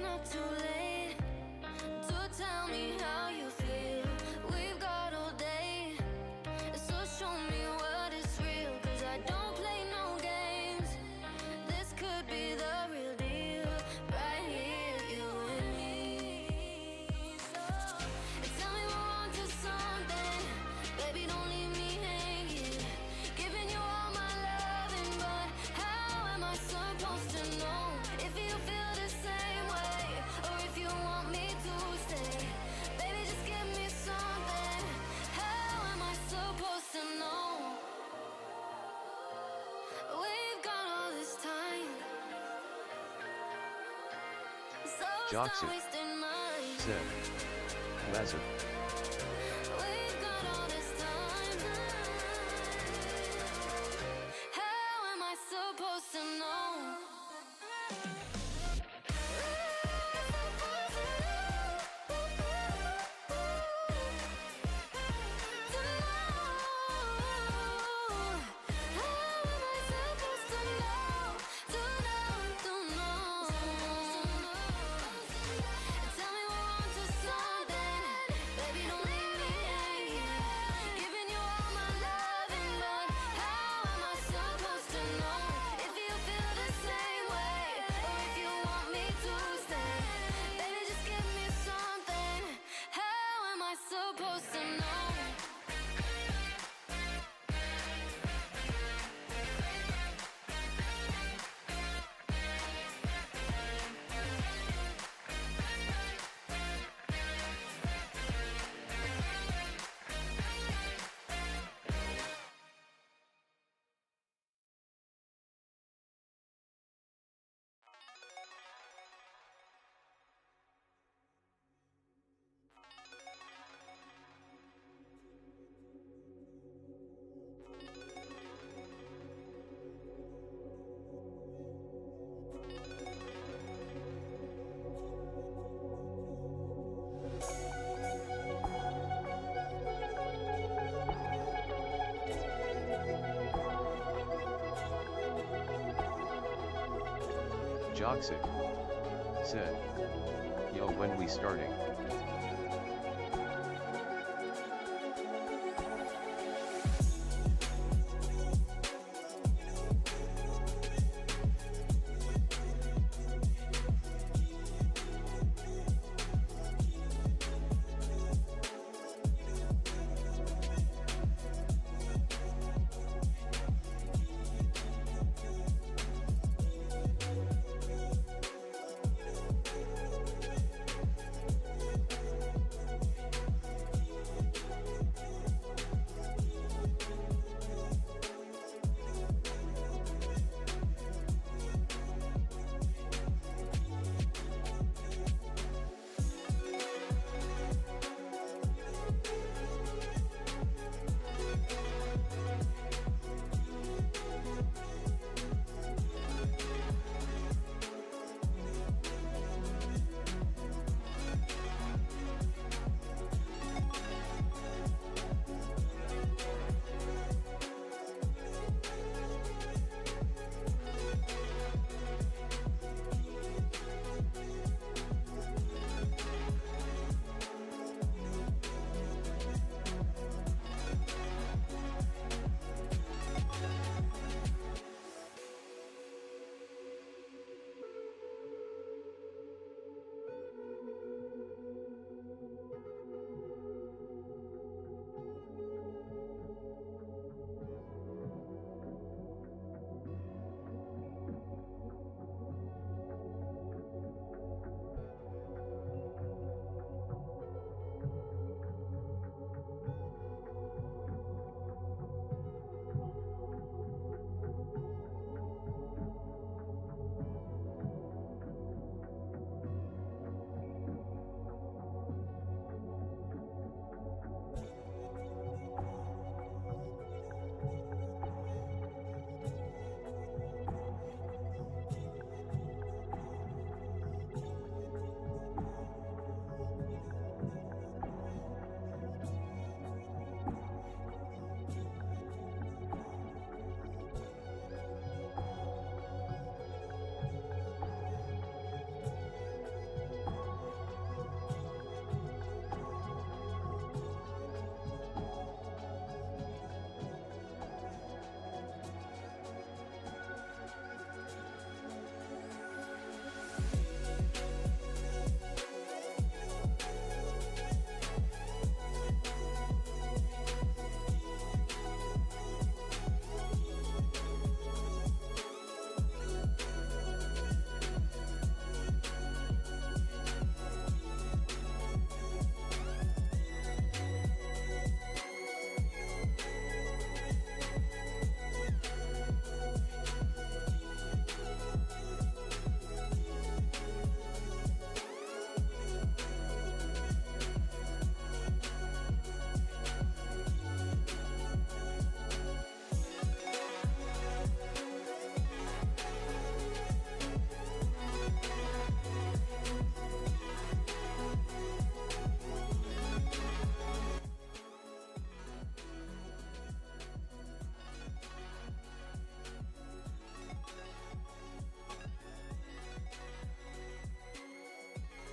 not too late to tell me how you feel. We've got all day, so show me what is real. Cause I don't play no games. This could be the real deal, right here, you and me. So tell me we're on to something. Baby, don't leave me hanging. Giving you all my loving, but how am I supposed to know if you feel the same way, or if you want me to stay? Baby, just give me something. How am I supposed to know? We've got all this time, so Joxer stop wasting mine. said, Lazar. We've got all this time. How am I supposed to know? Supposed to know. Joxic said, yo, when we starting?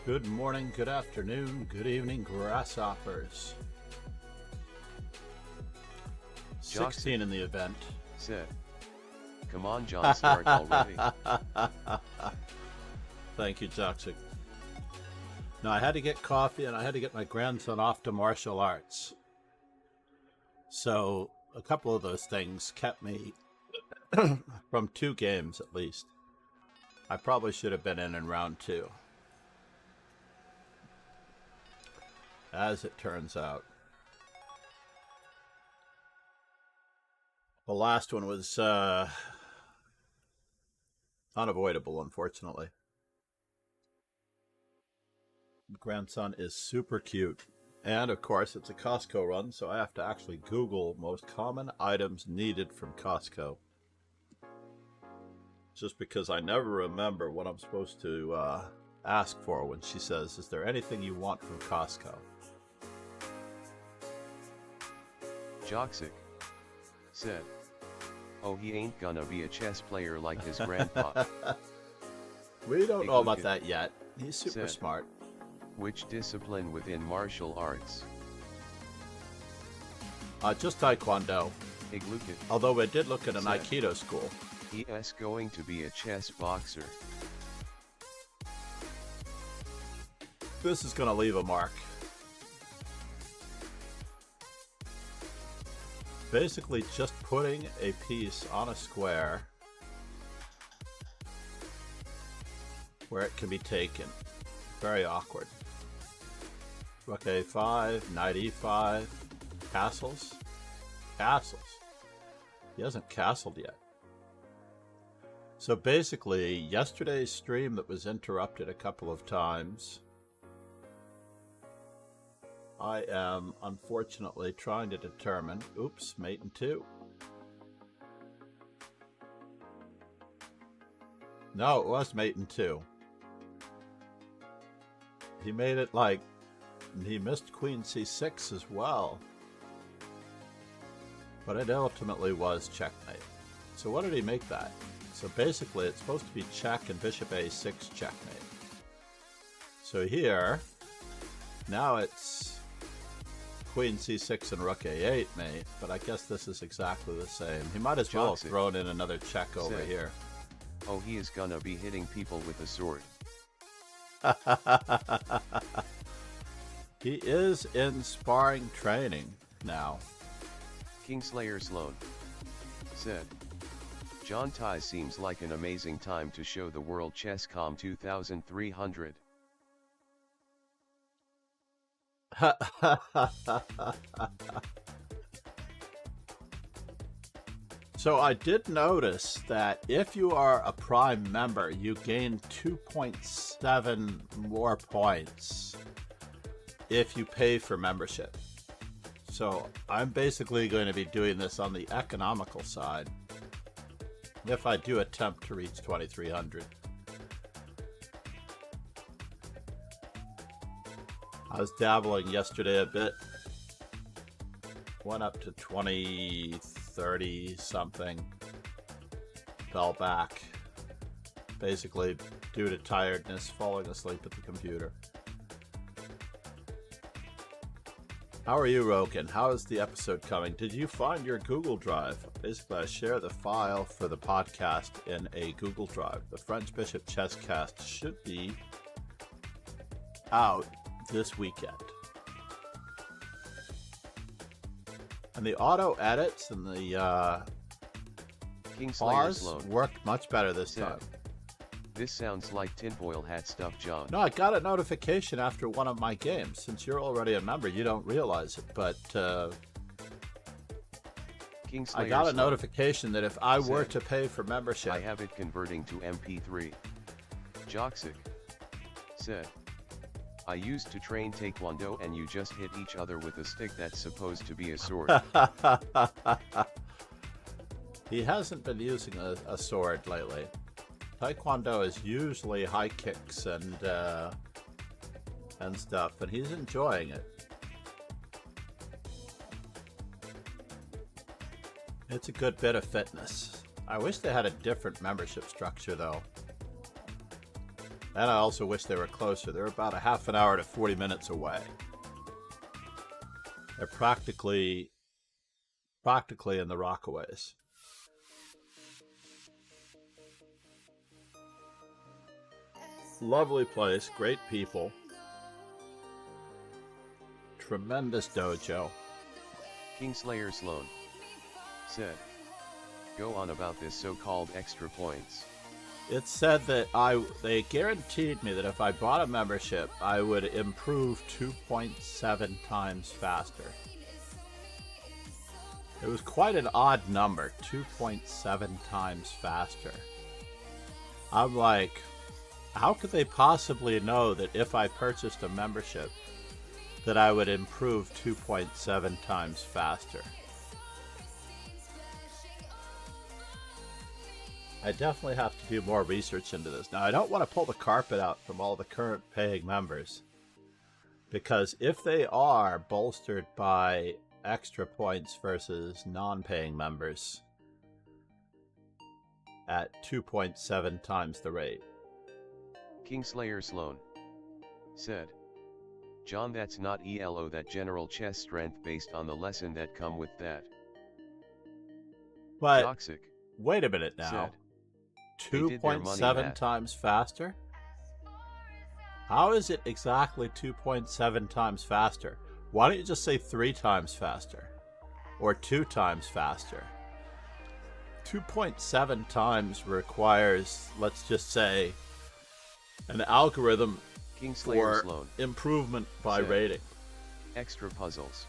Good morning, good afternoon, good evening, grasshoppers. 16 in the event. Said. Come on, John, start already. Thank you, Toxic. Now, I had to get coffee and I had to get my grandson off to martial arts. So, a couple of those things kept me from 2 games at least. I probably should have been in round 2. As it turns out. The last one was unavoidable, unfortunately. The grandson is super cute. And, of course, it's a Costco run, so I have to actually Google most common items needed from Costco. Just because I never remember what I'm supposed to ask for when she says, is there anything you want from Costco? Joxic said, oh, he ain't gonna be a chess player like his grandpa. We don't know about that yet. He's super said, smart. Which discipline within martial arts? Just Taekwondo. Iglukin. Although I did look at an said, Aikido school. He is going to be a chess boxer. This is going to leave a mark. Basically just putting a piece on a square where it can be taken. Very awkward. Rook a5, knight e5, castles. Castles. He hasn't castled yet. So basically, yesterday's stream that was interrupted a couple of times, I am unfortunately trying to determine, oops, mate in 2. No, it was mate in 2. He made it like, he missed queen c6 as well. But it ultimately was checkmate. So what did he make that? So basically it's supposed to be check and bishop a6 checkmate. So here, now it's queen c6 and rook a8 mate, but I guess this is exactly the same. He might as well have thrown in another check over here. Oh, he is gonna be hitting people with a sword. He is in sparring training now. Kingslayer Sloan said, John Tai seems like an amazing time to show the World Chesscom 2300. So I did notice that if you are a Prime member, you gain 2.7 more points if you pay for membership. So I'm basically going to be doing this on the economical side if I do attempt to reach 2300. I was dabbling yesterday a bit. Went up to 2030 something. Fell back. Basically due to tiredness, falling asleep at the computer. How are you, Roken? How is the episode coming? Did you find your Google Drive? Basically, I share the file for the podcast in a Google Drive. The French Bishop Chesscast should be out this weekend. And the auto edits and the pause worked much better this time. This sounds like tinfoil hat stuff, John. No, I got a notification after one of my games. Since you're already a member, you don't realize it, but I got a notification that if I were to pay for membership, I have it converting to MP3. Joxic said, I used to train Taekwondo and you just hit each other with a stick that's supposed to be a sword. He hasn't been using a sword lately. Taekwondo is usually high kicks and stuff, and he's enjoying it. It's a good bit of fitness. I wish they had a different membership structure, though. And I also wish they were closer. They're about a half an hour to 40 minutes away. They're practically in the Rockaways. Lovely place, great people. Tremendous dojo. Kingslayer Sloan said, go on about this so-called extra points. It said that they guaranteed me that if I bought a membership, I would improve 2.7 times faster. It was quite an odd number, 2.7 times faster. I'm like, how could they possibly know that if I purchased a membership that I would improve 2.7 times faster? I definitely have to do more research into this. Now, I don't want to pull the carpet out from all the current paying members, because if they are bolstered by extra points versus non-paying members at 2.7 times the rate. Kingslayer Sloan said, John, that's not ELO, that general chest strength based on the lesson that come with that. But Toxic wait a minute now. said, 2.7 times faster? How is it exactly 2.7 times faster? Why don't you just say 3 times faster? Or 2 times faster? 2.7 times requires, let's just say, an algorithm Kingslayer for Sloan improvement by said, rating. extra puzzles.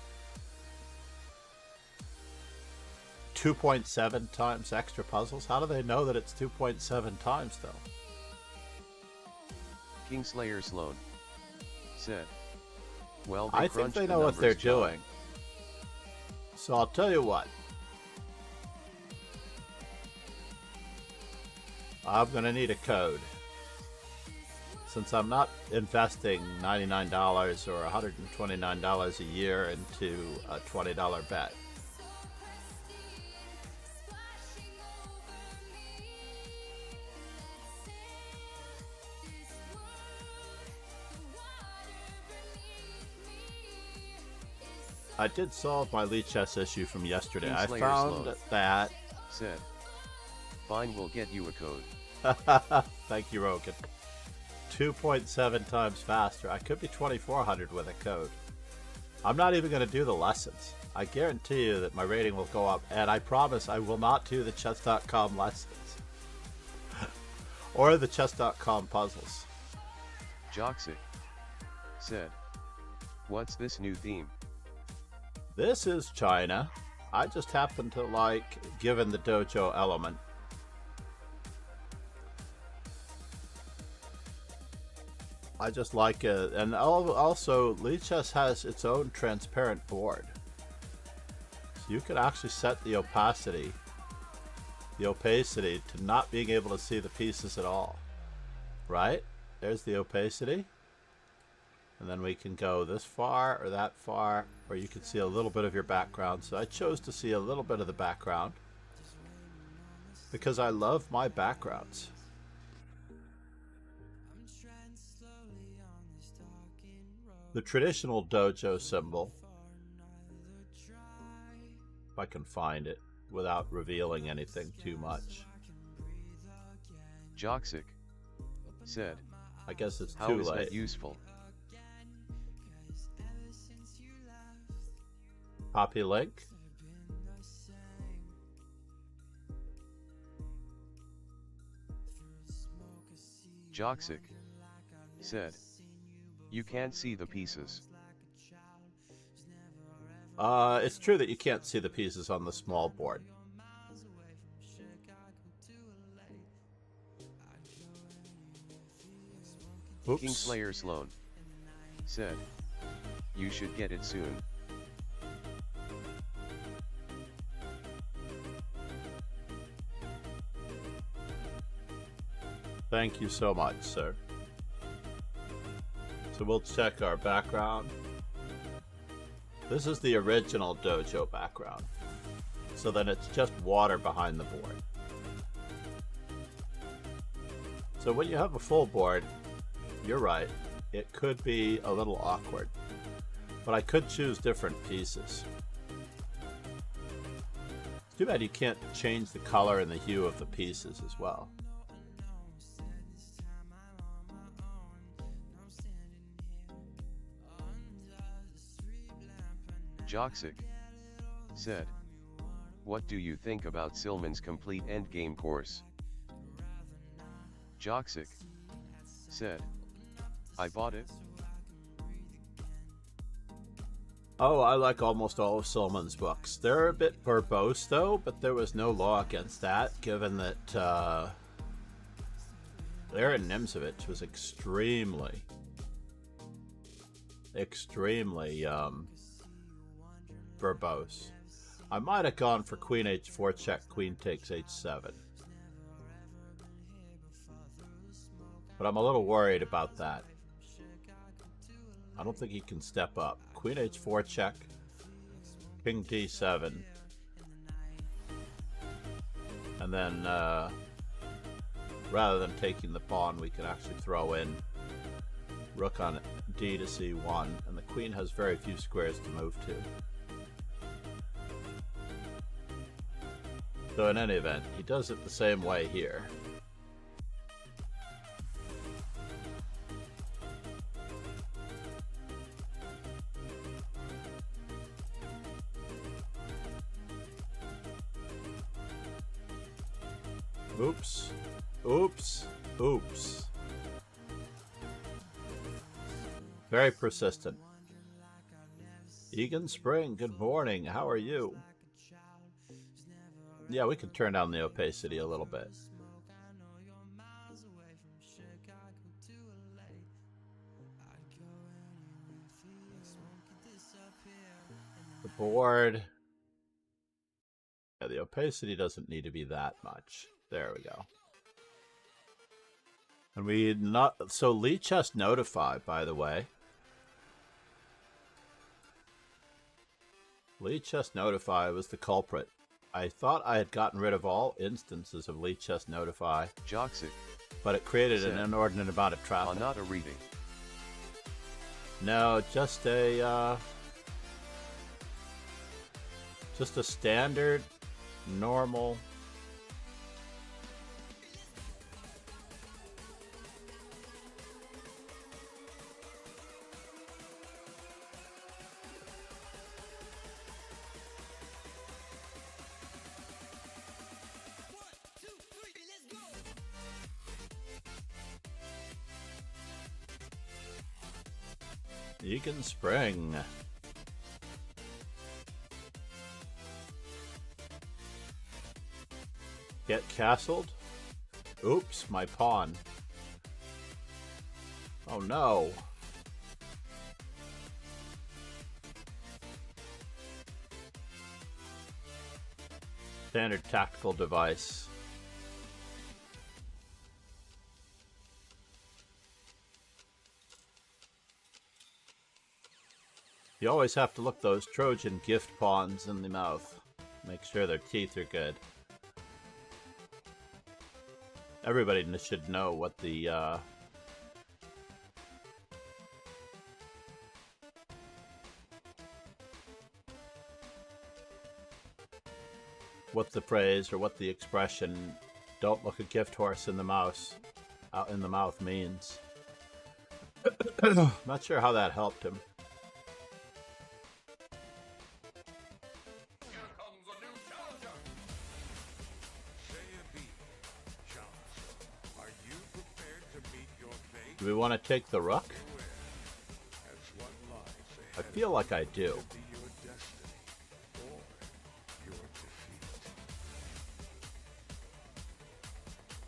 2.7 times extra puzzles? How do they know that it's 2.7 times, though? Kingslayer Sloan said, well, I think they know what they're doing. So I'll tell you what. I'm going to need a code. Since I'm not investing $99 or $129 a year into a $20 bet. I did solve my lead chess issue from yesterday. I Kingslayer found Sloan that... said, fine, we'll get you a code. Thank you, Rogan. 2.7 times faster. I could be 2400 with a code. I'm not even going to do the lessons. I guarantee you that my rating will go up, and I promise I will not do the chess.com lessons. Or the chess.com puzzles. Joxic said, what's this new theme? This is China. I just happen to like given the dojo element. I just like it. And also, Lead Chess has its own transparent board. So you can actually set the opacity to not being able to see the pieces at all. Right? There's the opacity. And then we can go this far or that far, or you can see a little bit of your background. So I chose to see a little bit of the background because I love my backgrounds. The traditional dojo symbol, if I can find it without revealing anything too much. Joxic said, I guess it's how too is late. that useful? Copy link. Joxic said, you can't see the pieces. It's true that you can't see the pieces on the small board. Oops. Kingslayer Sloan said, you should get it soon. Thank you so much, sir. So we'll check our background. This is the original dojo background. So then it's just water behind the board. So when you have a full board, you're right. It could be a little awkward. But I could choose different pieces. It's too bad you can't change the color and the hue of the pieces as well. Joxic said, "What do you think about Silman's complete endgame course?" Joxic said, "I bought it." Oh, I like almost all of Silman's books. They're a bit verbose, though, but there was no law against that, given that Aaron Nimzovich was extremely verbose. I might have gone for Queen H4 check, Queen takes H7. But I'm a little worried about that. I don't think he can step up. Queen H4 check, King D7. And then, rather than taking the pawn, we can actually throw in Rook on D to C1. And the Queen has very few squares to move to. So in any event, he does it the same way here. Oops. Oops. Oops. Very persistent. Egan Spring, good morning. How are you? Yeah, we can turn down the opacity a little bit. The board. Yeah, the opacity doesn't need to be that much. There we go. And we not so Lichess Notify, by the way. Lichess Notify was the culprit. I thought I had gotten rid of all instances of Lichess Notify. Joxic, but it created an inordinate amount of traffic. Not a reading. No, just a standard, normal. Egan Spring. Get castled? Oops, my pawn. Oh no. Standard tactical device. You always have to look those Trojan gift pawns in the mouth. Make sure their teeth are good. Everybody should know what the phrase or what the expression "don't look a gift horse in the mouth" means. Not sure how that helped him. Do we want to take the rook? I feel like I do.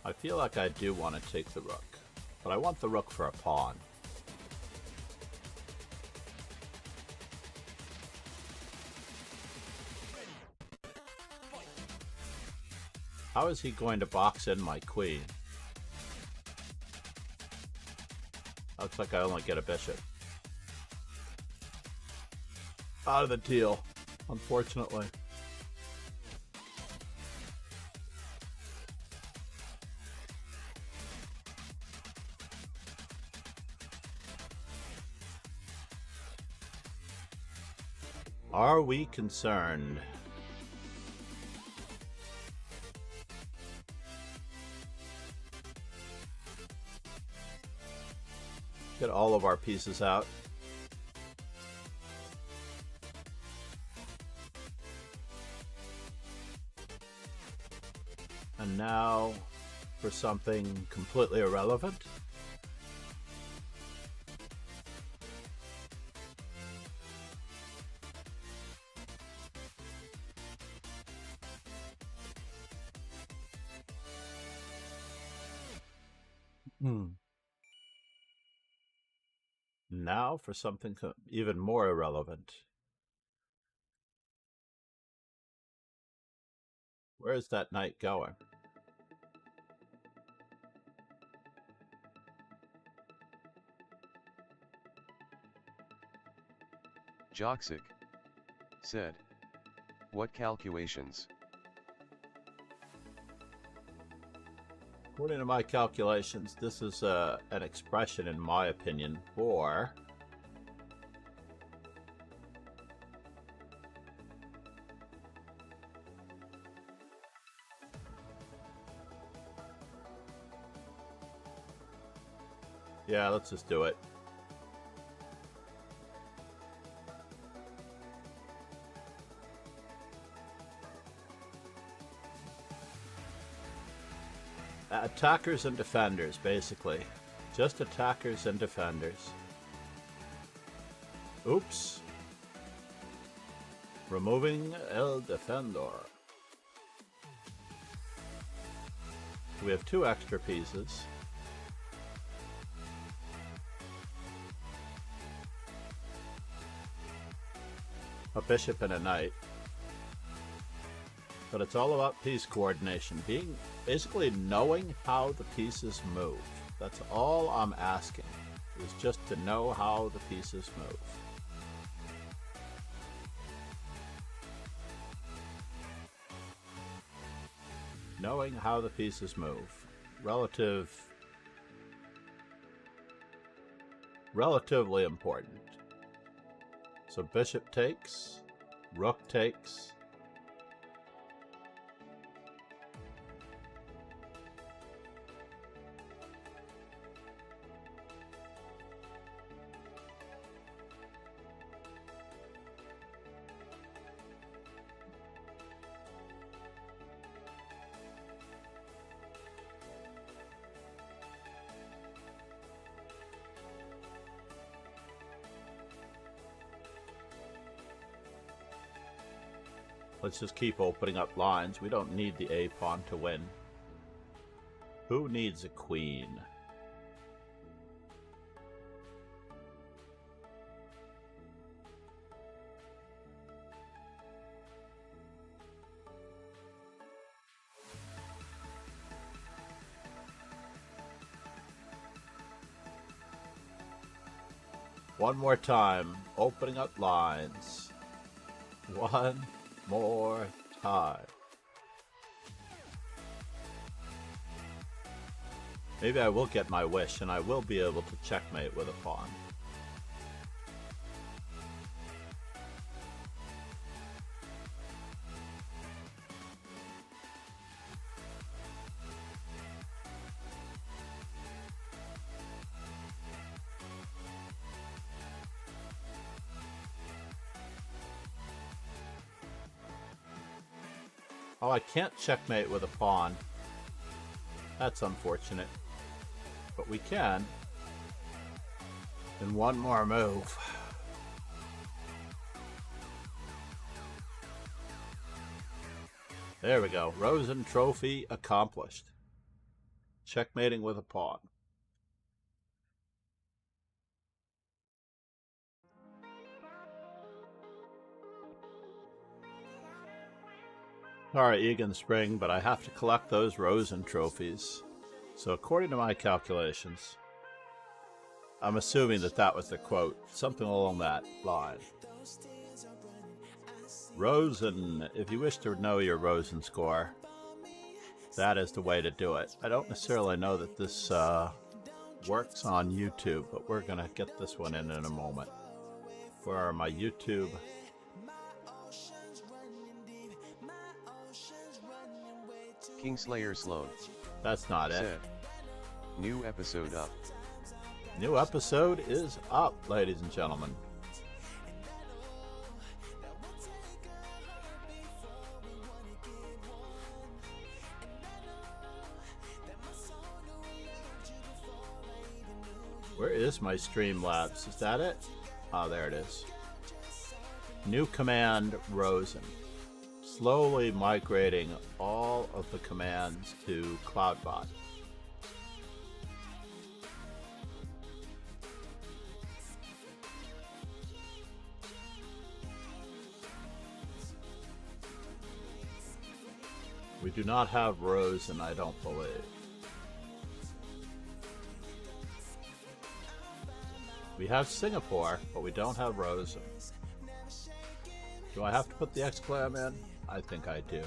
I feel like I do want to take the rook, but I want the rook for a pawn. How is he going to box in my queen? Looks like I only get a bishop. Out of the deal, unfortunately. Are we concerned? Get all of our pieces out. And now for something completely irrelevant. Now for something even more irrelevant. Where's that knight going? Joxic said, "What calculations?" According to my calculations, this is an expression, in my opinion, for yeah, let's just do it. Attackers and defenders, basically. Just attackers and defenders. Oops. Removing El Defendor. We have 2 extra pieces. A bishop and a knight. But it's all about piece coordination. Basically knowing how the pieces move. That's all I'm asking, is just to know how the pieces move. Knowing how the pieces move. Relatively important. So bishop takes, rook takes. Let's just keep opening up lines. We don't need the A pawn to win. Who needs a queen? One more time, opening up lines. One more time. Maybe I will get my wish and I will be able to checkmate with a pawn. Oh, I can't checkmate with a pawn. That's unfortunate. But we can. In one more move. There we go. Rosen trophy accomplished. Checkmating with a pawn. Alright, Egan Spring, but I have to collect those Rosen trophies. So according to my calculations, I'm assuming that that was the quote, something along that line. Rosen, if you wish to know your Rosen score, that is the way to do it. I don't necessarily know that this works on YouTube, but we're going to get this one in a moment. Where are my YouTube Kingslayer Sloan. That's not it. Said. New episode up. New episode is up, ladies and gentlemen. Where is my Streamlabs? Is that it? Oh, there it is. New command, Rosen. Slowly migrating all of the commands to CloudBot. We do not have Rosen, I don't believe. We have Singapore, but we don't have Rosen. Do I have to put the exclam in? I think I do.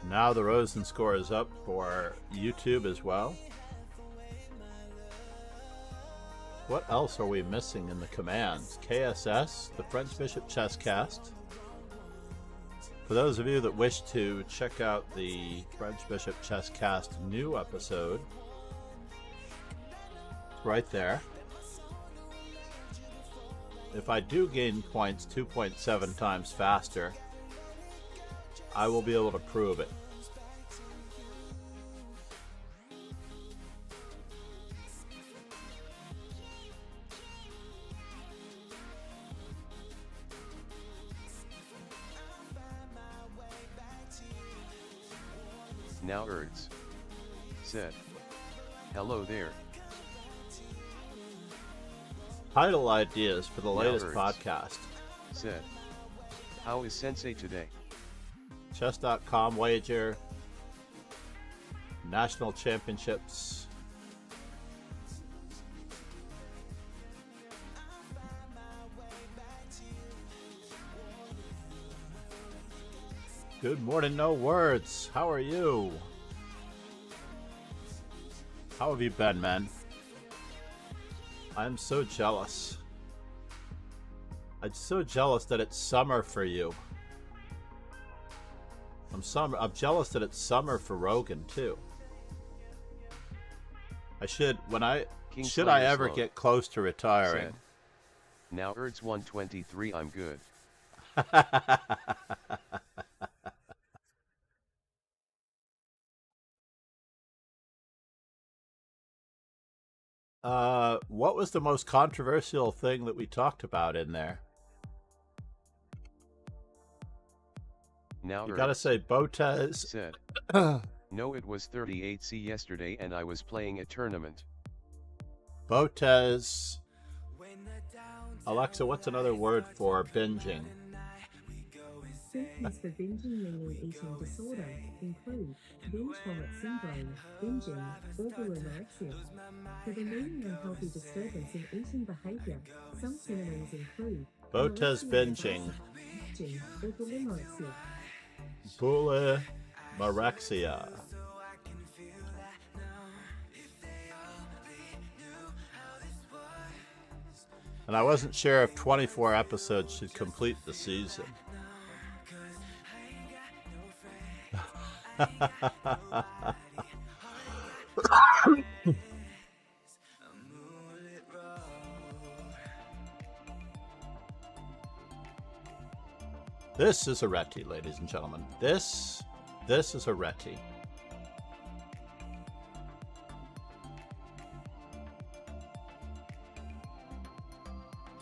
Now the Rosen score is up for YouTube as well. What else are we missing in the commands? KSS, the French Bishop Chess Cast. For those of you that wish to check out the French Bishop Chess Cast new episode, right there. If I do gain points 2.7 times faster, I will be able to prove it. Now Erds. Said. Hello there. Title ideas for the latest Erds. podcast. Said. How is Sensei today? Chess.com wager. National championships. Good morning, no words. How are you? How have you been, man? I'm so jealous. I'm so jealous that it's summer for you. I'm jealous that it's summer for Rogan too. Should I ever Sloan. get close to retiring? Said. Now Erds 123, I'm good. What was the most controversial thing that we talked about in there? Now You gotta say Botez. Said. No, it was 38C yesterday and I was playing a tournament. Botez. Alexa, what's another word for binging? Symptoms for binging meaning eating disorder include binge vomit syndrome, binging, or bulimorexia. For the meaning unhealthy disturbance in eating behavior, some synonyms include Botez binging. binging, or bulimorexia. Bulimorexia. And I wasn't sure if 24 episodes should complete the season. This is a Reti, ladies and gentlemen. This is a Reti.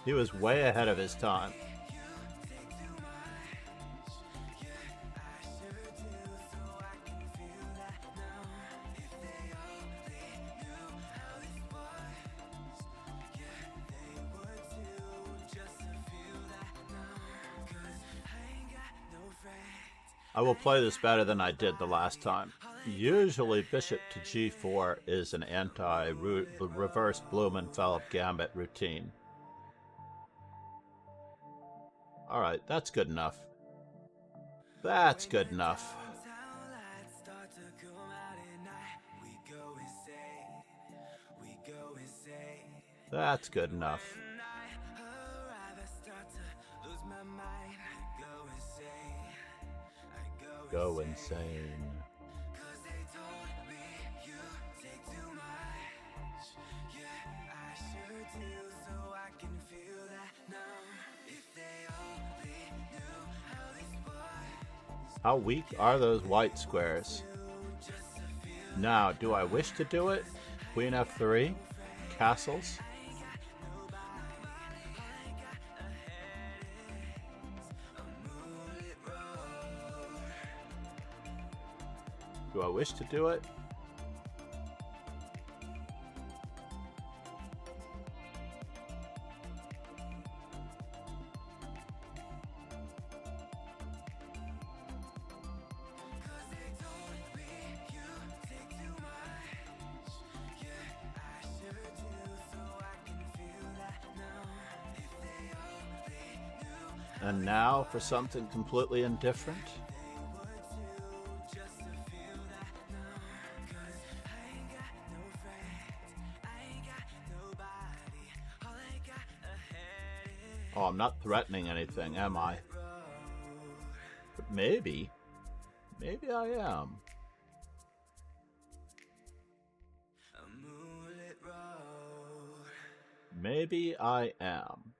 He was way ahead of his time. I will play this better than I did the last time. Usually bishop to g4 is an anti-reverse Blumenfeld gambit routine. Alright, that's good enough. That's good enough. That's good enough. Go insane. How weak are those white squares? Now, do I wish to do it? Queen f3, castles. Do I wish to do it? And now for something completely indifferent. Oh, I'm not threatening anything, am I? But maybe I am. Maybe I am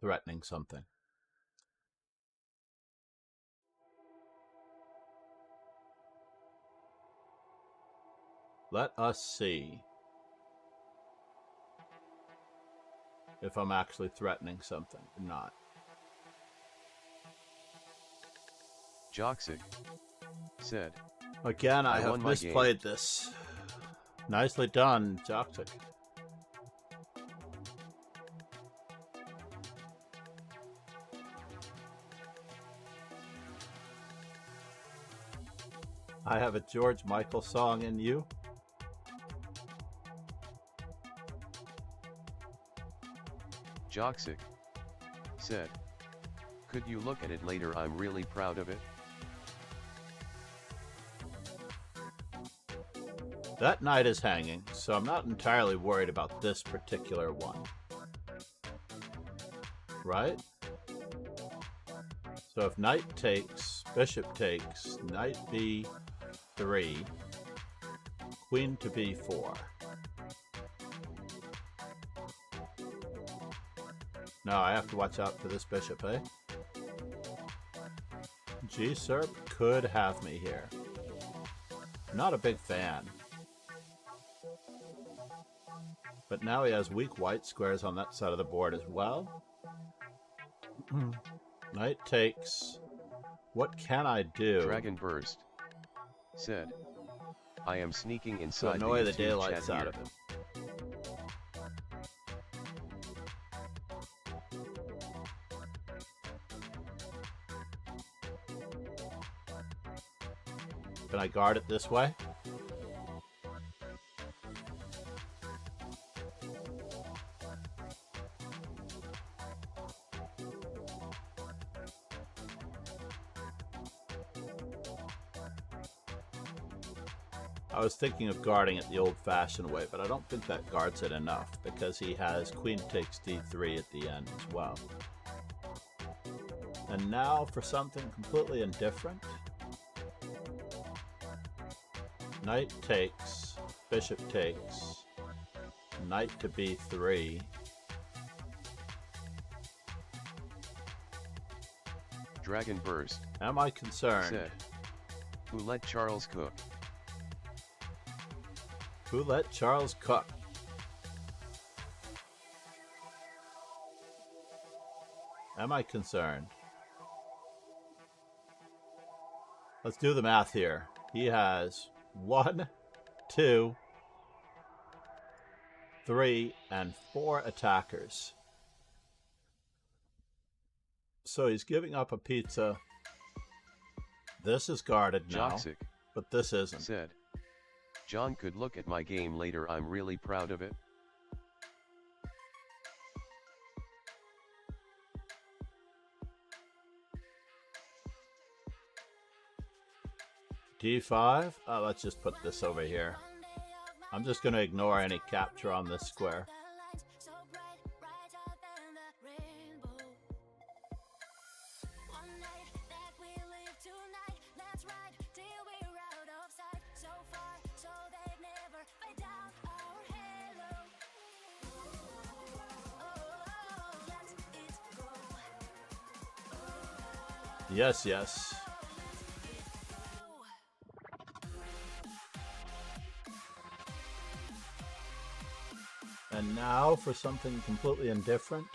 threatening something. Let us see if I'm actually threatening something or not. Joxic said, Again, I have won my misplayed this. Nicely done, Joxic. I have a George Michael song in you. Joxic said, could you look at it later? I'm really proud of it. That knight is hanging, so I'm not entirely worried about this particular one. Right? So if knight takes, bishop takes, knight b3, queen to b4. Now I have to watch out for this bishop, eh? G-Serp could have me here. Not a big fan. But now he has weak white squares on that side of the board as well. Knight takes. What can I do? Dragon Burst said, I am sneaking To inside annoy the YouTube daylights chat out here. of him. Can I guard it this way? I was thinking of guarding it the old-fashioned way, but I don't think that guards it enough because he has queen takes d3 at the end as well. And now for something completely indifferent. Knight takes, bishop takes, knight to b3. Dragon Burst Am I concerned? said, who let Charles cook? Who let Charles cook? Am I concerned? Let's do the math here. He has 1, 2, 3, and 4 attackers. So he's giving up a pizza. This is guarded now, Joxic but this isn't. said, John could look at my game later. I'm really proud of it. D5? Let's just put this over here. I'm just going to ignore any capture on this square. Yes, yes. And now for something completely indifferent.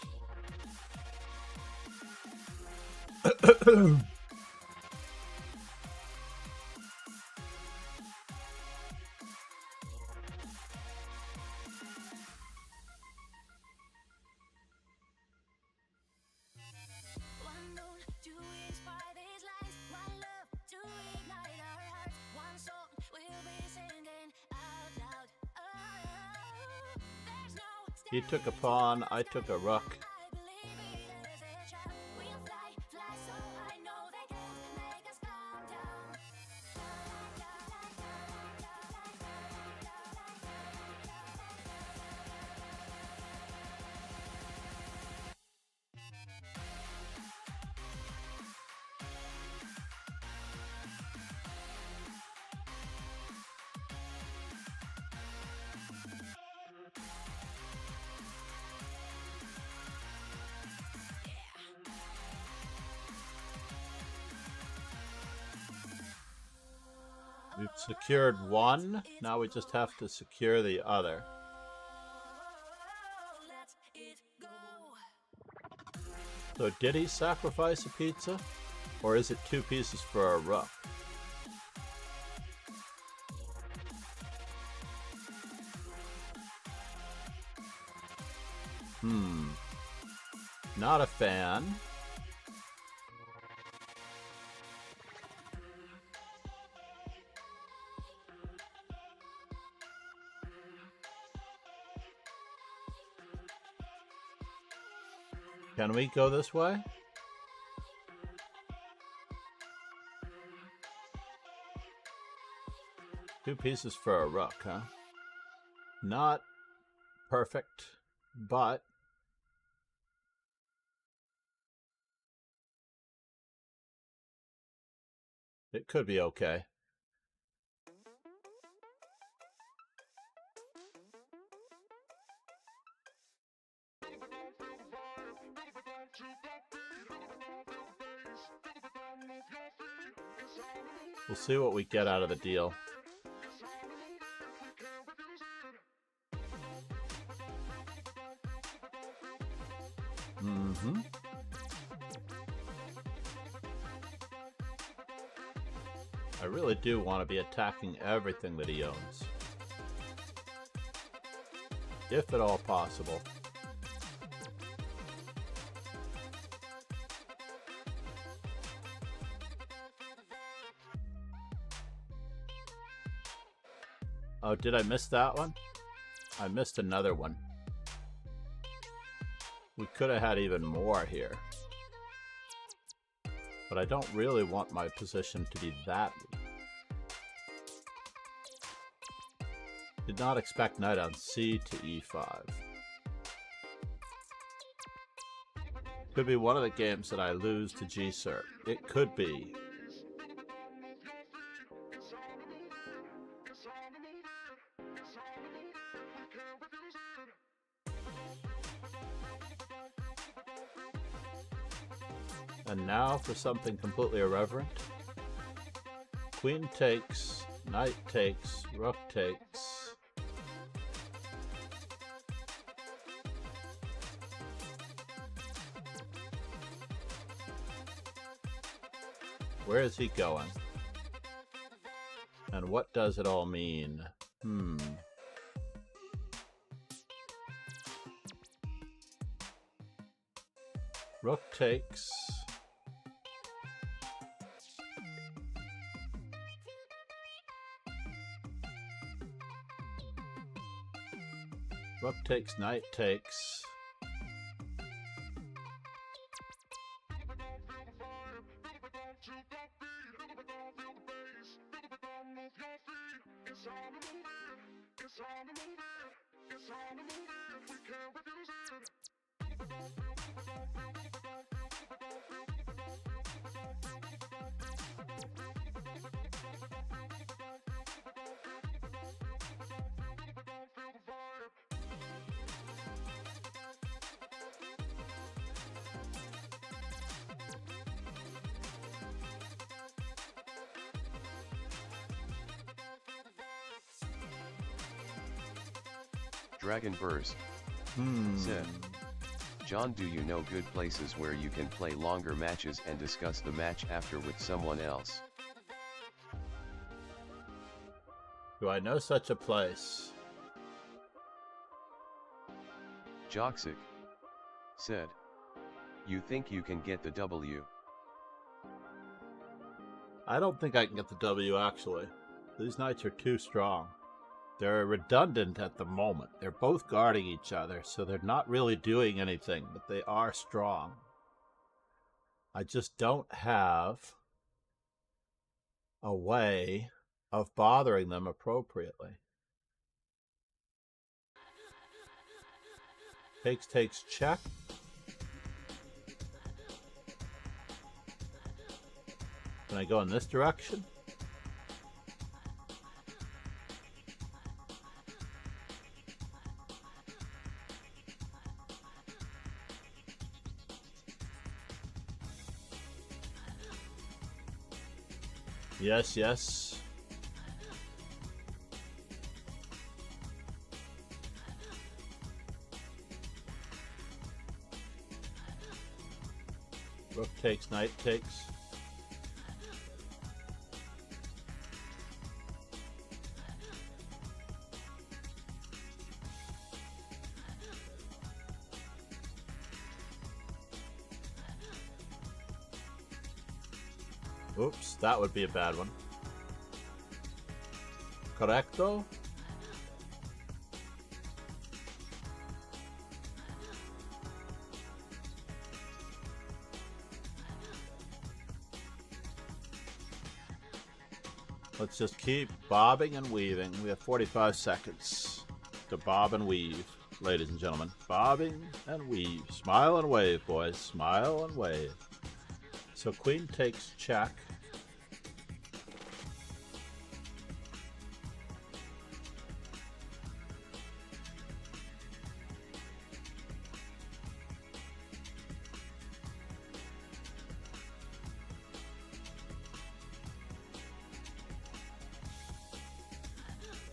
He took a pawn, I took a rook. We've secured one, now we just have to secure the other. So did he sacrifice a pizza? Or is it 2 pieces for a rook? Not a fan. Can we go this way? Two pieces for a rook, huh? Not perfect, but it could be okay. We'll see what we get out of the deal. I really do want to be attacking everything that he owns, if at all possible. Oh, did I miss that one? I missed another one. We could have had even more here. But I don't really want my position to be that weak. Did not expect knight on c to e5. Could be one of the games that I lose to g-cert. It could be. And now for something completely irreverent. Queen takes, knight takes, rook takes. Where is he going? And what does it all mean? Rook takes. Rook takes, knight takes. Dragon Burst said, John, do you know good places where you can play longer matches and discuss the match after with someone else? Do I know such a place? Joxic said, you think you can get the W? I don't think I can get the W, actually. These knights are too strong. They're redundant at the moment. They're both guarding each other, so they're not really doing anything, but they are strong. I just don't have a way of bothering them appropriately. Takes check. Can I go in this direction? Yes, yes. Rook takes, knight takes. Oops, that would be a bad one. Correcto? Let's just keep bobbing and weaving. We have 45 seconds to bob and weave, ladies and gentlemen. Bobbing and weave. Smile and wave, boys. Smile and wave. So queen takes check.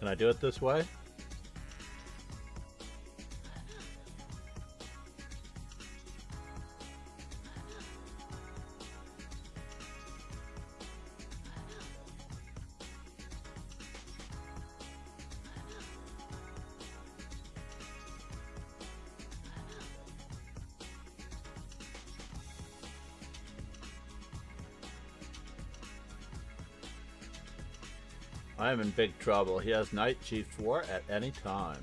Can I do it this way? I am in big trouble. He has knight g4 at any time.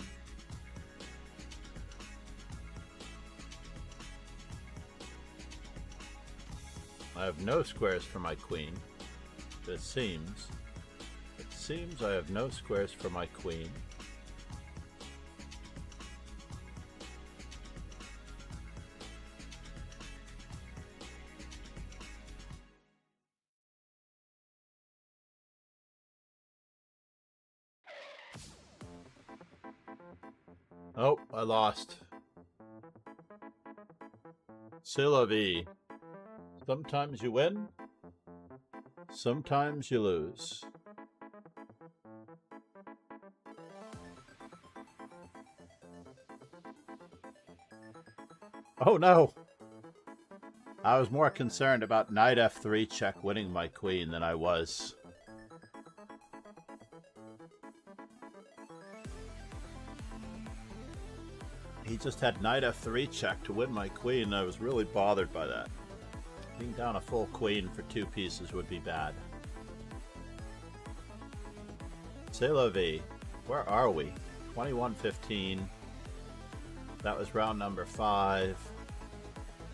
I have no squares for my queen. It seems I have no squares for my queen. Oh, I lost. C'est la vie. Sometimes you win, sometimes you lose. Oh no! I was more concerned about knight f3 check winning my queen than I was. He just had knight f3 check to win my queen, and I was really bothered by that. Being down a full queen for two pieces would be bad. C'est la vie. Where are we? 21-15. That was round number 5.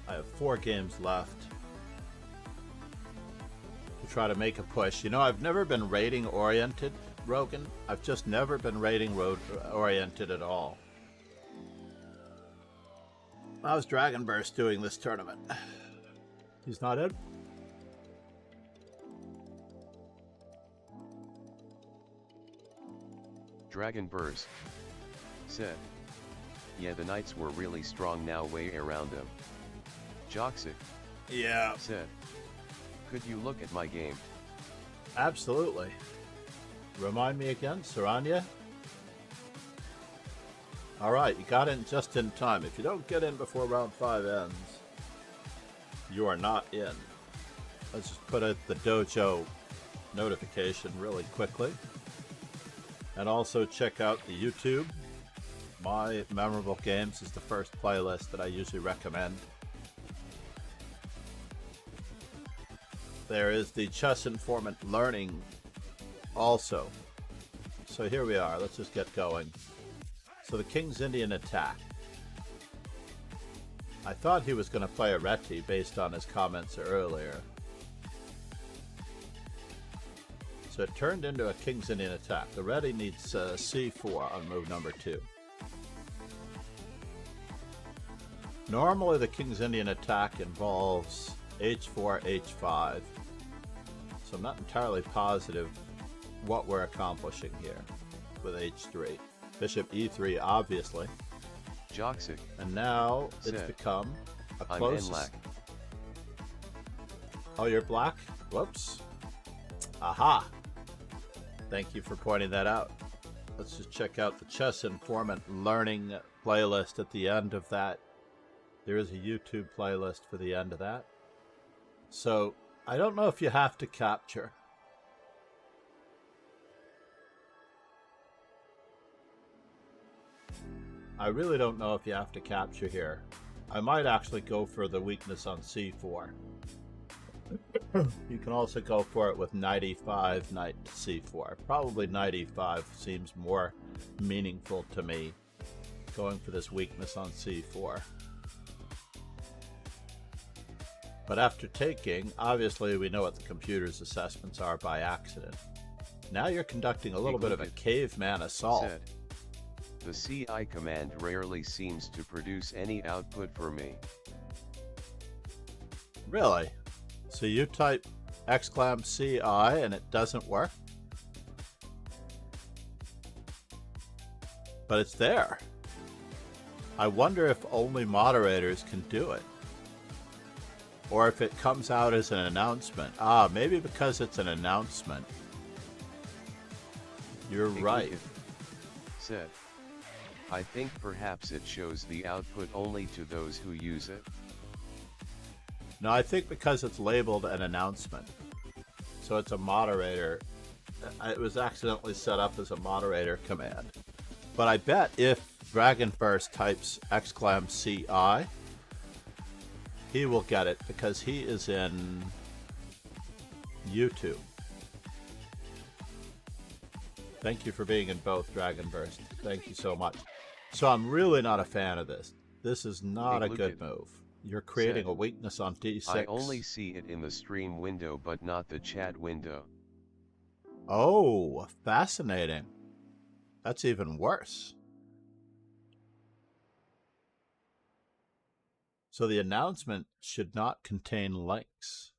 I have 4 games left to try to make a push. You know, I've never been rating oriented, Rogan. I've just never been rating road oriented at all. How's Dragonburst doing this tournament? He's not in? Dragonburst said, yeah, the knights were really strong now way around them. Joxic Yeah. said, could you look at my game? Absolutely. Remind me again, Saranya? Alright, you got in just in time. If you don't get in before round 5 ends, you are not in. Let's just put out the dojo notification really quickly. And also check out the YouTube. My Memorable Games is the first playlist that I usually recommend. There is the Chess Informant Learning also. So here we are. Let's just get going. So the King's Indian Attack. I thought he was going to play a Reti based on his comments earlier. So it turned into a King's Indian Attack. The Reti needs c4 on move number 2. Normally the King's Indian Attack involves h4, h5. So I'm not entirely positive what we're accomplishing here with h3. Bishop e3, obviously. Joxic. And now it's said, become a I'm close... in lack. Oh, you're black? Whoops. Aha! Thank you for pointing that out. Let's just check out the Chess Informant Learning playlist at the end of that. There is a YouTube playlist for the end of that. So, I don't know if you have to capture. I really don't know if you have to capture here. I might actually go for the weakness on c4. You can also go for it with knight e5, knight to c4. Probably knight e5 seems more meaningful to me, going for this weakness on c4. But after taking, obviously we know what the computer's assessments are by accident. Now you're conducting a little bit of a caveman assault. Said, the CI command rarely seems to produce any output for me. Really? So you type !CI and it doesn't work? But it's there. I wonder if only moderators can do it. Or if it comes out as an announcement. Ah, maybe because it's an announcement. You're right. Said, I think perhaps it shows the output only to those who use it. No, I think because it's labeled an announcement. So it's a moderator. It was accidentally set up as a moderator command. But I bet if Dragonburst types !CI, he will get it because he is in YouTube. Thank you for being in both, Dragonburst. Thank you so much. So I'm really not a fan of this. This is not a good move. You're creating a weakness on d6. I only see it in the stream window but not the chat window. Oh, fascinating. That's even worse. So the announcement should not contain links.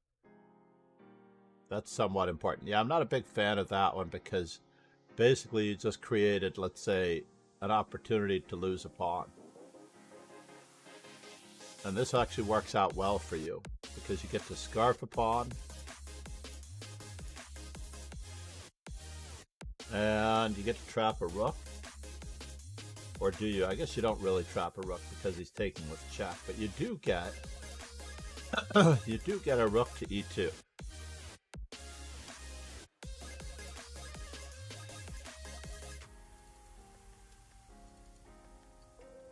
That's somewhat important. Yeah, I'm not a big fan of that one because basically you just created, let's say, an opportunity to lose a pawn. And this actually works out well for you because you get to scarf a pawn. And you get to trap a rook. Or do you? I guess you don't really trap a rook because he's taking with check, but you do get a rook to e2.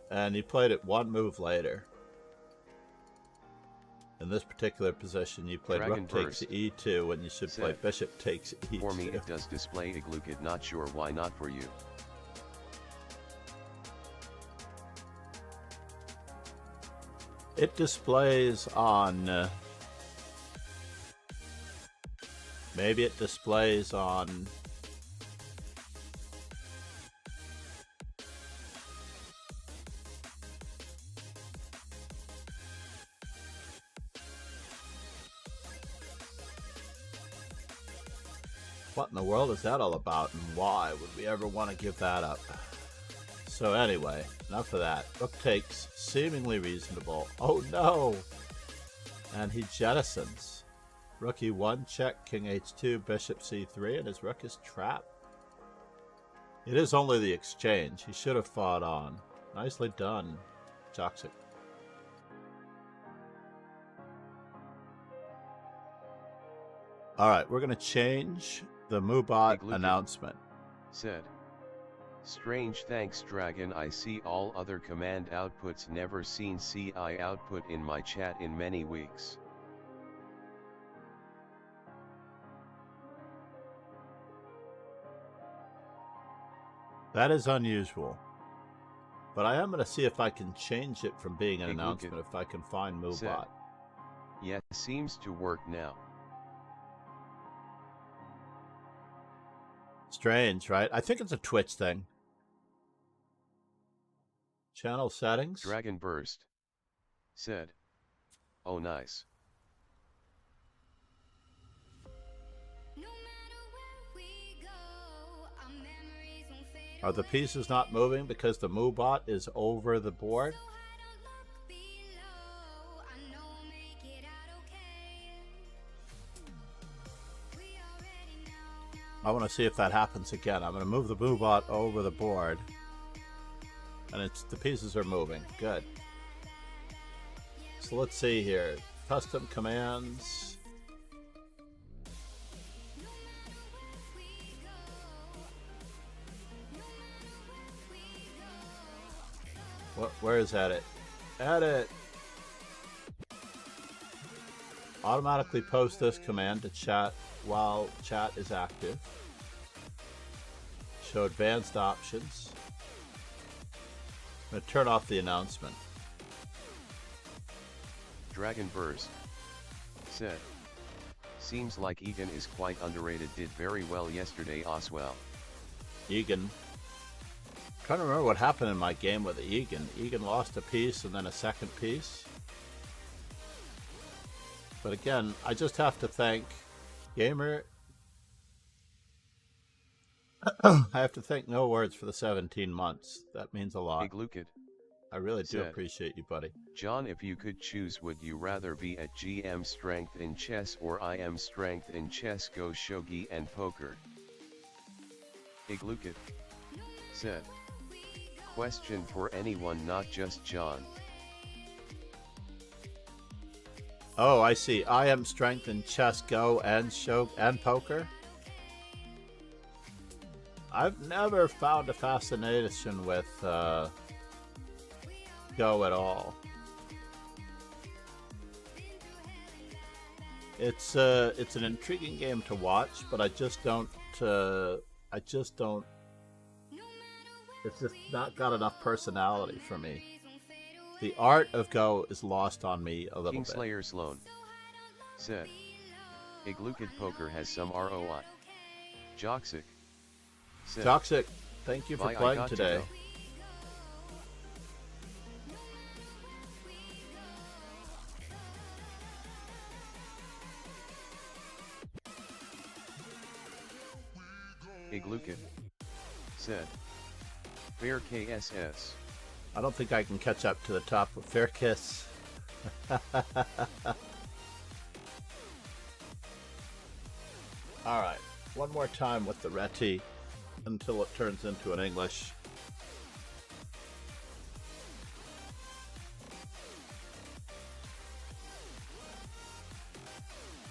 And you played it one move later. In this particular position, you played rook takes e2 when you should play bishop takes e2. For me, it does display a glukid. Not sure why not for you. It displays on... maybe it displays on What in the world is that all about, and why would we ever want to give that up? So anyway, enough of that. Rook takes, seemingly reasonable. Oh no! And he jettisons. Rook E1, check, king H2, bishop C3, and his rook is trapped. It is only the exchange. He should have fought on. Nicely done, Joxic. Alright, we're going to change the Moobot announcement. Said. Strange, thanks Dragon. I see all other command outputs, never seen CI output in my chat in many weeks. That is unusual. But I am going to see if I can change it from being an announcement if I can find Moobot. Yeah, seems to work now. Strange, right? I think it's a Twitch thing. Channel settings. Dragon Burst. Said. Oh, nice. Are the pieces not moving because the Moobot is over the board? I want to see if that happens again. I'm going to move the Moobot over the board. And the pieces are moving. Good. So let's see here. Custom commands. Where is edit? Edit! Automatically post this command to chat while chat is active. Show advanced options. I'm going to turn off the announcement. Dragon Burst. Said. Seems like Egan is quite underrated. Did very well yesterday, Oswell. Egan. Trying to remember what happened in my game with Egan. Egan lost a piece and then a second piece. But again, I just have to thank Gamer. I have to thank No Words for the 17 months. That means a lot. Big Lukid. I really do Said, appreciate you, buddy. John, if you could choose, would you rather be at GM strength in chess or IM strength in chess? Go shogi and poker. Big Lukid. Said. Question for anyone, not just John. Oh, I see. I am strength in chess, go, and show and poker. I've never found a fascination with go at all. It's an intriguing game to watch, but I just don't. It's just not got enough personality for me. The art of Go is lost on me a little bit. Kingslayer Sloan. Said. Iglukid Poker has some ROI. Joxic. Said. Joxic, thank you for playing today. Iglukid. Said. Fair KSS. I don't think I can catch up to the top of Fair Kiss. Alright, one more time with the Reti until it turns into an English.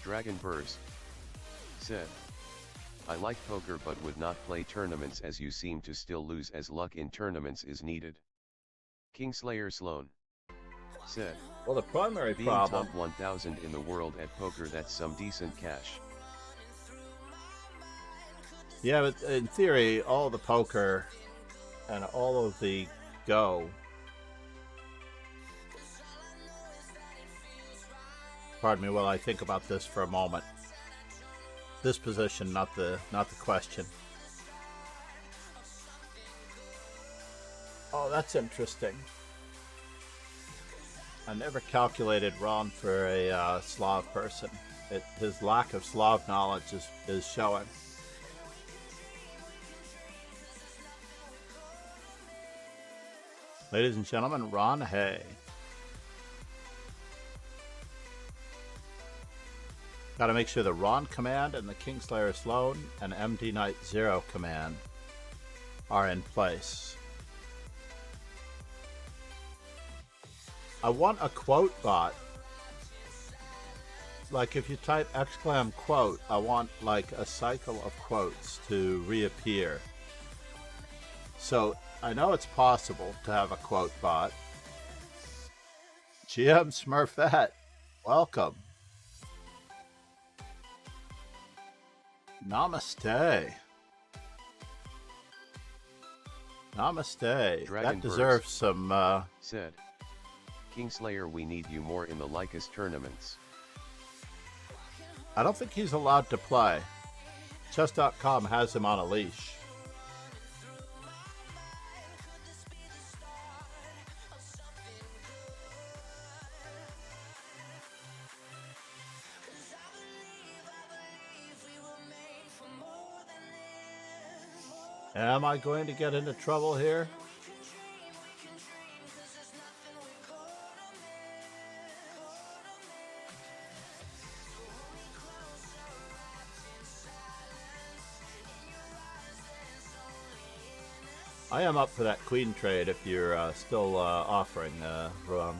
Dragon Burst. Said. I like poker but would not play tournaments as you seem to still lose as luck in tournaments is needed. Kingslayer Sloan. Said. Well, the primary being problem... top 1000 in the world at poker, that's some decent cash. Yeah, but in theory, all the poker and all of the Go... Pardon me while I think about this for a moment. This position, not the question. Oh, that's interesting. I never calculated Ron for a Slav person. His lack of Slav knowledge is showing. Ladies and gentlemen, Ron Hay. Got to make sure the Ron command and the Kingslayer Sloan and MD Knight 0 command are in place. I want a quote bot. Like if you type exclam quote, I want like a cycle of quotes to reappear. So I know it's possible to have a quote bot. GM Smurfette, welcome. Namaste. Namaste. Dragon That deserves some, said, Kingslayer, we need you more in the Lycus tournaments. I don't think he's allowed to play. Chess.com has him on a leash. Am I going to get into trouble here? I am up for that queen trade if you're still offering, Ron.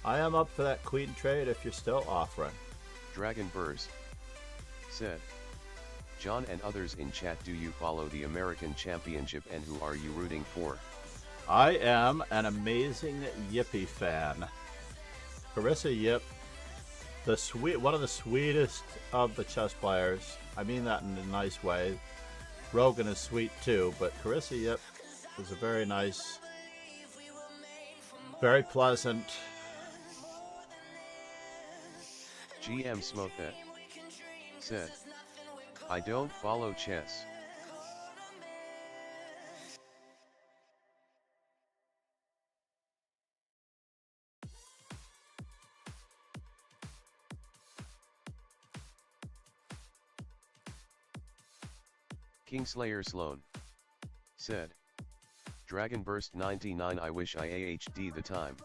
I am up for that queen trade if you're still offering. Dragon Burst said, John and others in chat, do you follow the American Championship and who are you rooting for? I am an amazing Yippee fan. Carissa Yip, one of the sweetest of the chess players. I mean that in a nice way. Rogan is sweet too, but Carissa Yip is a very nice, very pleasant. GM Smothet said, I don't follow chess. Kingslayer Sloan said, Dragon Burst 99, I wish I AHD the time.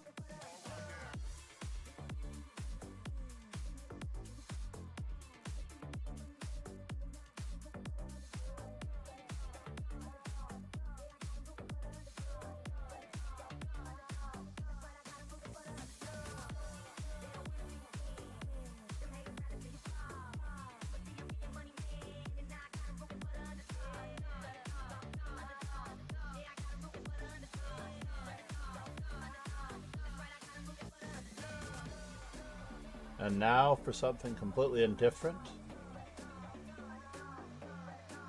And now for something completely indifferent.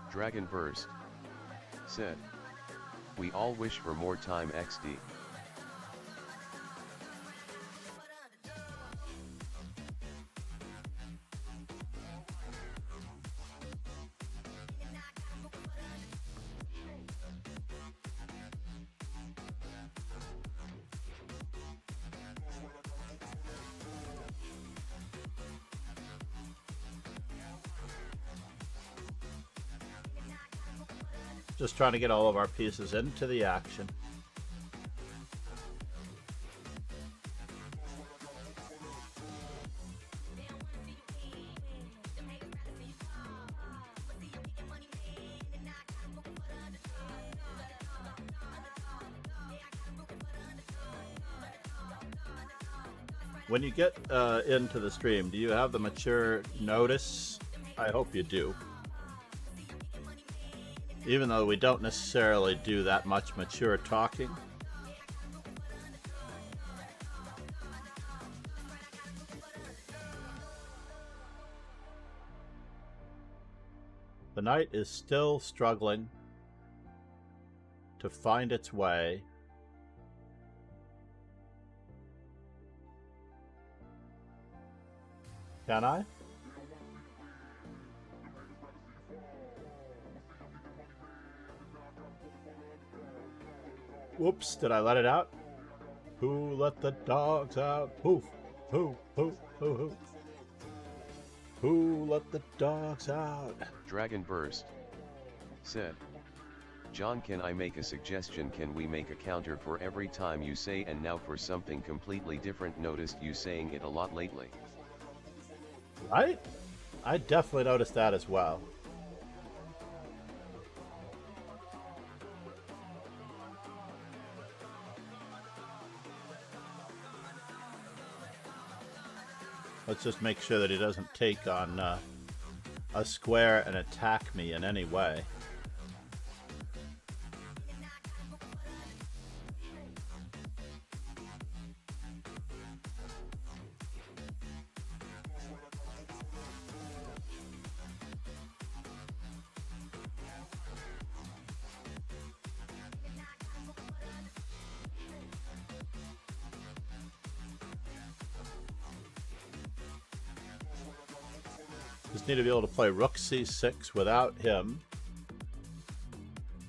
Dragon Burst said, we all wish for more time XD. Just trying to get all of our pieces into the action. When you get into the stream, do you have the mature notice? I hope you do. Even though we don't necessarily do that much mature talking. The knight is still struggling to find its way. Can I? Whoops, did I let it out? Who let the dogs out? Poof, poof, poof, poof, poof. Who let the dogs out? Dragon Burst said, John, can I make a suggestion? Can we make a counter for every time you say and now for something completely different? Noticed you saying it a lot lately. Right? I definitely noticed that as well. Let's just make sure that he doesn't take on a square and attack me in any way. Just need to be able to play rook c6 without him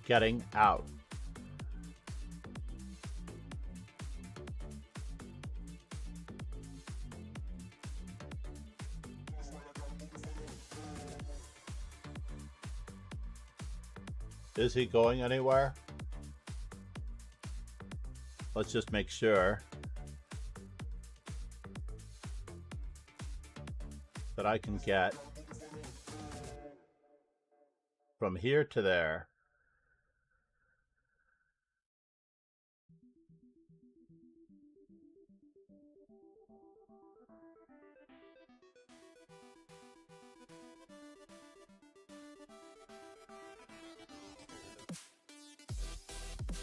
getting out. Is he going anywhere? Let's just make sure that I can get from here to there.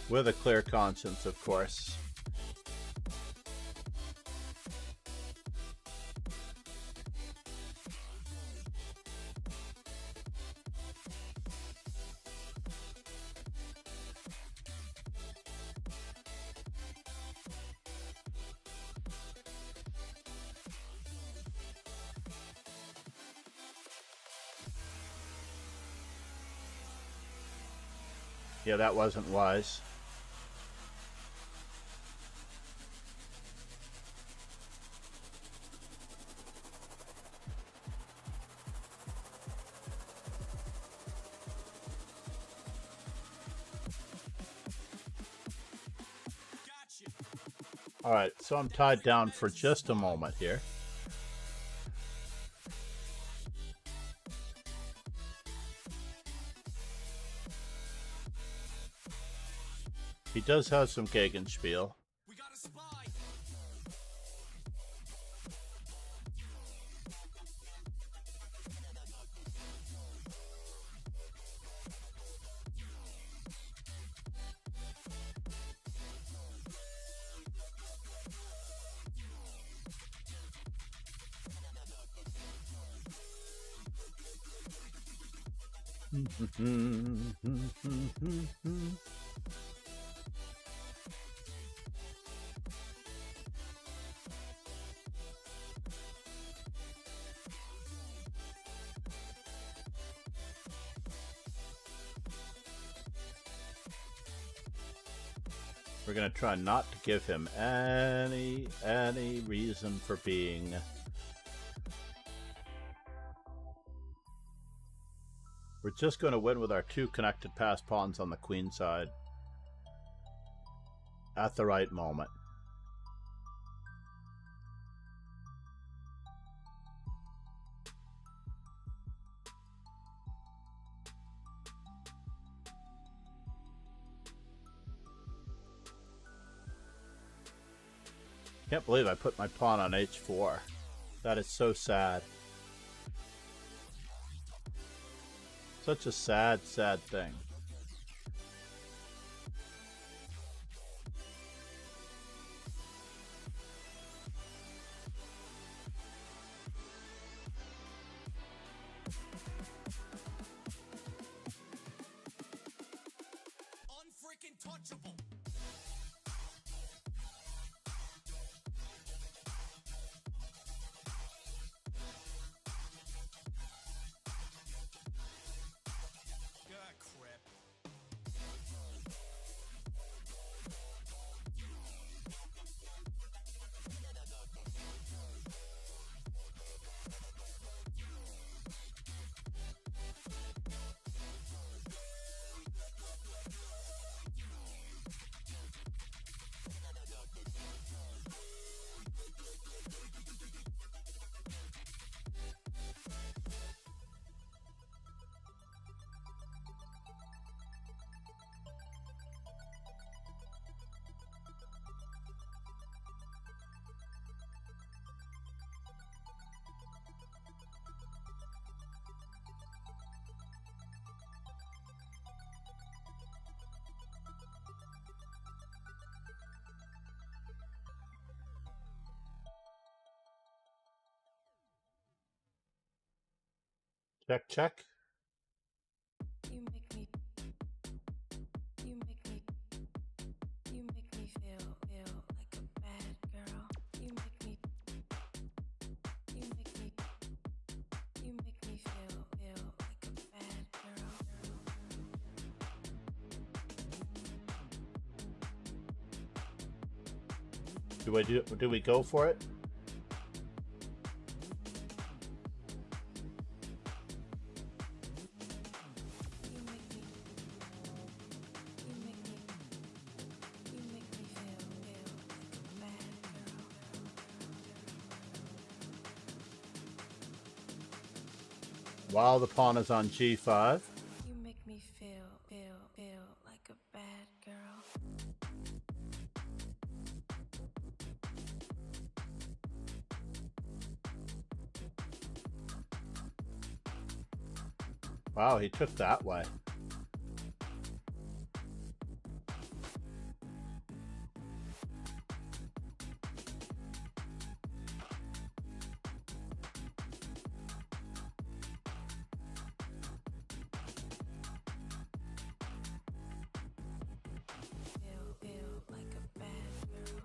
With a clear conscience, of course. Yeah, that wasn't wise. All right, so I'm tied down for just a moment here. He does have some Gegenspiel. We got a spy. We're gonna try not to give him any reason for being We're just going to win with our two connected pass pawns on the queen side at the right moment. Can't believe I put my pawn on h4. That is so sad. Such a sad, sad thing. Unfreaking touchable. Ah, crap. Check, check. You make me feel like a bad girl. You make me feel like a bad girl. Do we go for it? While the pawn is on g5. You make me feel like a bad girl. Wow, he took that way. Feel like a bad girl.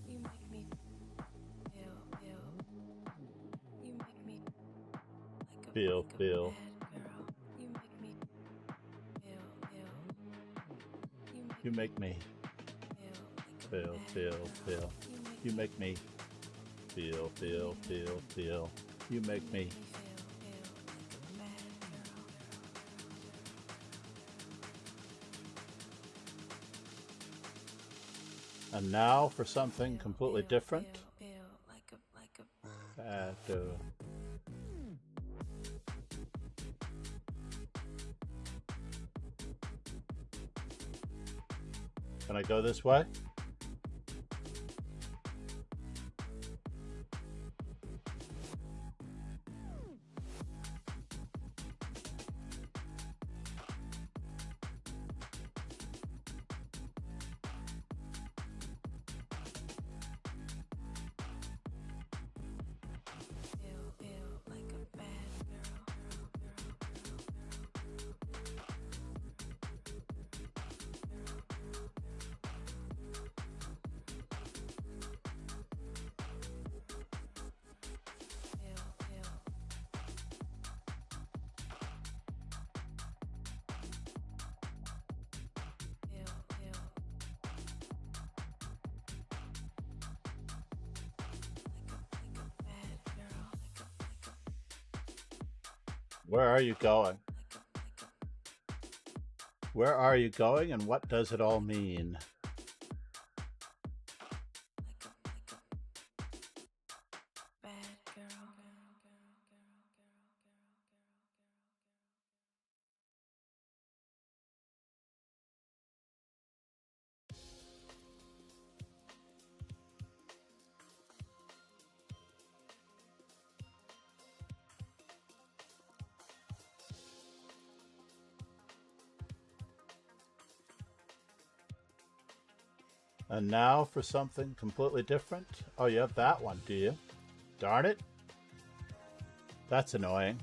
You make me feel you make me like a Feel. bad girl. You make me Feel. You make me feel. You make me. And now for something completely different. Can I go this way? Where are you going? Where are you going and what does it all mean? And now for something completely different. Oh, you have that one, do you? Darn it. That's annoying.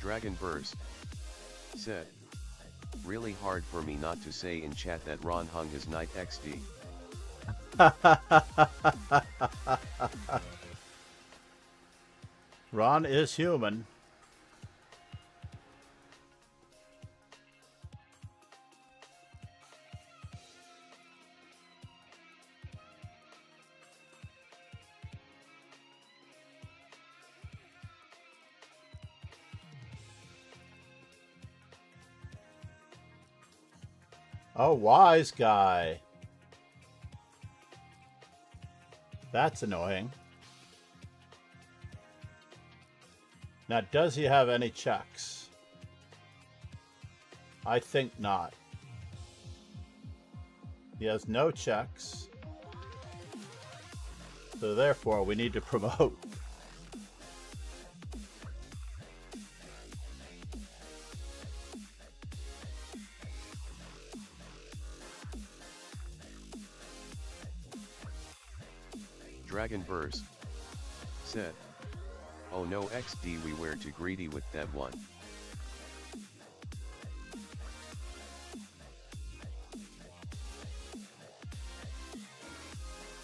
Dragon Burst said, really hard for me not to say in chat that Ron hung his Knight XD. Ron is human. Oh, wise guy. That's annoying. Now, does he have any checks? I think not. He has no checks. So therefore, we need to promote. Dragon Burst said, oh no XD, we were too greedy with that one.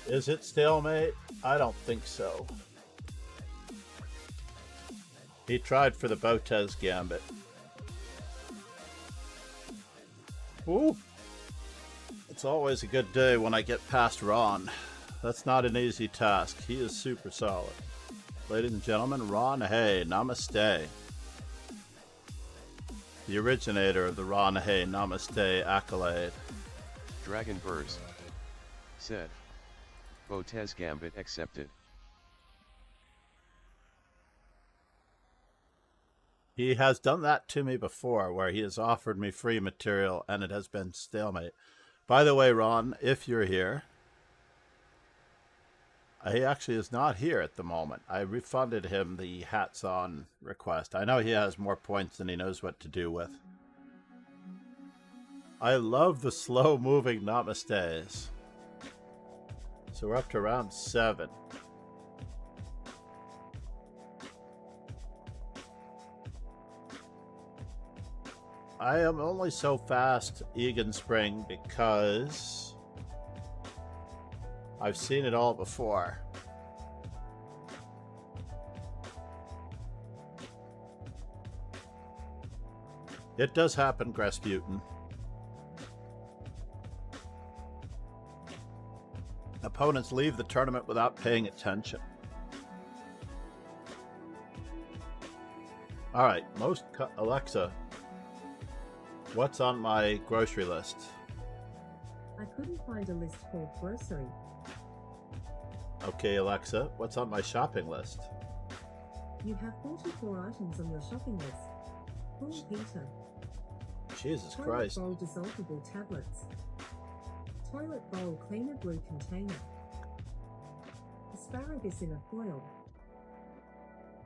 Is it stalemate? I don't think so. He tried for the Botez Gambit. Woo! It's always a good day when I get past Ron. That's not an easy task. He is super solid. Ladies and gentlemen, Ron Hay, namaste. The originator of the Ron Hay namaste accolade. Dragon Burst said, Botez Gambit accepted. He has done that to me before, where he has offered me free material and it has been stalemate. By the way, Ron, if you're here, he actually is not here at the moment. I refunded him the hats on request. I know he has more points than he knows what to do with. I love the slow moving namastes. So we're up to round 7. I am only so fast, Egan Spring, because I've seen it all before. It does happen, Gresputin. Opponents leave the tournament without paying attention. Alright, Alexa, what's on my grocery list? I couldn't find a list called grocery. Okay, Alexa, what's on my shopping list? You have 44 items on your shopping list. Paul Peter. Jesus Toilet Christ. bowl dissolvable tablets. Toilet bowl cleaner blue container. Asparagus in a foil.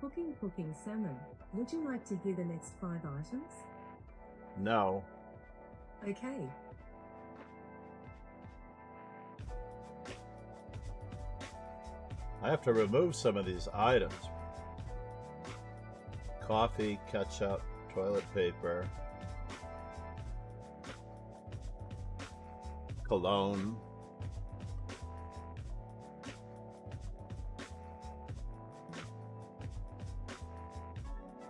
Cooking salmon. Would you like to hear the next 5 items? No. Okay. I have to remove some of these items. Coffee, ketchup, toilet paper, cologne.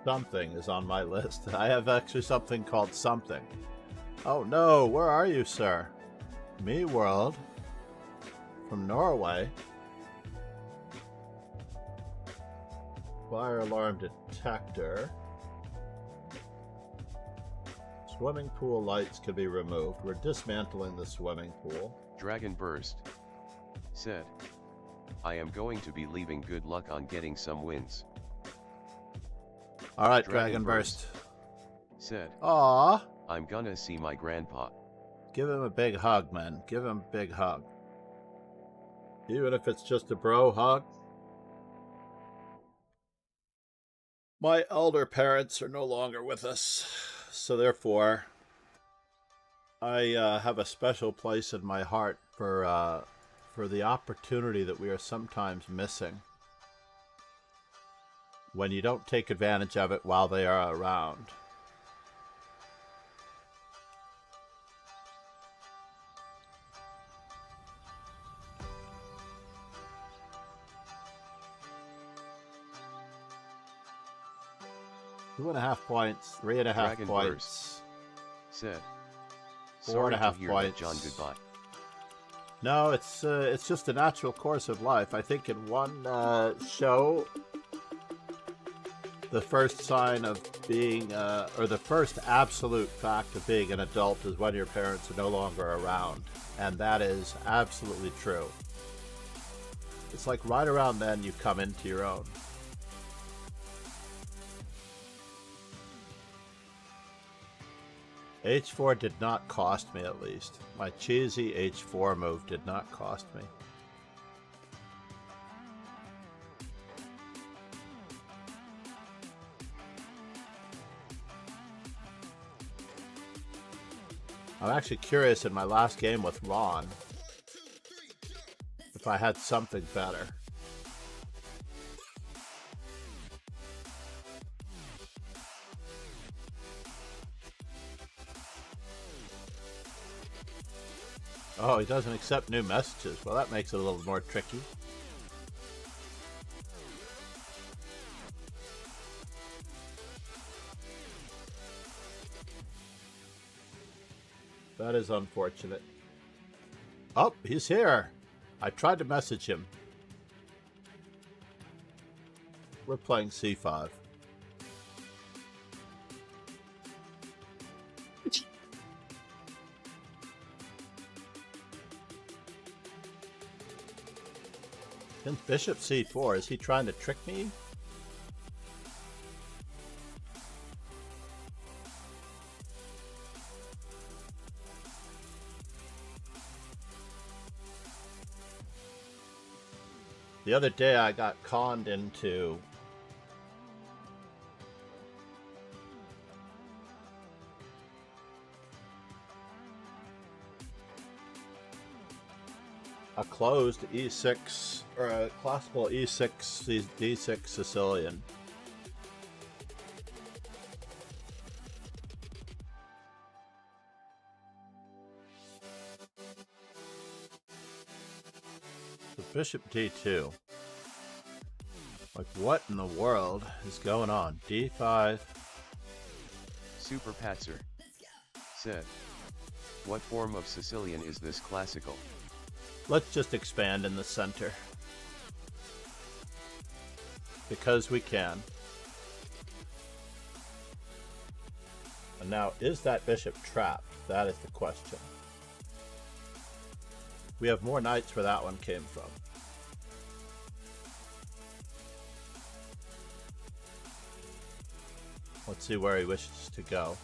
Something is on my list. I have actually something called something. Oh no, where are you, sir? Me World from Norway. Fire alarm detector. Swimming pool lights can be removed. We're dismantling the swimming pool. Dragon Burst said, I am going to be leaving good luck on getting some wins. Alright, Dragon Burst said, Aw, I'm gonna see my grandpa. give him a big hug, man. Give him a big hug. Even if it's just a bro hug. My elder parents are no longer with us, so therefore I have a special place in my heart for the opportunity that we are sometimes missing when you don't take advantage of it while they are around. Two and a half points, 3.5 Dragon points. Said. 4.5 hear points. that, John, goodbye. No, it's just a natural course of life. I think in one show, the first sign of being, or the first absolute fact of being an adult is when your parents are no longer around. And that is absolutely true. It's like right around then you come into your own. H4 did not cost me, at least. My cheesy H4 move did not cost me. I'm actually curious in my last game with Ron if I had something better. Oh, he doesn't accept new messages. Well, that makes it a little more tricky. That is unfortunate. Oh, he's here. I tried to message him. We're playing C5. Then Bishop C4. Is he trying to trick me? The other day I got conned into a closed E6 or a classical E6 D6 Sicilian. The Bishop D2. Like, what in the world is going on? D5. Super Patzer. Said. What form of Sicilian is this classical? Let's just expand in the center. Because we can. And now, is that bishop trapped? That is the question. We have more knights where that one came from. Let's see where he wishes to go.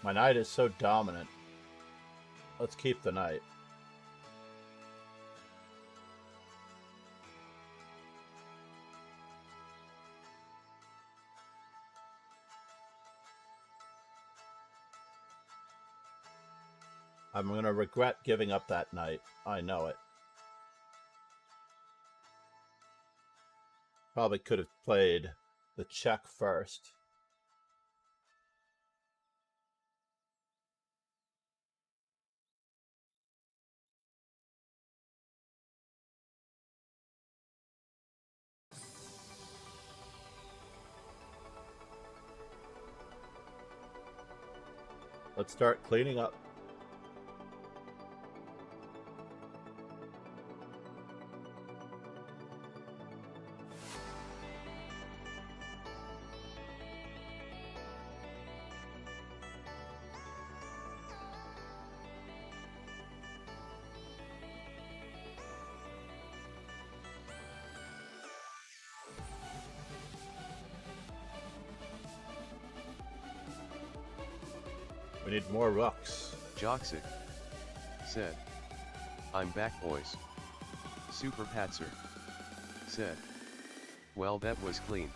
My knight is so dominant. Let's keep the knight. I'm going to regret giving up that knight. I know it. Probably could have played the check first. Let's start cleaning up. We need more rooks. Joxic. Said. I'm back, boys. Super Patzer said, well, that was clean.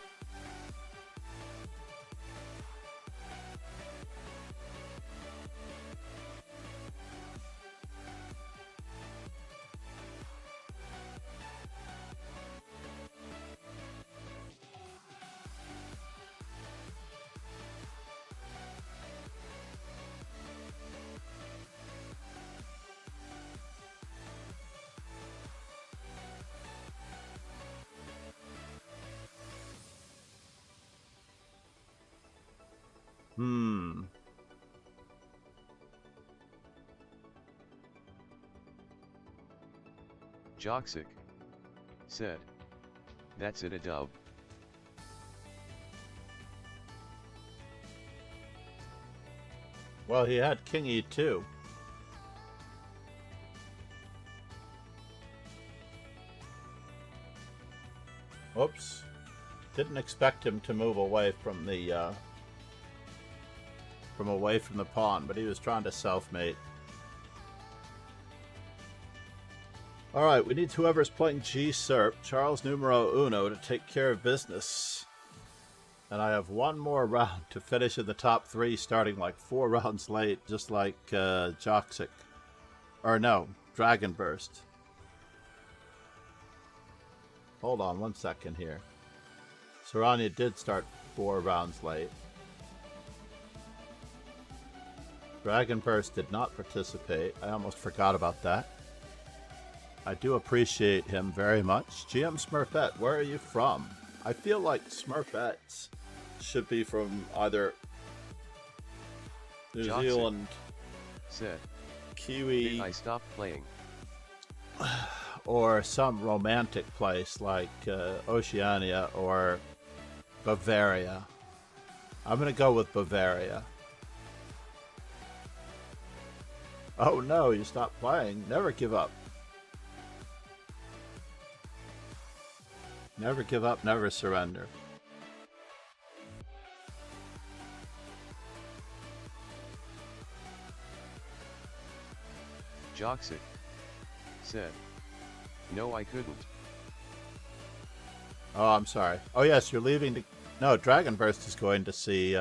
Joxic said, that's it, a dub. Well, he had King E2. Oops. Didn't expect him to move away from the pawn, but he was trying to self-mate. Alright, we need whoever's playing G-Serp, Charles Numero Uno, to take care of business. And I have one more round to finish in the top 3, starting like 4 rounds late, just like Joxic. Or no, Dragon Burst. Hold on 1 second here. Saranya did start 4 rounds late. Dragon Burst did not participate. I almost forgot about that. I do appreciate him very much. GM Smurfette, where are you from? I feel like Smurfettes should be from either New Johnson Zealand, said, Kiwi, I stopped playing, or some romantic place like Oceania or Bavaria. I'm going to go with Bavaria. Oh no, you stopped playing. Never give up. Never give up, never surrender. Joxic said, no, I couldn't. Oh, I'm sorry. Oh yes, you're leaving to... No, Dragon Burst is going to see...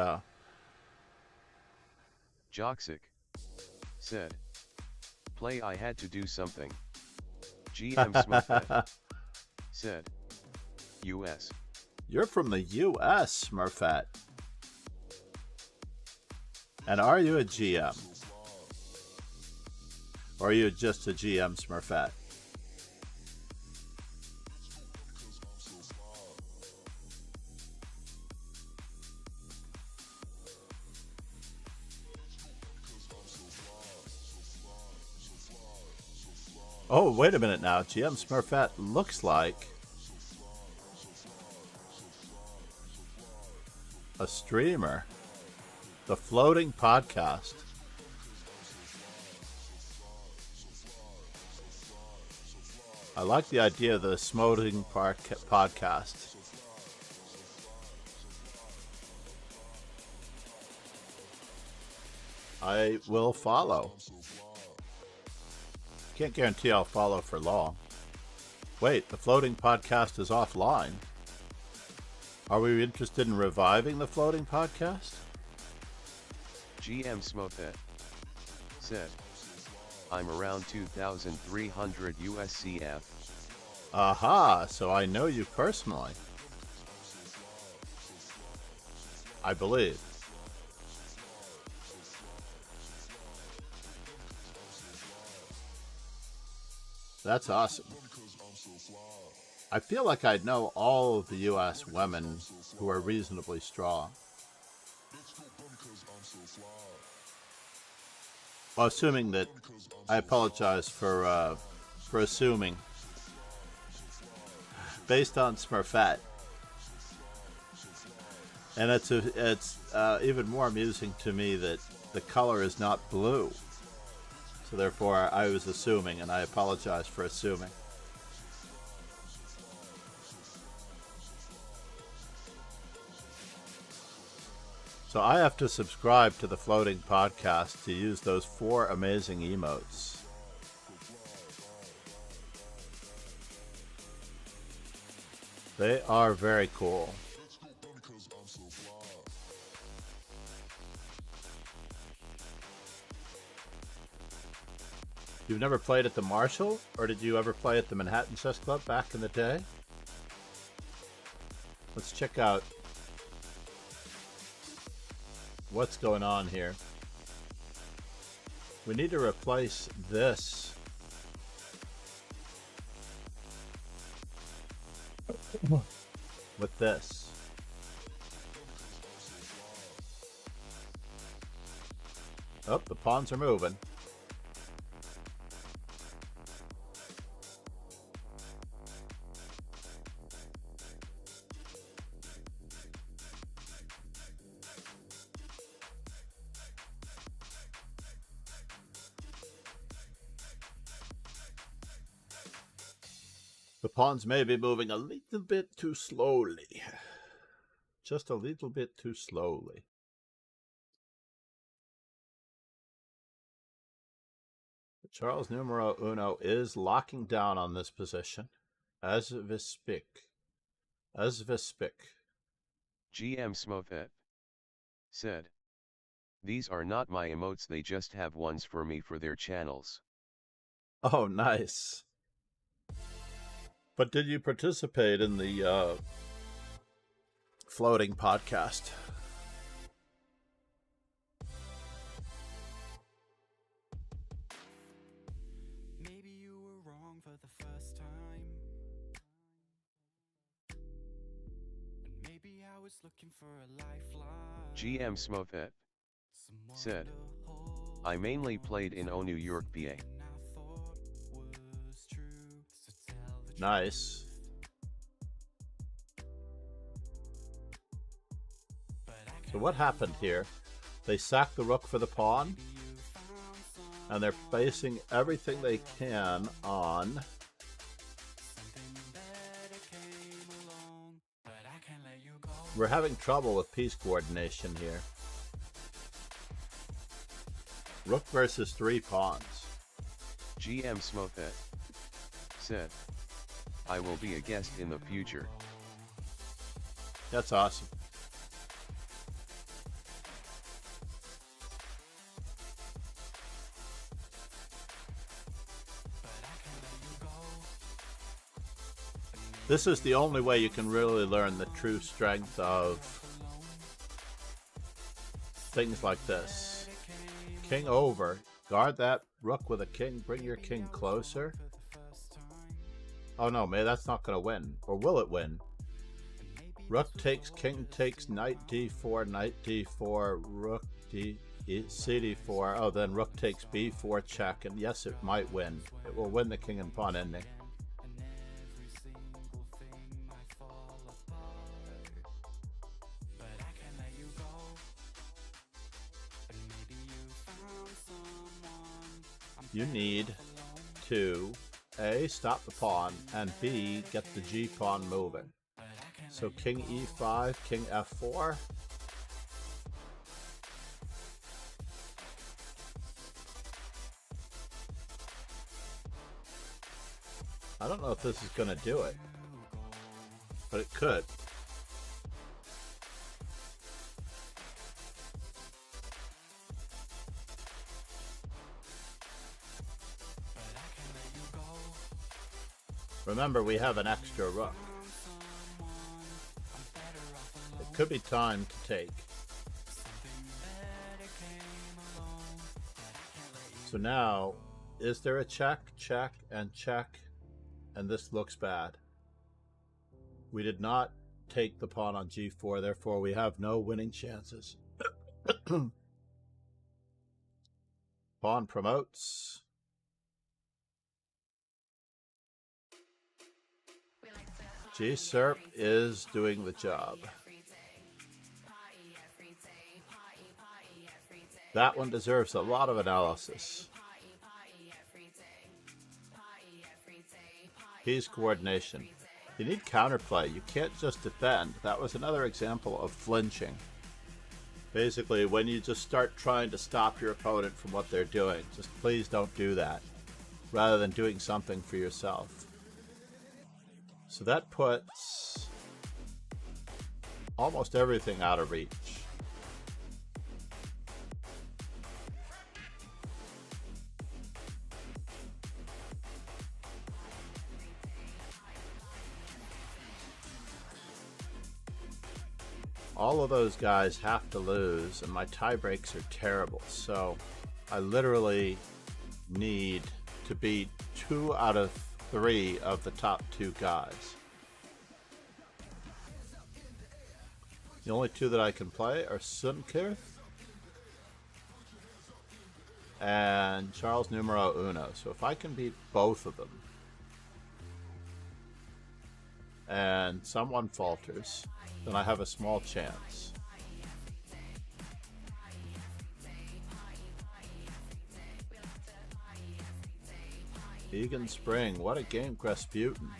Joxic said, play, I had to do something. GM Smurfette said, US. You're from the US, Smurfette. And are you a GM? Or are you just a GM, Smurfette? Oh, wait a minute now. GM Smurfette looks like a streamer. The Floating Podcast. I like the idea of the Floating Podcast. I will follow. Can't guarantee I'll follow for long. Wait, the Floating Podcast is offline. Are we interested in reviving the Floating Podcast? GM Smurfette said, I'm around 2,300 USCF. Aha, so I know you personally. I believe. That's awesome. I feel like I know all of the US women who are reasonably strong. Well, assuming that... I apologize for assuming. Based on Smurfette. And it's even more amusing to me that the color is not blue. So therefore, I was assuming, and I apologize for assuming. So I have to subscribe to the Floating Podcast to use those 4 amazing emotes. They are very cool. You've never played at the Marshall? Or did you ever play at the Manhattan Chess Club back in the day? Let's check out what's going on here. We need to replace this with this. Oh, the pawns are moving. The pawns may be moving a little bit too slowly. Just a little bit too slowly. Charles numero uno is locking down on this position. As we speak. As we speak. GM Smothet said, "These are not my emotes, they just have ones for me for their channels." Oh, nice. But did you participate in the floating podcast? Maybe you were wrong for the first time. And maybe I was looking for a lifeline. GM Smothet said, "I mainly played in New York, PA." Nice. So what happened here? They sacked the rook for the pawn, and they're basing everything they can on we're having trouble with piece coordination here. Rook versus 3 pawns. GM Smothet said, "I will be a guest in the future." That's awesome. This is the only way you can really learn the true strength of things like this. King over. Guard that rook with a king. Bring your king closer. Oh no, maybe that's not going to win. Or will it win? Rook takes, king takes, knight d4, knight d4, rook d, cd4. Oh, then rook takes b4 check. And yes, it might win. It will win the king and pawn ending. You need to A, stop the pawn, and B, get the G pawn moving. So king e5, king f4. I don't know if this is going to do it, but it could. Remember, we have an extra rook. It could be time to take. So now, is there a check, check, and check? And this looks bad. We did not take the pawn on g4, therefore we have no winning chances. Pawn promotes. G-Serp is doing the job. That one deserves a lot of analysis. Piece coordination. You need counterplay. You can't just defend. That was another example of flinching. Basically, when you just start trying to stop your opponent from what they're doing, just please don't do that, rather than doing something for yourself. So that puts almost everything out of reach. All of those guys have to lose, and my tie breaks are terrible, so I literally need to beat 2 out of 3 of the top 2 guys. The only 2 that I can play are Sunkirth and Charles Numero Uno. So if I can beat both of them and someone falters, then I have a small chance. Egan Spring, what a game, Rasputin.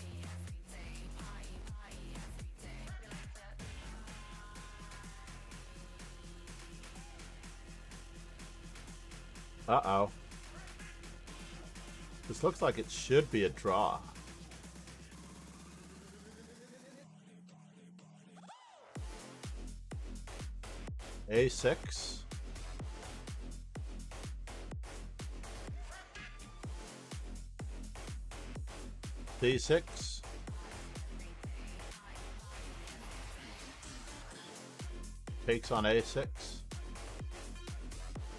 Uh-oh. This looks like it should be a draw. A6. D6. Takes on A6.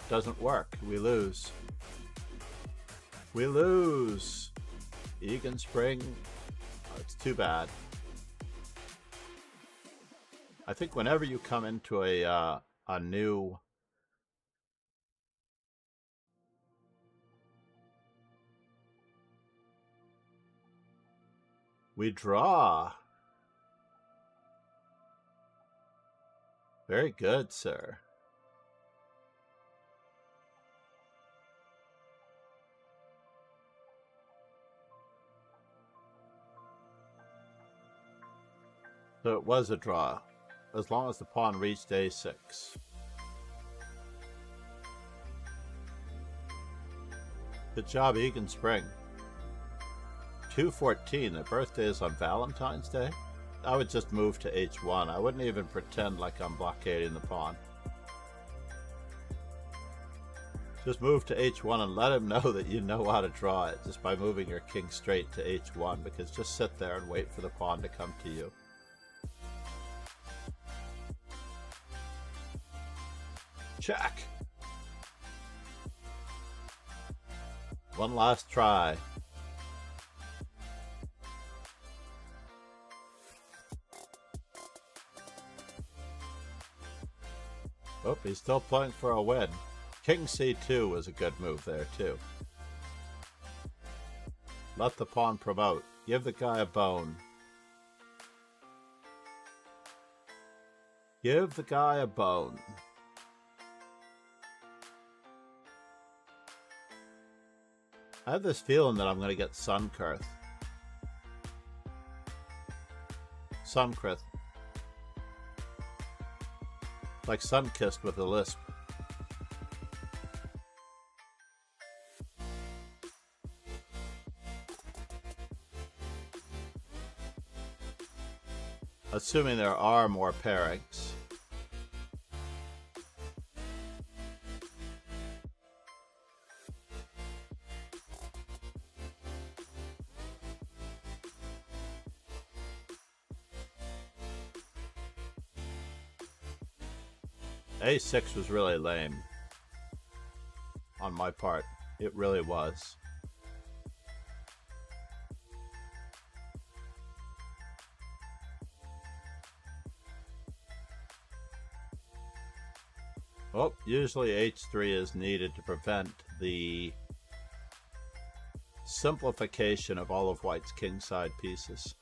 Doesn't work. We lose. We lose. Egan Spring. Oh, it's too bad. I think whenever you come into a new we draw. Very good, sir. So it was a draw, as long as the pawn reached A6. Good job, Egan Spring. 214, their birthday is on Valentine's Day? I would just move to H1. I wouldn't even pretend like I'm blockading the pawn. Just move to H1 and let him know that you know how to draw it just by moving your king straight to H1, because just sit there and wait for the pawn to come to you. Check! One last try. Oh, he's still playing for a win. King C2 was a good move there, too. Let the pawn promote. Give the guy a bone. Give the guy a bone. I have this feeling that I'm going to get Sunkirth. Sunkirth. Like Sunkissed with a lisp. Assuming there are more pairings. A6 was really lame on my part. It really was. Oh, usually H3 is needed to prevent the simplification of all of White's kingside pieces.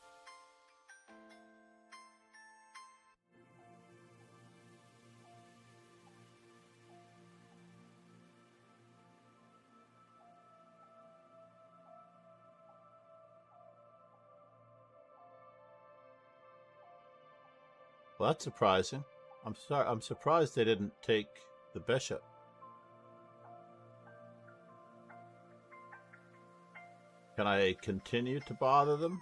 Well, that's surprising. I'm surprised they didn't take the bishop. Can I continue to bother them?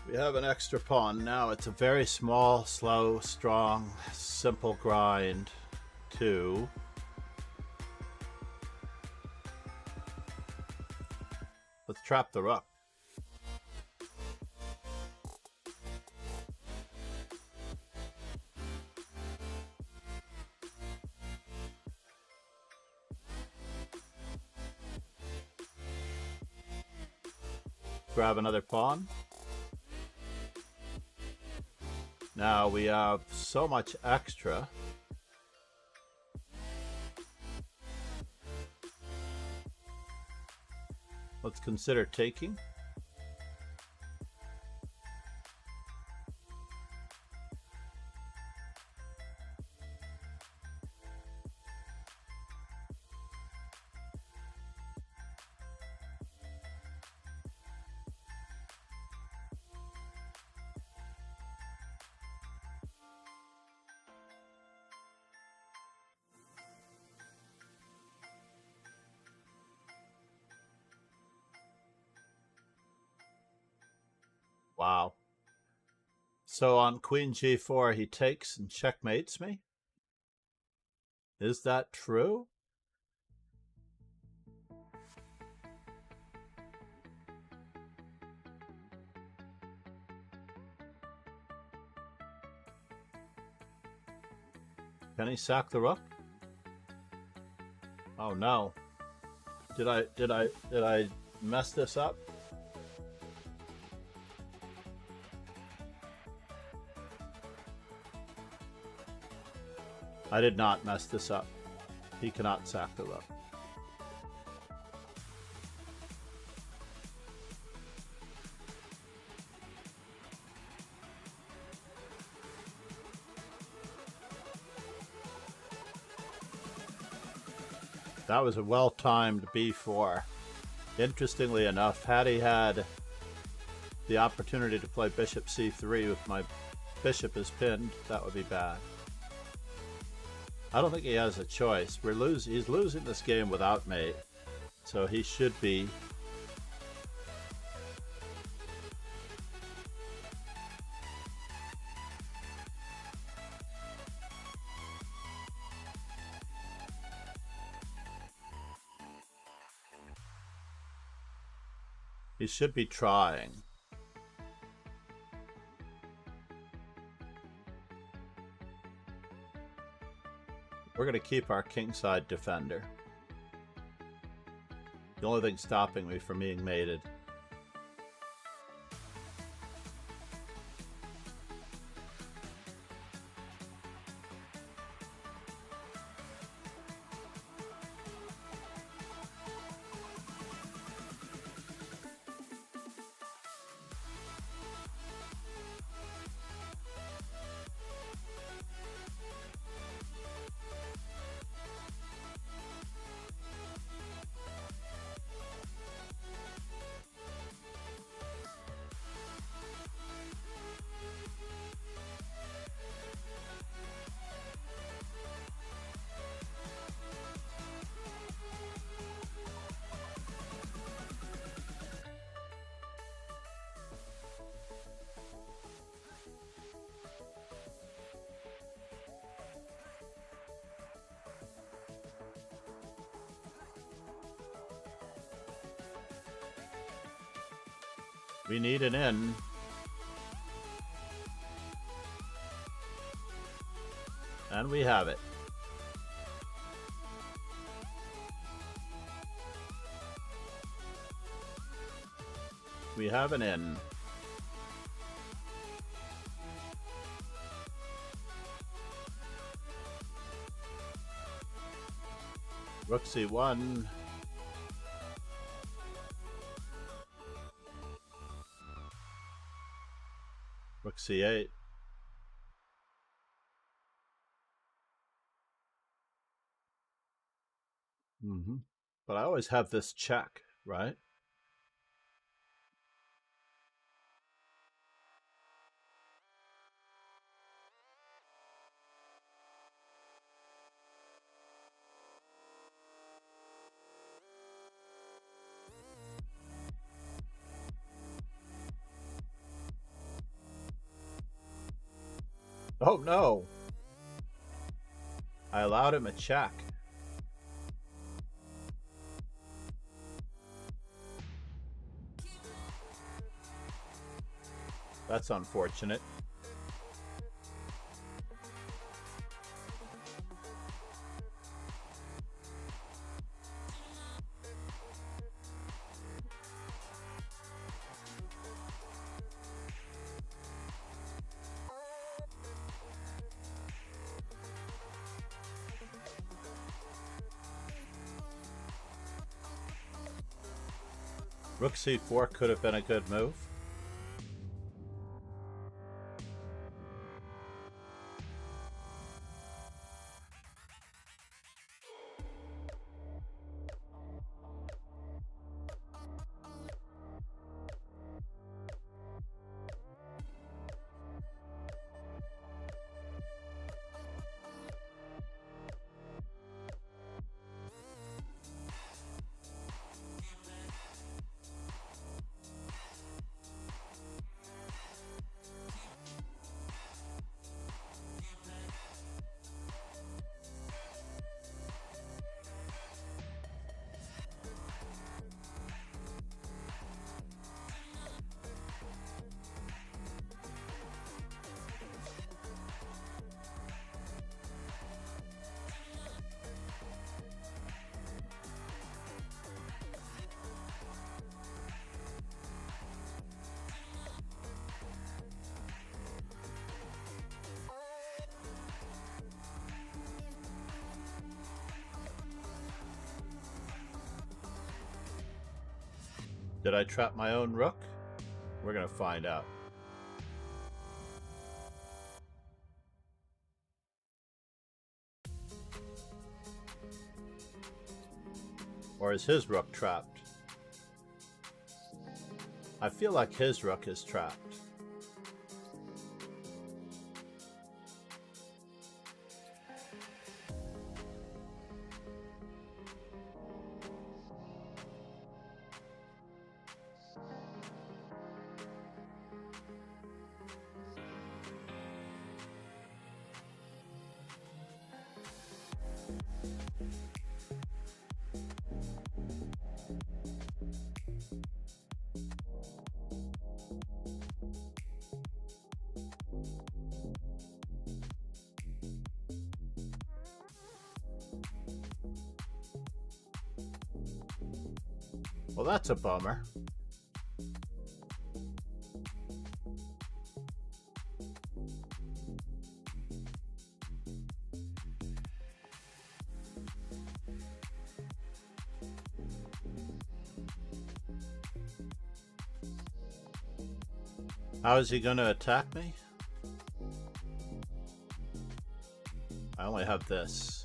We have an extra pawn. Now it's a very small, slow, strong, simple grind to let's trap the rook. Grab another pawn. Now we have so much extra. Let's consider taking. Wow. So on queen g4, he takes and checkmates me? Is that true? Can he sack the rook? Oh no. Did I mess this up? I did not mess this up. He cannot sack the rook. That was a well-timed b4. Interestingly enough, had he had the opportunity to play bishop c3 with my bishop is pinned, that would be bad. I don't think he has a choice. He's losing this game without mate, so he should be. He should be trying. We're going to keep our kingside defender. The only thing stopping me from being mated. We need an in. And we have it. We have an in. Rook c1. Rook c8. But I always have this check, right? Oh no! I allowed him a check. That's unfortunate. Rook c4 could have been a good move. Did I trap my own rook? We're gonna find out. Or is his rook trapped? I feel like his rook is trapped. Well, that's a bummer. How is he going to attack me? I only have this.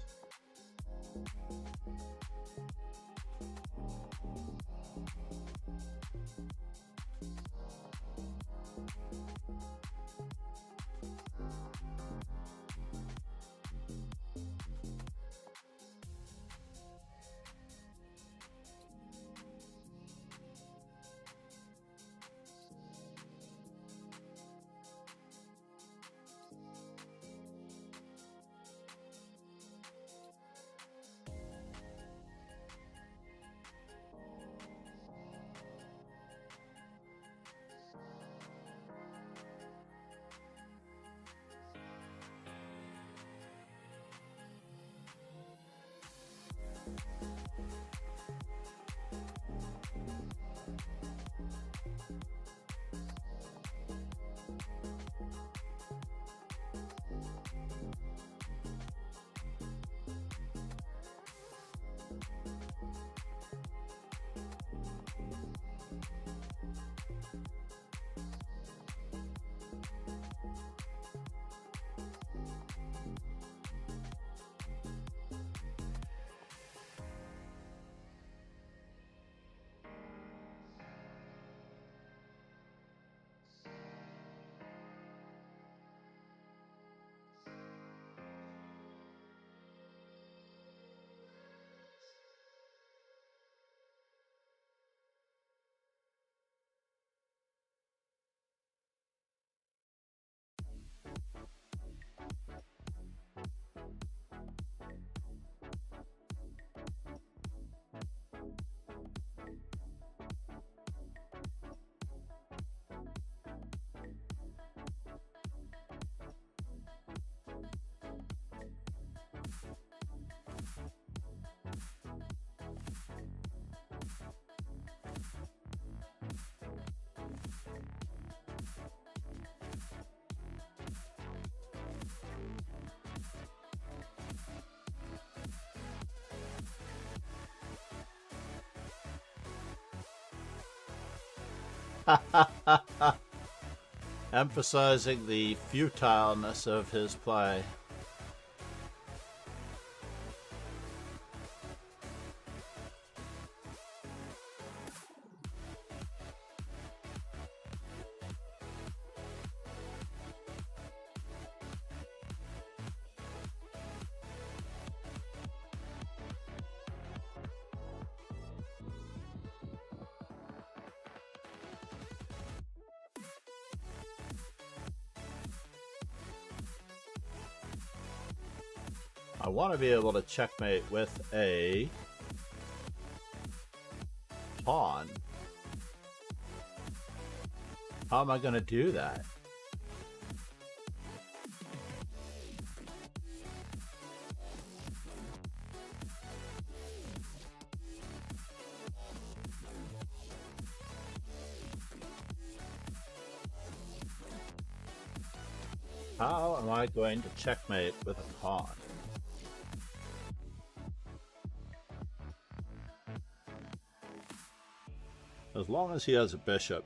Emphasizing the futileness of his play. I want to be able to checkmate with a pawn. How am I going to do that? How am I going to checkmate with a pawn? As long as he has a bishop.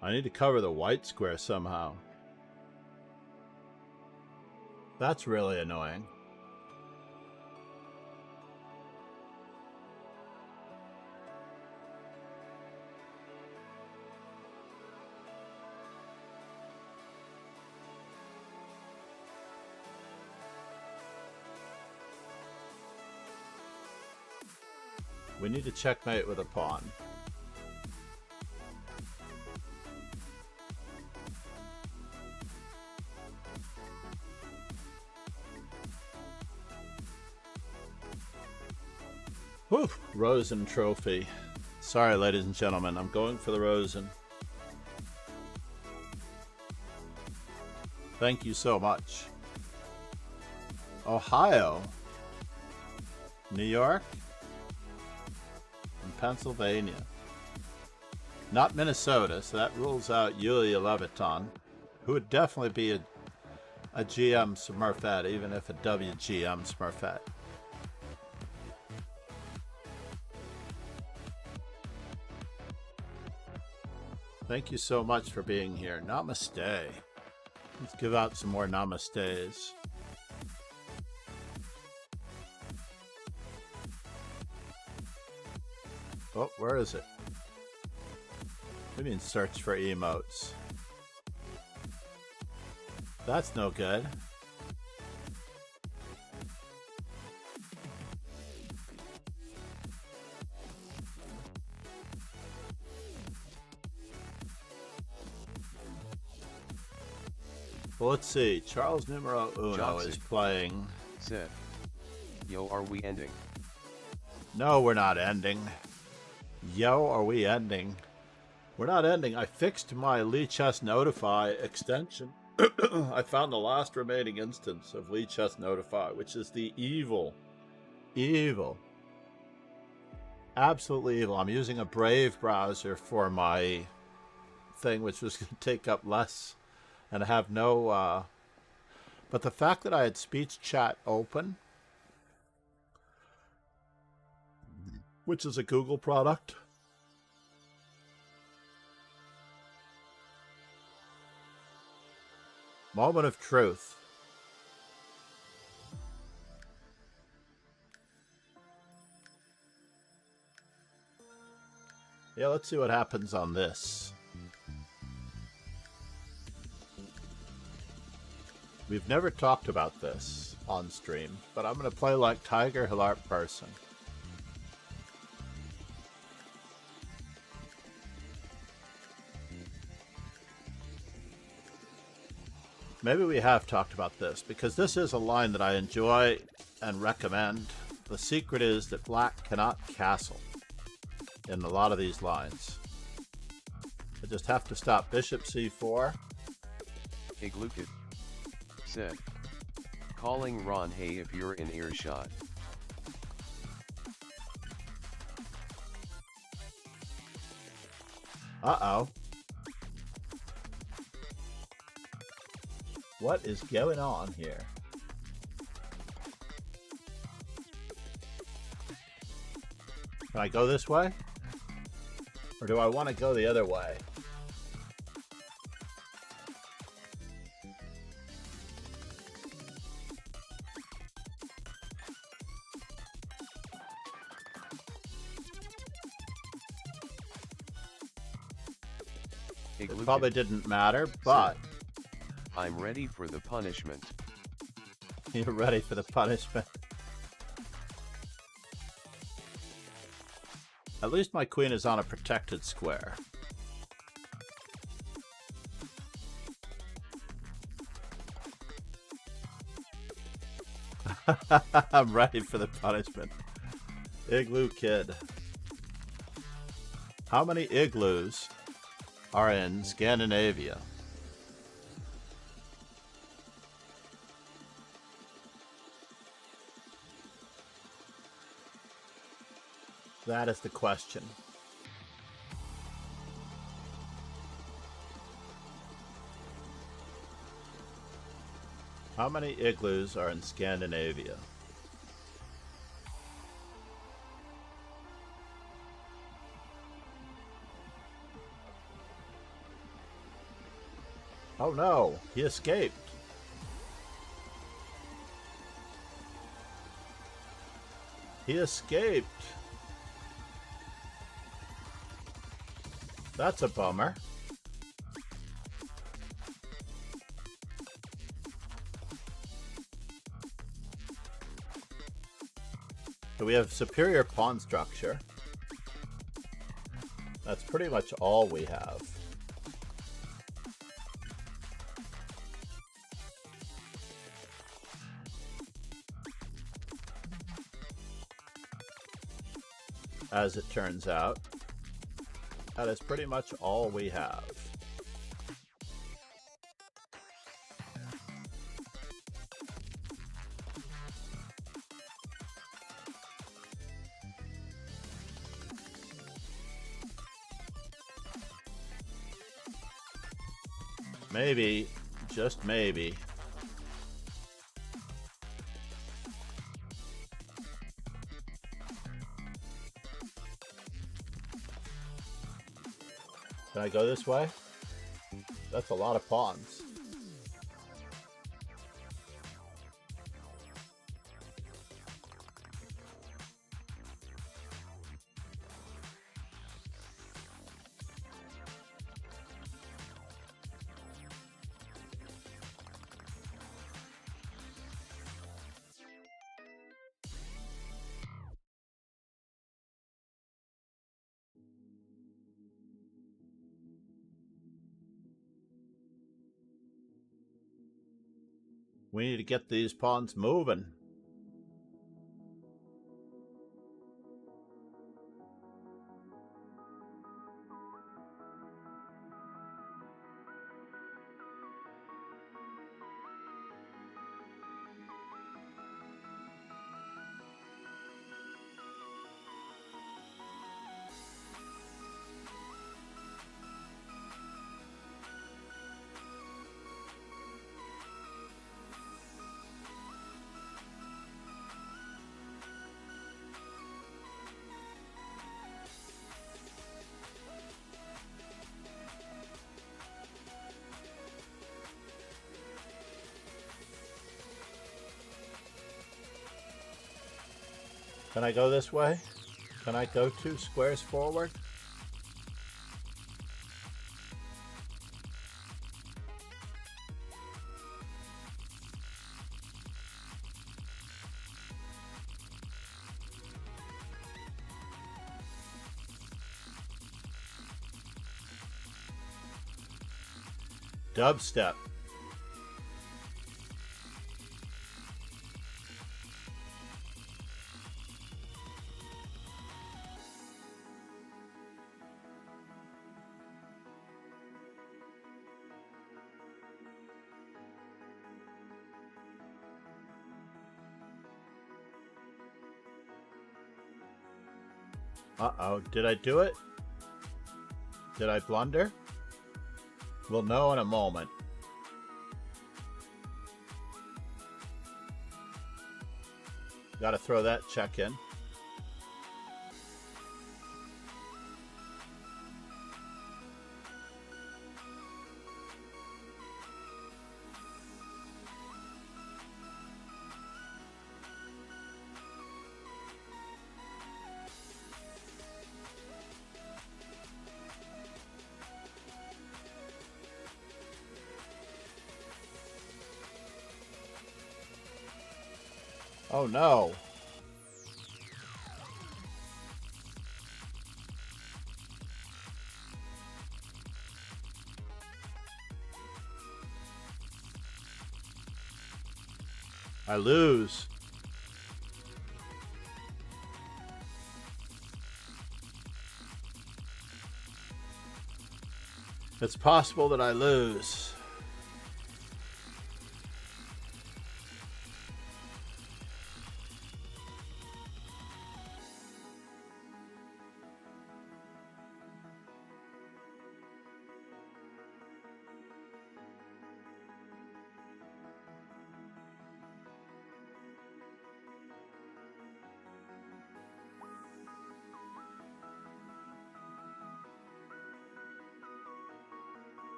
I need to cover the white square somehow. That's really annoying. We need to checkmate with a pawn. Whew, Rosen trophy. Sorry, ladies and gentlemen, I'm going for the Rosen. Thank you so much. Ohio. New York. And Pennsylvania. Not Minnesota, so that rules out Yulia Leviton, who would definitely be a GM Smurfette, even if a WGM Smurfette. Thank you so much for being here. Namaste. Let's give out some more namastes. Oh, where is it? We mean search for emotes. That's no good. Well, let's see. Charles Numero Uno Johnson is playing. Said, yo, are we ending? No, we're not ending. Yo, are we ending? We're not ending. I fixed my Lichess Notify extension. I found the last remaining instance of Lichess Notify, which is the evil, absolutely evil. I'm using a Brave browser for my thing, which was going to take up less and have no... But the fact that I had speech chat open, which is a Google product, moment of truth. Yeah, let's see what happens on this. We've never talked about this on stream, but I'm going to play like Tiger Hilart person. Maybe we have talked about this, because this is a line that I enjoy and recommend. The secret is that black cannot castle in a lot of these lines. I just have to stop bishop c4. Iglukit said, calling Ron, hey, if you're in earshot. Uh-oh. What is going on here? Can I go this way? Or do I want to go the other way? It probably didn't matter, but... I'm ready for the punishment. You're ready for the punishment. At least my queen is on a protected square. I'm ready for the punishment. Igloo Kid. How many igloos are in Scandinavia? That is the question. How many igloos are in Scandinavia? Oh no, he escaped. He escaped. That's a bummer. So we have superior pawn structure. That's pretty much all we have. As it turns out, that is pretty much all we have. Maybe, just maybe, can I go this way? That's a lot of pawns. We need to get these pawns moving. Can I go this way? Can I go 2 squares forward? Dubstep. Uh-oh, did I do it? Did I blunder? We'll know in a moment. Gotta throw that check in. Oh no. I lose. It's possible that I lose.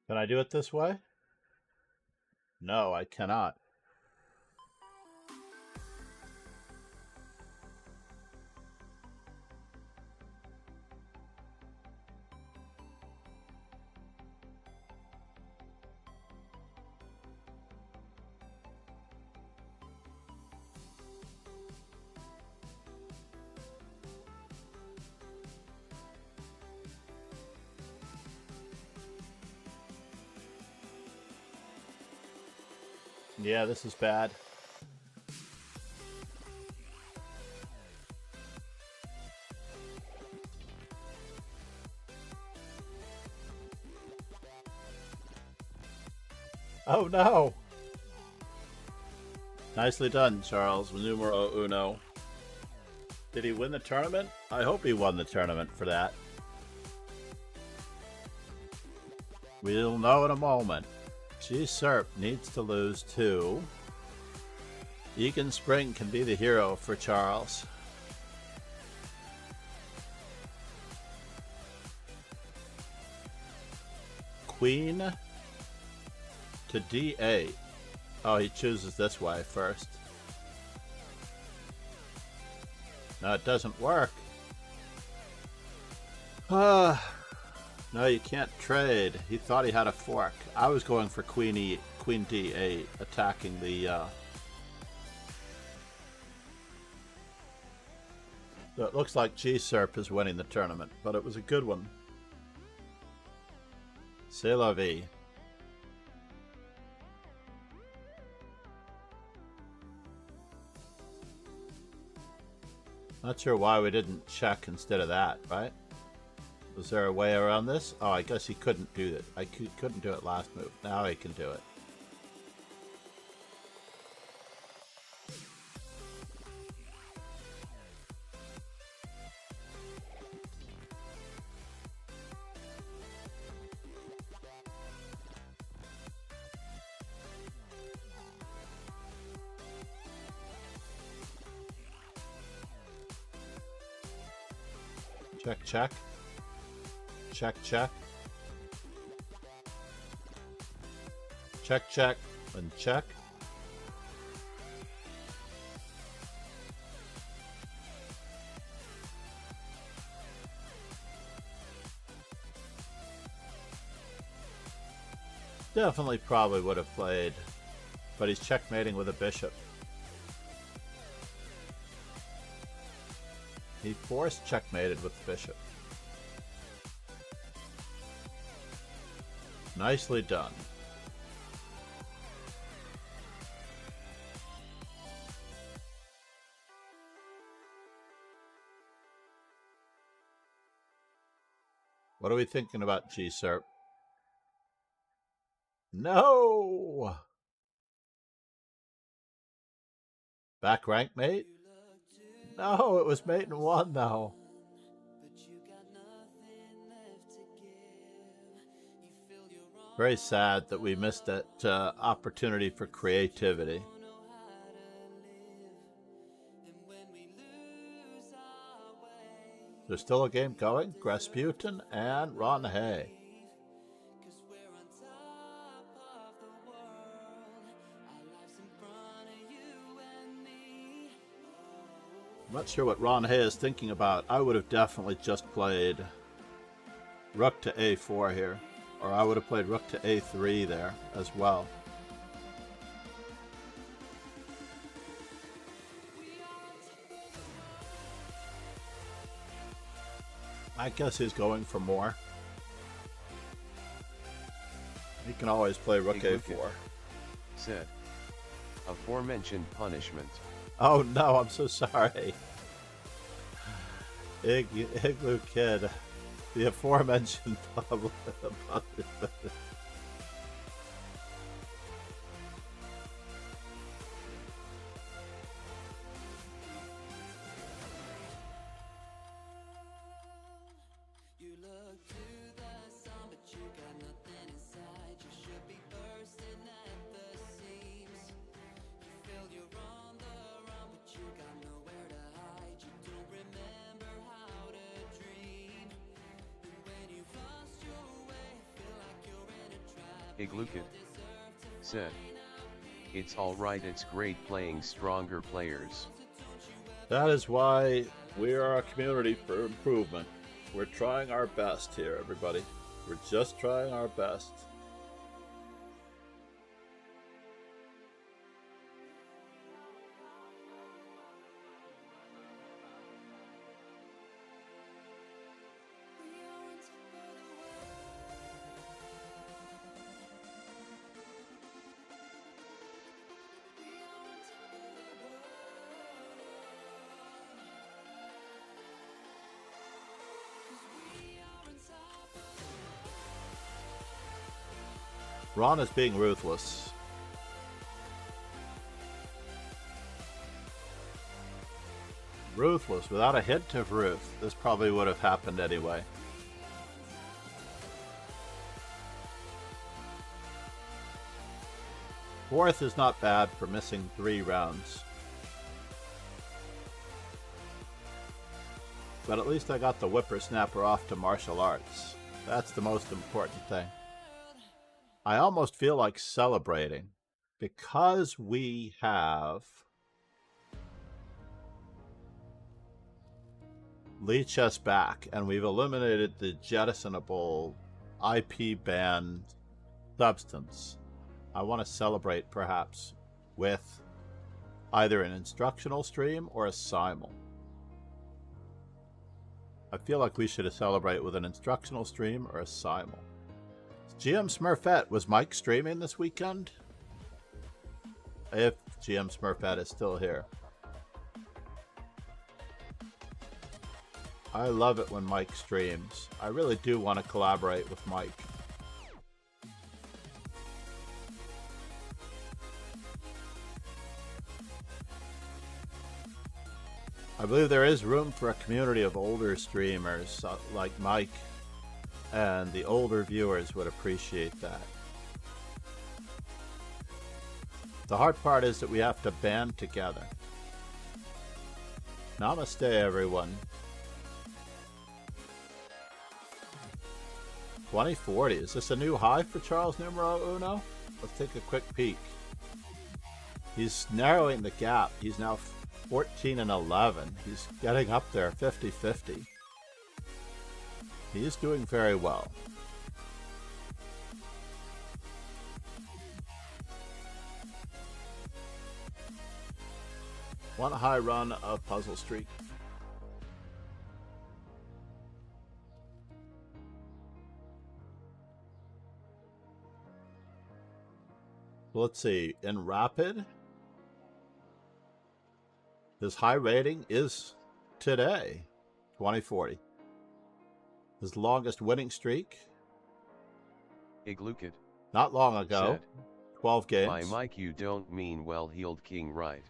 Can I do it this way? No, I cannot. Yeah, this is bad. Oh no! Nicely done, Charles. Numero uno. Did he win the tournament? I hope he won the tournament for that. We'll know in a moment. G-Serp needs to lose too. Egan Spring can be the hero for Charles. Queen to D8. Oh, he chooses this way first. No, it doesn't work. No, you can't trade. He thought he had a fork. I was going for Queen D8, attacking the... So it looks like G-Serp is winning the tournament, but it was a good one. C'est la vie. Not sure why we didn't check instead of that, right? Was there a way around this? Oh, I guess he couldn't do it. I couldn't do it last move. Now he can do it. Check, check. Check, check. Check, check, and check. Definitely probably would have played, but he's checkmating with a bishop. He forced checkmated with the bishop. Nicely done. What are we thinking about, G-Serp? No! Back rank, mate? No, it was mate in one, though. Very sad that we missed that opportunity for creativity. There's still a game going. Rasputin and Ron Hay. I'm not sure what Ron Hay is thinking about. I would have definitely just played rook to a4 here. Or I would have played rook to a3 there as well. I guess he's going for more. He can always play rook a4. Said. Aforementioned punishment. Oh no, I'm so sorry. Igloo Kid. The aforementioned punishment. Iglukid said. It's alright, it's great playing stronger players. That is why we are a community for improvement. We're trying our best here, everybody. We're just trying our best. Ron is being ruthless. Ruthless, without a hint of ruth. This probably would have happened anyway. Fourth is not bad for missing 3 rounds. But at least I got the whippersnapper off to martial arts. That's the most important thing. I almost feel like celebrating because we have Lichess back and we've eliminated the jettisonable IP banned substance. I want to celebrate perhaps with either an instructional stream or a simul. I feel like we should celebrate with an instructional stream or a simul. GM Smurfette, was Mike streaming this weekend? If GM Smurfette is still here. I love it when Mike streams. I really do want to collaborate with Mike. I believe there is room for a community of older streamers like Mike. And the older viewers would appreciate that. The hard part is that we have to band together. Namaste, everyone. 2040. Is this a new high for Charles Numero Uno? Let's take a quick peek. He's narrowing the gap. He's now 14 and 11. He's getting up there 50-50. He is doing very well. One high run of Puzzle Street. Let's see. In Rapid, his high rating is today, 2040. His longest winning streak, Iglukid not long ago, said. 12 games. By Mike, you don't mean well-heeled king, right?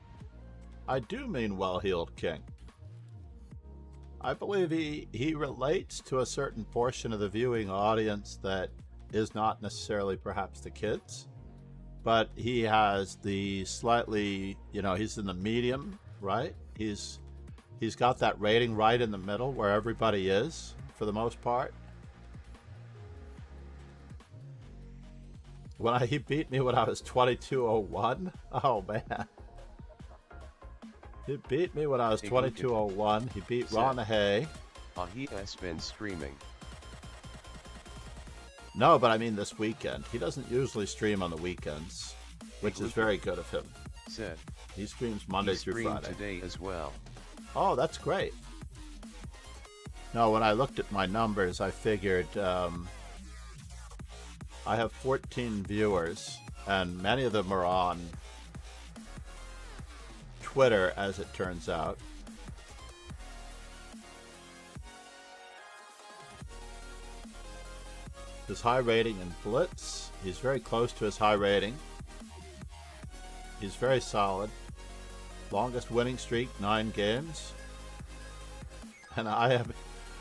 I do mean well-heeled king. I believe he relates to a certain portion of the viewing audience that is not necessarily perhaps the kids, but he has the slightly, he's in the medium, right? He's got that rating right in the middle where everybody is, for the most part. He beat me when I was 2201. Oh man. He beat me when I was 2201. He beat Ron Hay. He has been streaming. No, but I mean this weekend. He doesn't usually stream on the weekends, which is very good of him. Said. He streams Monday through Friday. Today as well. Oh, that's great. No, when I looked at my numbers, I figured I have 14 viewers, and many of them are on Twitter, as it turns out. His high rating in Blitz. He's very close to his high rating. He's very solid. Longest winning streak, 9 games. And I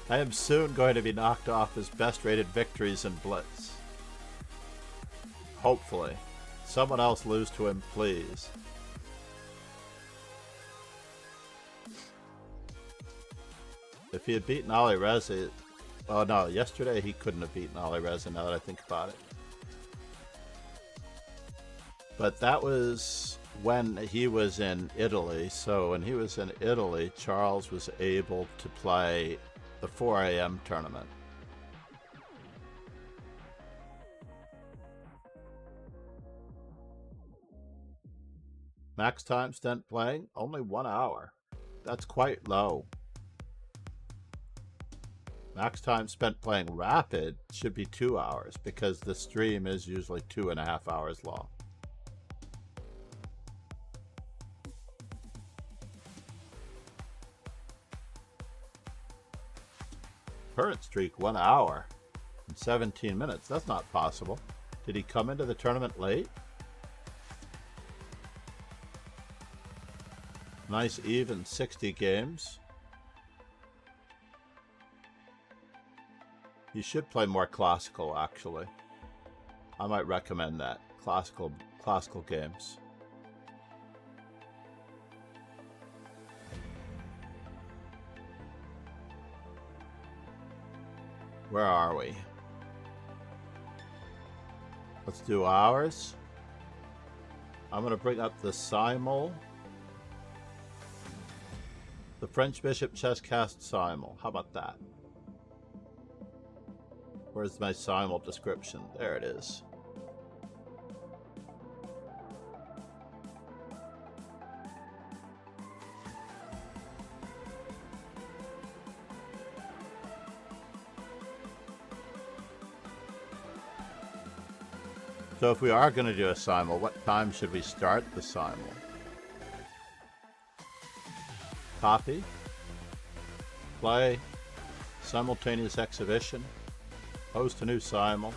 am soon going to be knocked off his best rated victories in Blitz. Hopefully. Someone else lose to him, please. If he had beaten Ali Reza... Oh no, yesterday he couldn't have beaten Ali Reza, now that I think about it. But that was when he was in Italy. So when he was in Italy, Charles was able to play the 4 a.m. tournament. Max time spent playing? Only 1 hour. That's quite low. Max time spent playing Rapid should be 2 hours because the stream is usually 2.5 hours long. Current streak 1 hour and 17 minutes. That's not possible. Did he come into the tournament late? Nice even 60 games. You should play more classical, actually. I might recommend that. Classical games. Where are we? Let's do hours. I'm going to bring up the Simul. The French Bishop Chesscast Simul. How about that? Where's my Simul description? There it is. So if we are going to do a Simul, what time should we start the Simul? Copy. Play. Simultaneous exhibition. Host a new Simul.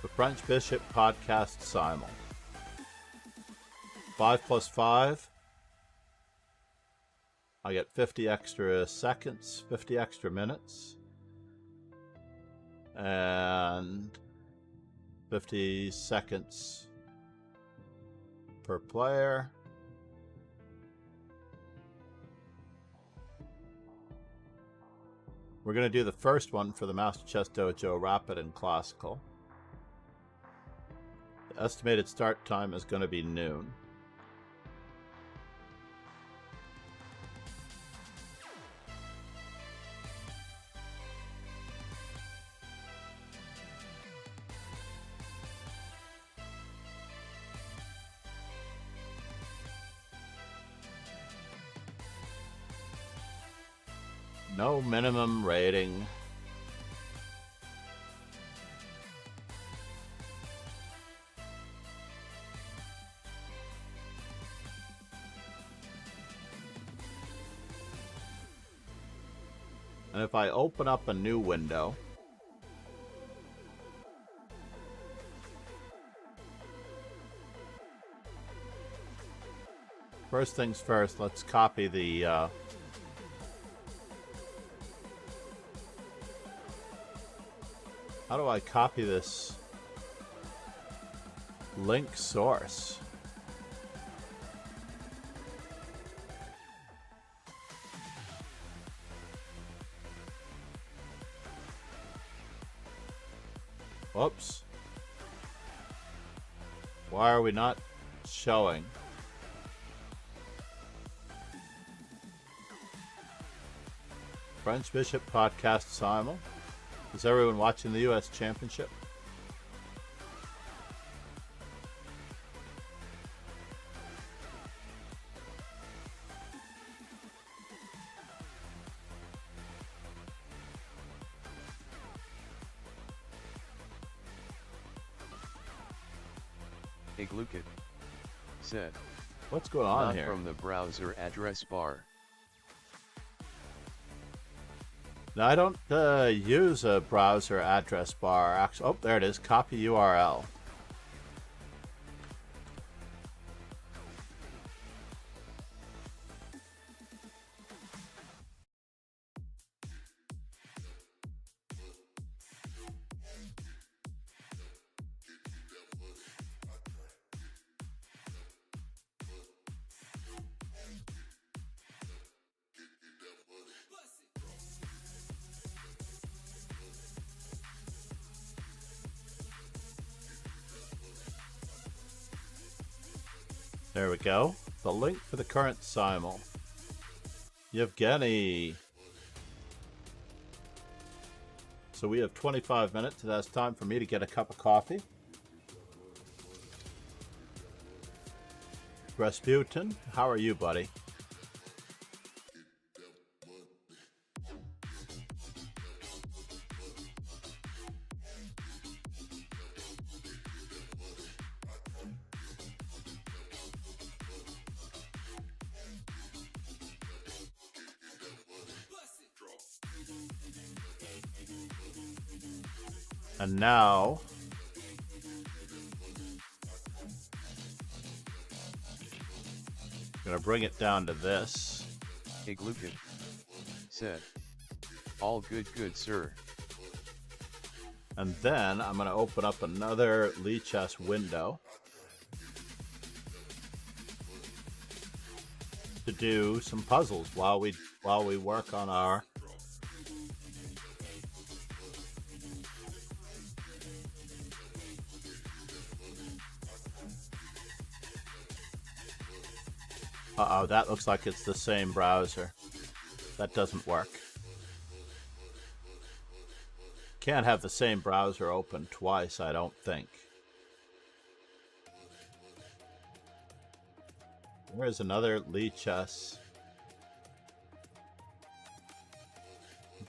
The French Bishop Podcast Simul. 5 + 5. I get 50 extra seconds, 50 extra minutes, and 50 seconds per player. We're going to do the first one for the Master Chess Dojo Rapid and Classical. The estimated start time is going to be noon. No minimum rating. And if I open up a new window, first things first, let's copy the how do I copy this link source? Whoops. Why are we not showing? French Bishop Podcast Simul. Is everyone watching the U.S. Championship? Iglukit said. What's going on Not here? from the browser address bar. Now, I don't use a browser address bar. Actually, oh, there it is. Copy URL. There we go. The link for the current simul. Yevgeny. So we have 25 minutes, and that's time for me to get a cup of coffee. Rasputin, how are you, buddy? And now, I'm going to bring it down to this. Iglukit said. All good, sir. And then I'm going to open up another Lichess window to do some puzzles while we work on our Uh-oh, that looks like it's the same browser. That doesn't work. Can't have the same browser open twice, I don't think. Where's another Lichess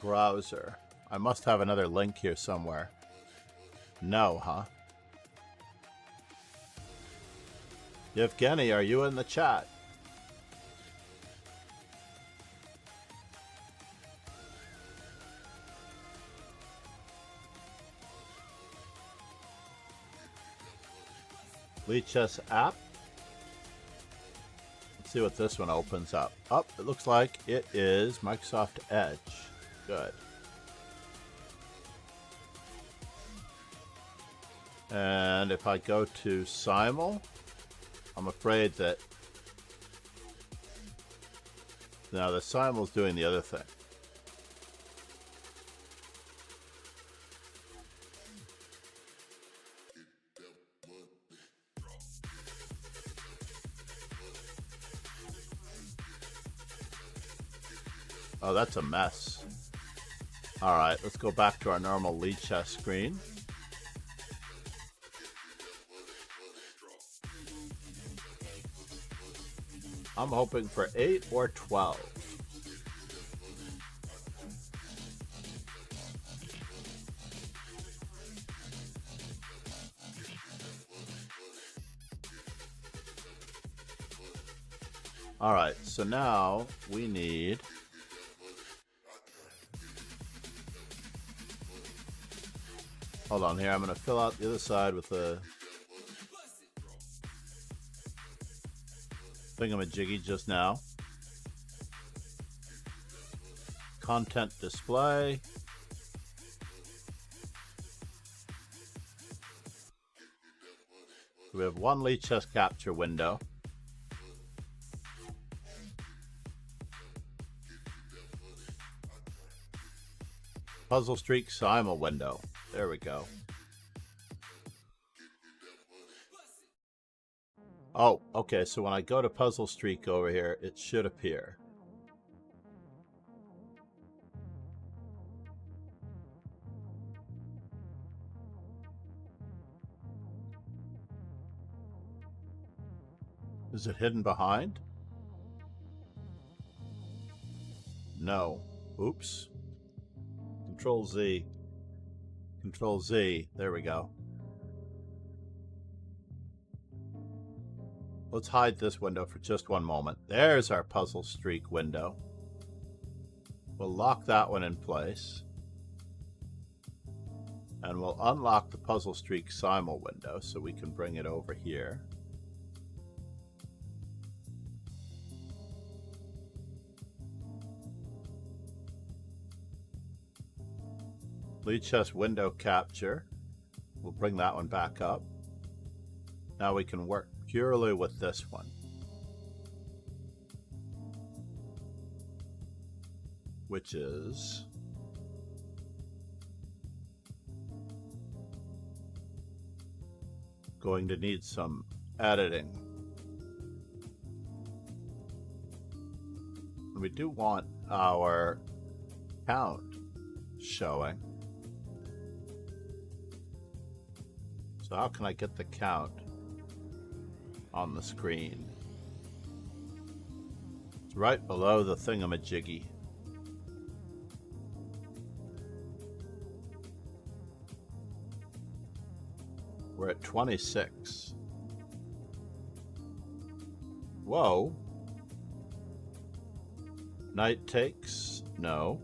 browser? I must have another link here somewhere. No, huh? Yevgeny, are you in the chat? Lichess app. Let's see what this one opens up. Oh, it looks like it is Microsoft Edge. Good. And if I go to Simul, I'm afraid that now the Simul's doing the other thing. Oh, that's a mess. Alright, let's go back to our normal Lichess screen. I'm hoping for 8 or 12. Alright, so now we need... Hold on here, I'm going to fill out the other side with the thingamajiggy just now. Content display. We have one Lichess capture window. Puzzle Streak Simul window. There we go. Oh, okay, so when I go to Puzzle Streak over here, it should appear. Is it hidden behind? No. Oops. Control Z. Control Z. There we go. Let's hide this window for just one moment. There's our Puzzle Streak window. We'll lock that one in place. And we'll unlock the Puzzle Streak Simul window so we can bring it over here. Lead chest window capture. We'll bring that one back up. Now we can work purely with this one. Which is going to need some editing. We do want our count showing. So how can I get the count on the screen? It's right below the thingamajiggy. We're at 26. Whoa. Night takes? No.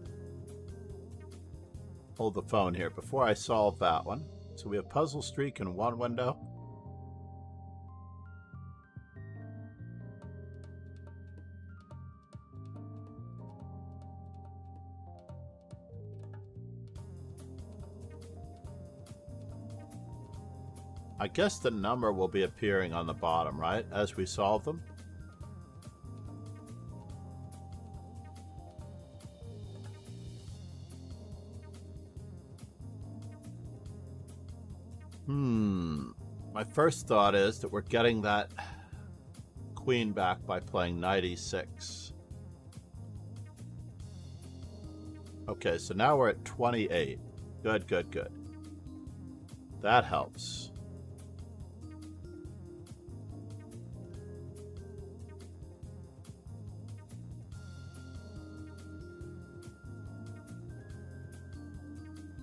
Hold the phone here before I solve that one. So we have Puzzle Streak in one window. I guess the number will be appearing on the bottom, right, as we solve them? My first thought is that we're getting that queen back by playing knight e6. Okay, so now we're at 28. Good, good, good. That helps.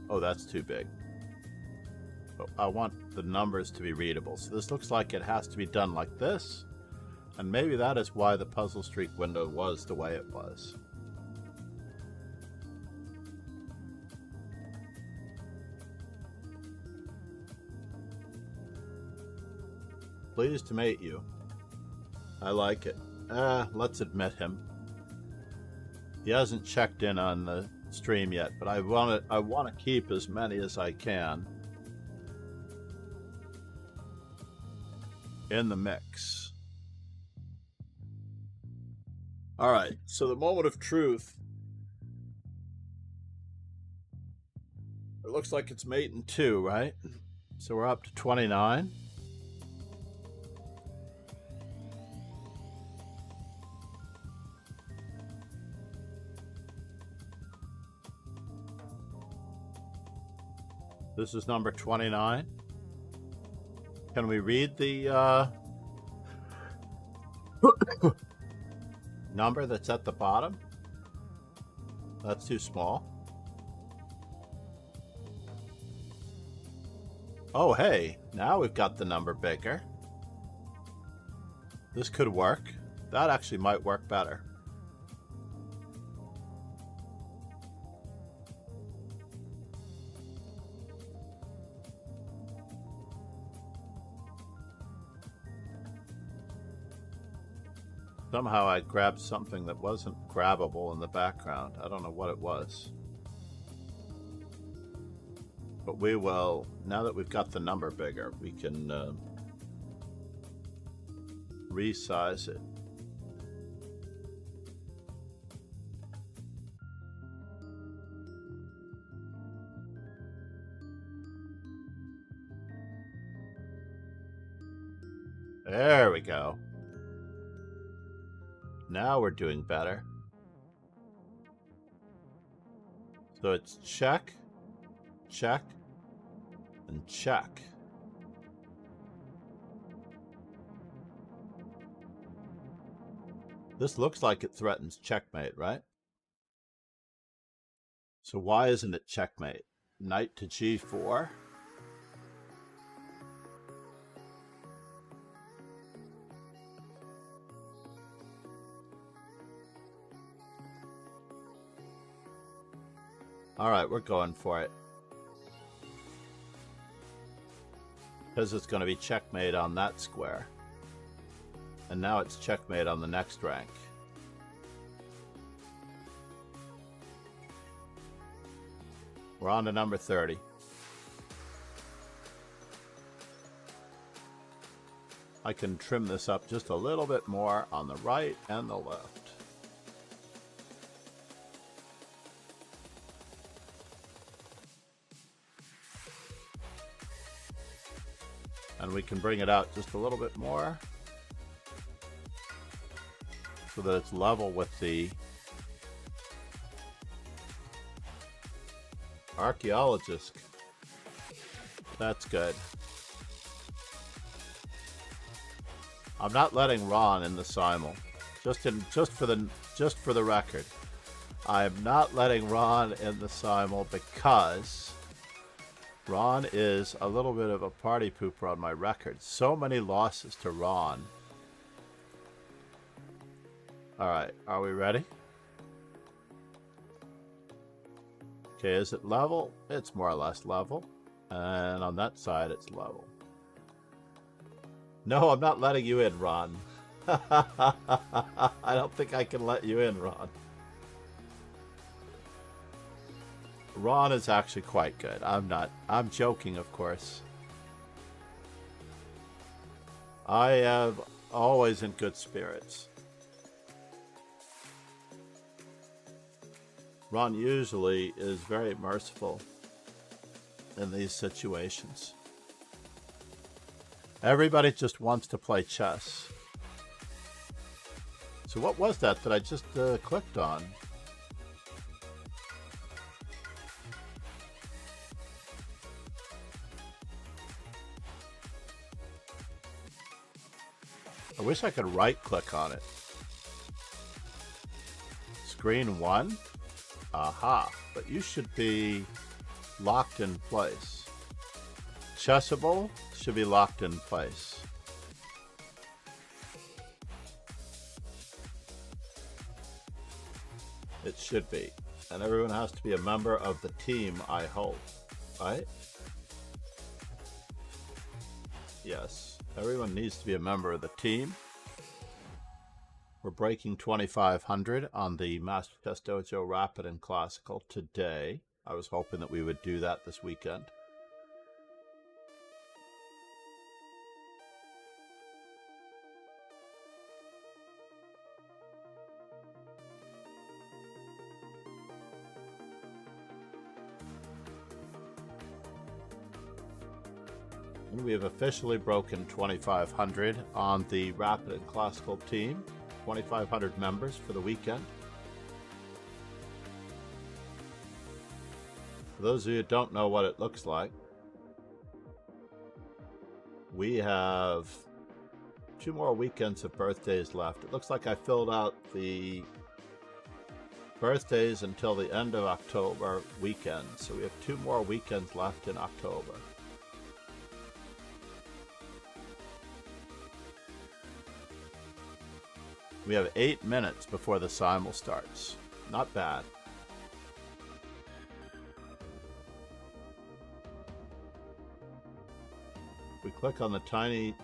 Oh, that's too big. But I want the numbers to be readable. So this looks like it has to be done like this. And maybe that is why the Puzzle Streak window was the way it was. Pleased to meet you. I like it. Let's admit him. He hasn't checked in on the stream yet, but I want to keep as many as I can in the mix. All right, so the moment of truth. It looks like it's mate in 2, right? So we're up to 29. This is number 29. Can we read the number that's at the bottom? That's too small. Oh, hey, now we've got the number bigger. This could work. That actually might work better. Somehow I grabbed something that wasn't grabbable in the background. I don't know what it was. But we will, now that we've got the number bigger, we can resize it. There we go. Now we're doing better. So it's check, check, and check. This looks like it threatens checkmate, right? So why isn't it checkmate? Knight to g4. All right, we're going for it. Because it's going to be checkmate on that square. And now it's checkmate on the next rank. We're on to number 30. I can trim this up just a little bit more on the right and the left. And we can bring it out just a little bit more so that it's level with the archaeologist. That's good. I'm not letting Ron in the simul. Just for the record. I'm not letting Ron in the simul because Ron is a little bit of a party pooper on my record. So many losses to Ron. Alright, are we ready? Okay, is it level? It's more or less level. And on that side, it's level. No, I'm not letting you in, Ron. I don't think I can let you in, Ron. Ron is actually quite good. I'm joking, of course. I am always in good spirits. Ron usually is very merciful in these situations. Everybody just wants to play chess. So what was that I just clicked on? I wish I could right-click on it. Screen 1? Aha, but you should be locked in place. Chessable should be locked in place. It should be. And everyone has to be a member of the team, I hope. Right? Yes. Everyone needs to be a member of the team. We're breaking 2,500 on the Master Chess Dojo Rapid and Classical today. I was hoping that we would do that this weekend. And we have officially broken 2,500 on the Rapid and Classical team. 2,500 members for the weekend. For those of you who don't know what it looks like, we have 2 more weekends of birthdays left. It looks like I filled out the birthdays until the end of October weekend. So we have 2 more weekends left in October. We have 8 minutes before the simul starts. Not bad. If we click on the tiny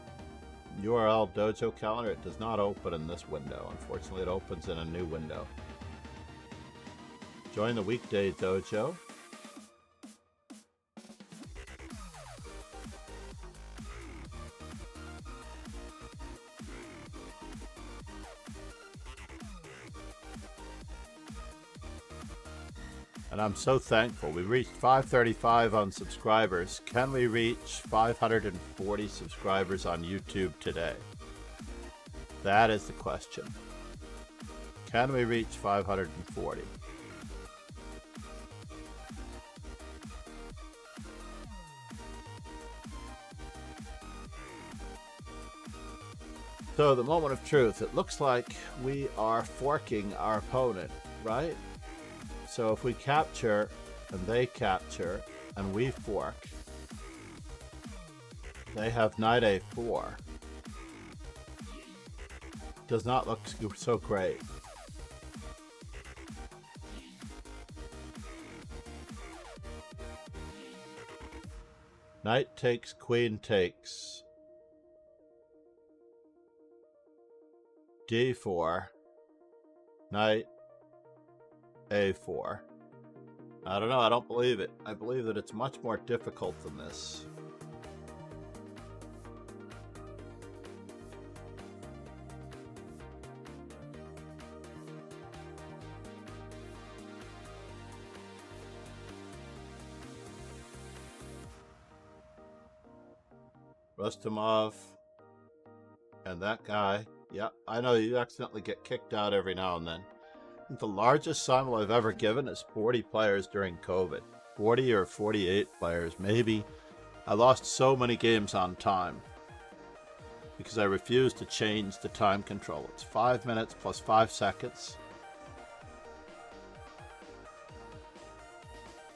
URL dojo calendar, it does not open in this window. Unfortunately, it opens in a new window. Join the weekday dojo. And I'm so thankful. We reached 535 on subscribers. Can we reach 540 subscribers on YouTube today? That is the question. Can we reach 540? So the moment of truth, it looks like we are forking our opponent, right? So if we capture and they capture and we fork, they have knight a4. Does not look so great. Knight takes, queen takes. d4, knight a4. I don't know, I don't believe it. I believe that it's much more difficult than this. Rustamov and that guy. Yeah, I know you accidentally get kicked out every now and then. I think the largest simul I've ever given is 40 players during COVID. 40 or 48 players, maybe. I lost so many games on time because I refused to change the time control. It's 5 minutes plus 5 seconds.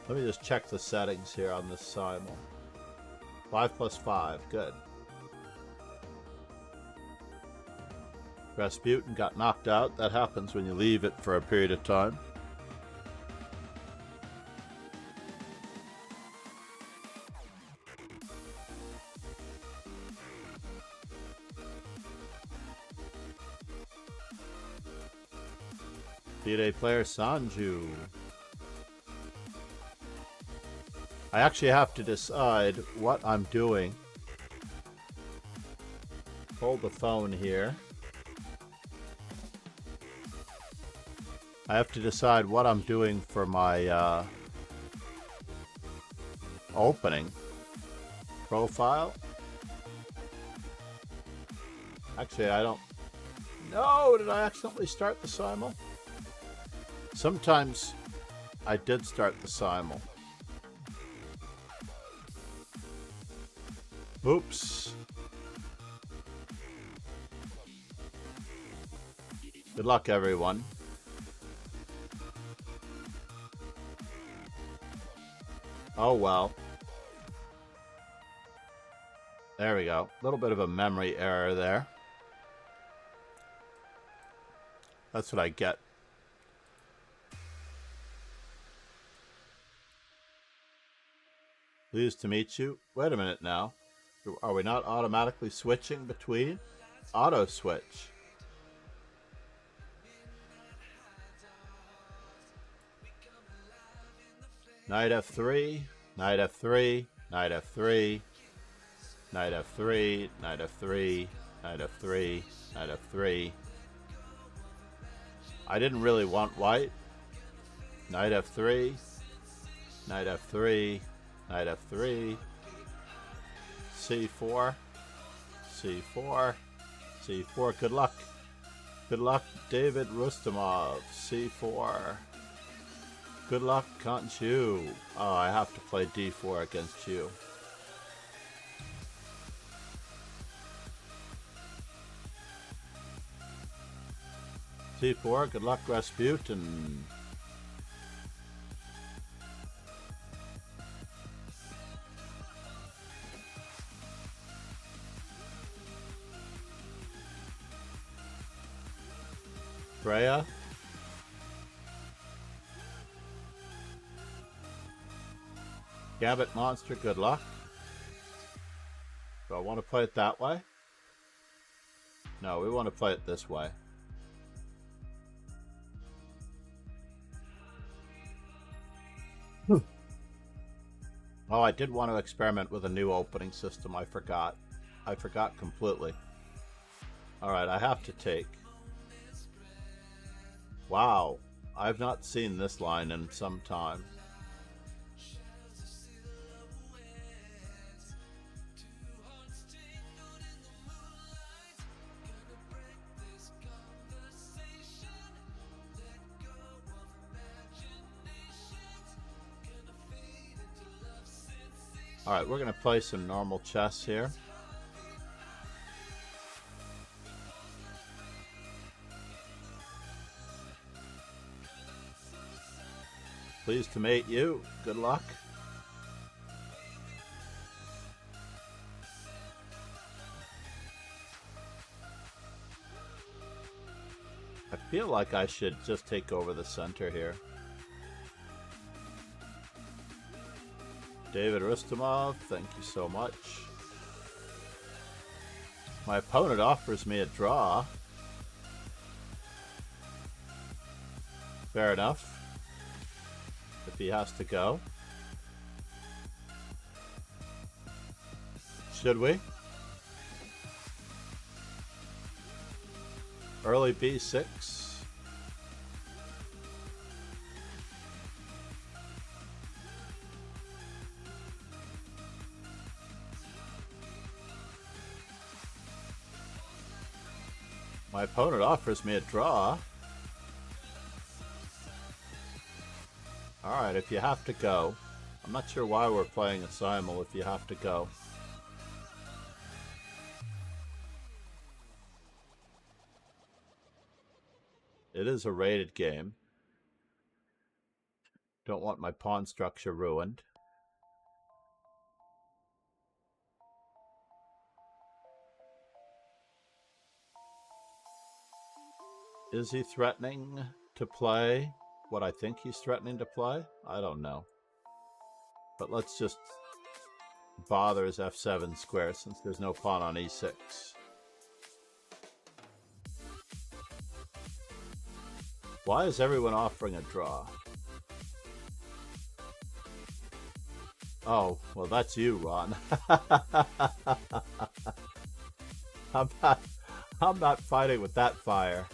Let me just check the settings here on this simul. 5 plus 5, good. Rasputin got knocked out. That happens when you leave it for a period of time. FIDE player Sanju. I actually have to decide what I'm doing. Hold the phone here. I have to decide what I'm doing for my opening profile. Actually, I don't. No, did I accidentally start the simul? Sometimes I did start the simul. Oops. Good luck, everyone. Oh well. There we go. A little bit of a memory error there. That's what I get. Pleased to meet you. Wait a minute now. Are we not automatically switching between? Auto switch. Knight f3, knight f3, knight f3, knight f3, knight f3, knight f3, knight f3. I didn't really want white. Knight f3, knight f3, knight f3, c4, c4, c4. Good luck. Good luck, David Rustamov. c4. Good luck, can't you? Oh, I have to play d4 against you. c4, good luck, Rasputin. Freya. Gambit Monster, good luck. Do I want to play it that way? No, we want to play it this way. Oh, I did want to experiment with a new opening system. I forgot. I forgot completely. Alright, I have to take. Wow. I've not seen this line in some time. Alright, we're going to play some normal chess here. Pleased to meet you. Good luck. I feel like I should just take over the center here. David Rustamov, thank you so much. My opponent offers me a draw. Fair enough. If he has to go. Should we? Early B6. My opponent offers me a draw. Alright, if you have to go. I'm not sure why we're playing a simul if you have to go. It is a rated game. Don't want my pawn structure ruined. Is he threatening to play what I think he's threatening to play? I don't know. But let's just bother his f7 square since there's no pawn on e6. Why is everyone offering a draw? Oh, well that's you, Ron. I'm not fighting with that fire.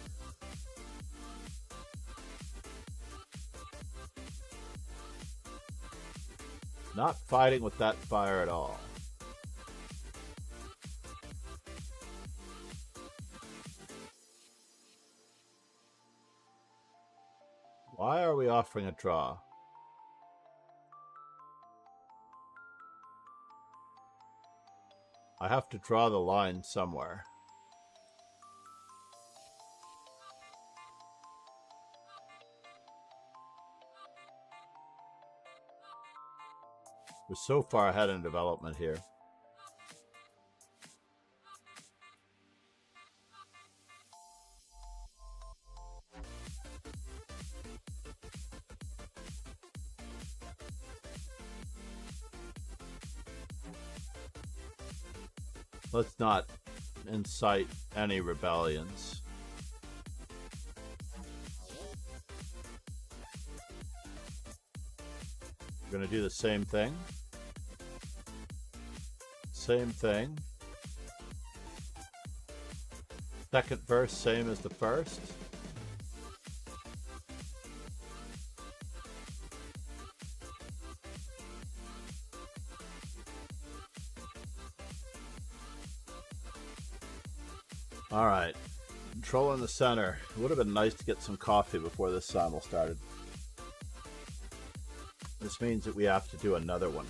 Not fighting with that fire at all. Why are we offering a draw? I have to draw the line somewhere. We're so far ahead in development here. Let's not incite any rebellions. We're going to do the same thing. Same thing. Second verse, same as the first. All right, controlling the center. It would have been nice to get some coffee before this simul started. This means that we have to do another one.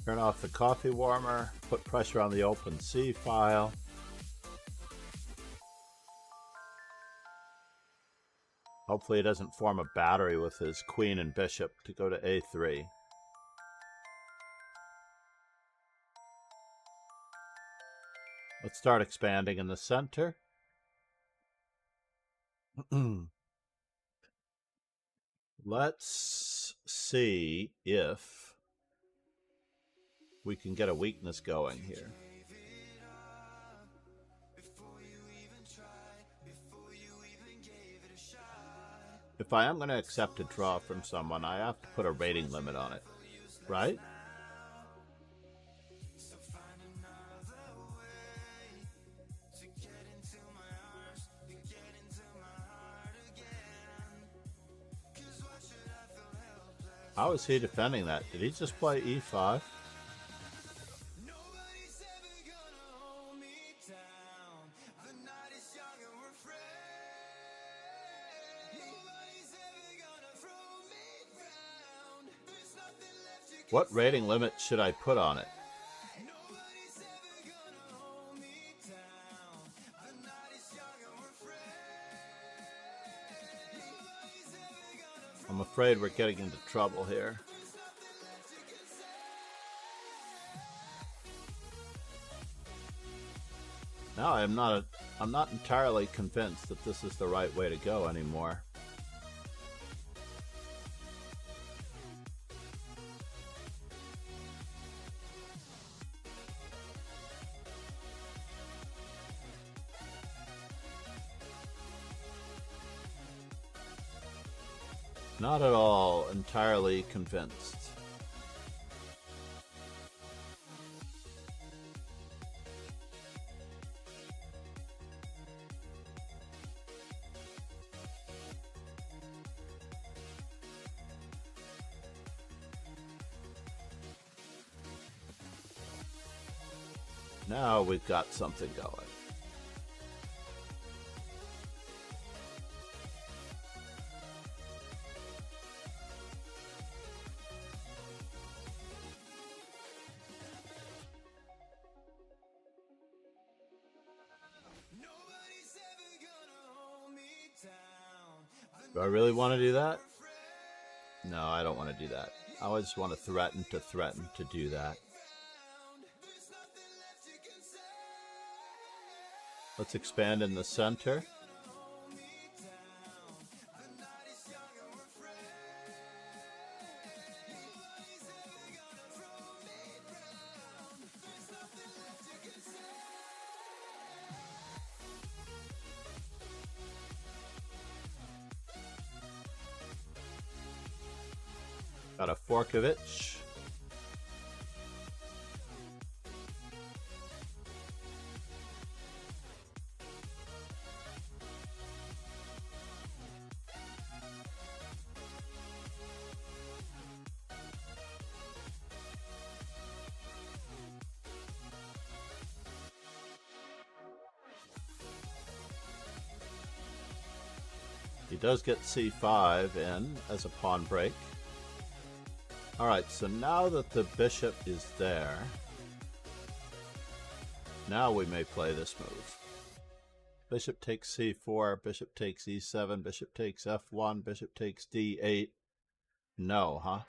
Turn off the coffee warmer, put pressure on the open C file. Hopefully it doesn't form a battery with his queen and bishop to go to A3. Let's start expanding in the center. Let's see if we can get a weakness going here. If I am going to accept a draw from someone, I have to put a rating limit on it, right? How is he defending that? Did he just play e5? What rating limit should I put on it? I'm afraid we're getting into trouble here. Now I'm not entirely convinced that this is the right way to go anymore. Not at all entirely convinced. Now we've got something going. Do I really want to do that? No, I don't want to do that. I always want to threaten to do that. Let's expand in the center. Got a Forkovich. He does get c5 in as a pawn break. Alright, so now that the bishop is there, now we may play this move. Bishop takes c4, bishop takes e7, bishop takes f1, bishop takes d8. No, huh?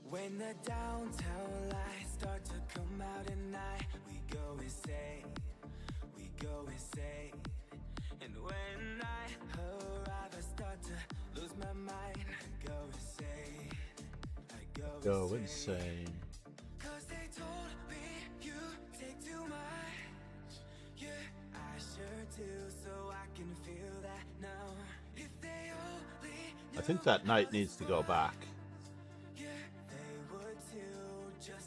When the downtown lights start to come out at night, we go insane, we go insane. And when I arrive, I start to lose my mind. I go insane, I Go insane. 'Cause they told me you take too much. Yeah, I sure do, so I can feel that now. If they only I think that knight needs to go back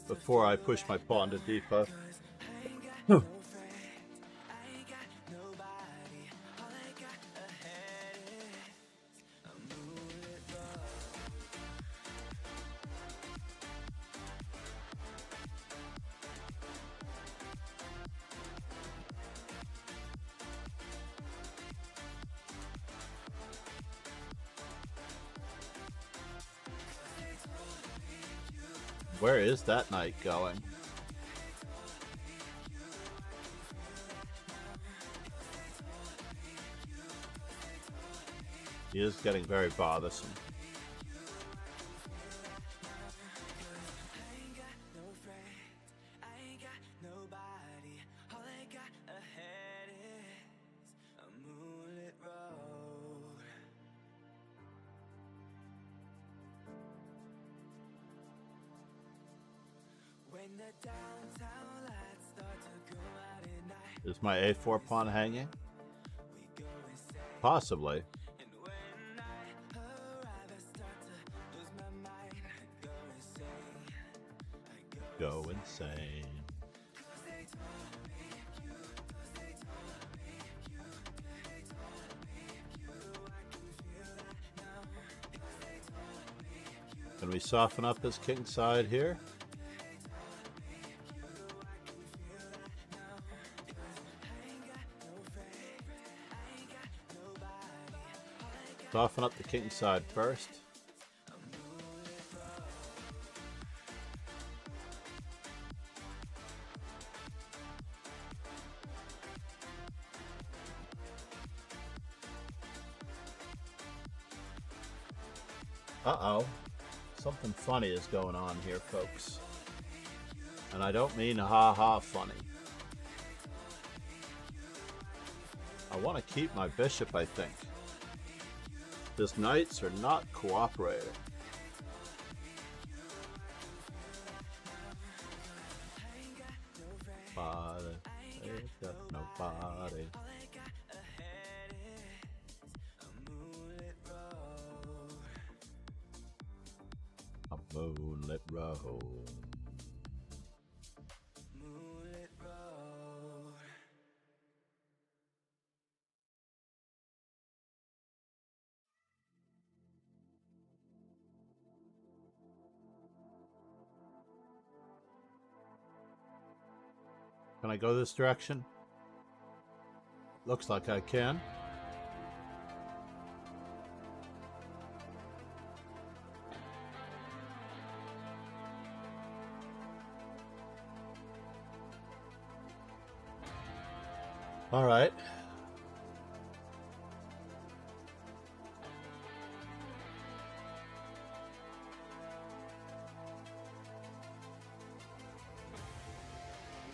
before I push my pawn to d5. Where is that knight going? He is getting very bothersome. Is my a4 pawn hanging? Possibly. Go insane. Can Can we soften up his king side here? Soften up the king side first. Uh-oh. Something funny is going on here, folks. And I don't mean ha-ha funny. I want to keep my bishop, I think. His knights are not cooperating. Nobody, ain't got nobody. A moonlit road. Moonlit road. Can I go this direction? Looks like I can. All right.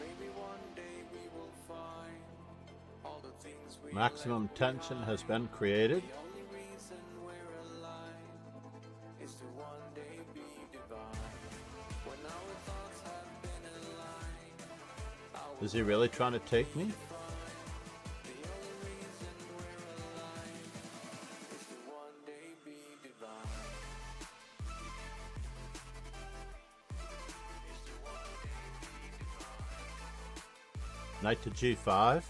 Maybe one day we will find all the things we Maximum tension has been created. The only reason we're alive is to one day be divine. When our thoughts have been aligned, Is he really trying to take me? the only reason we're alive is to one day be divine. Knight to g5.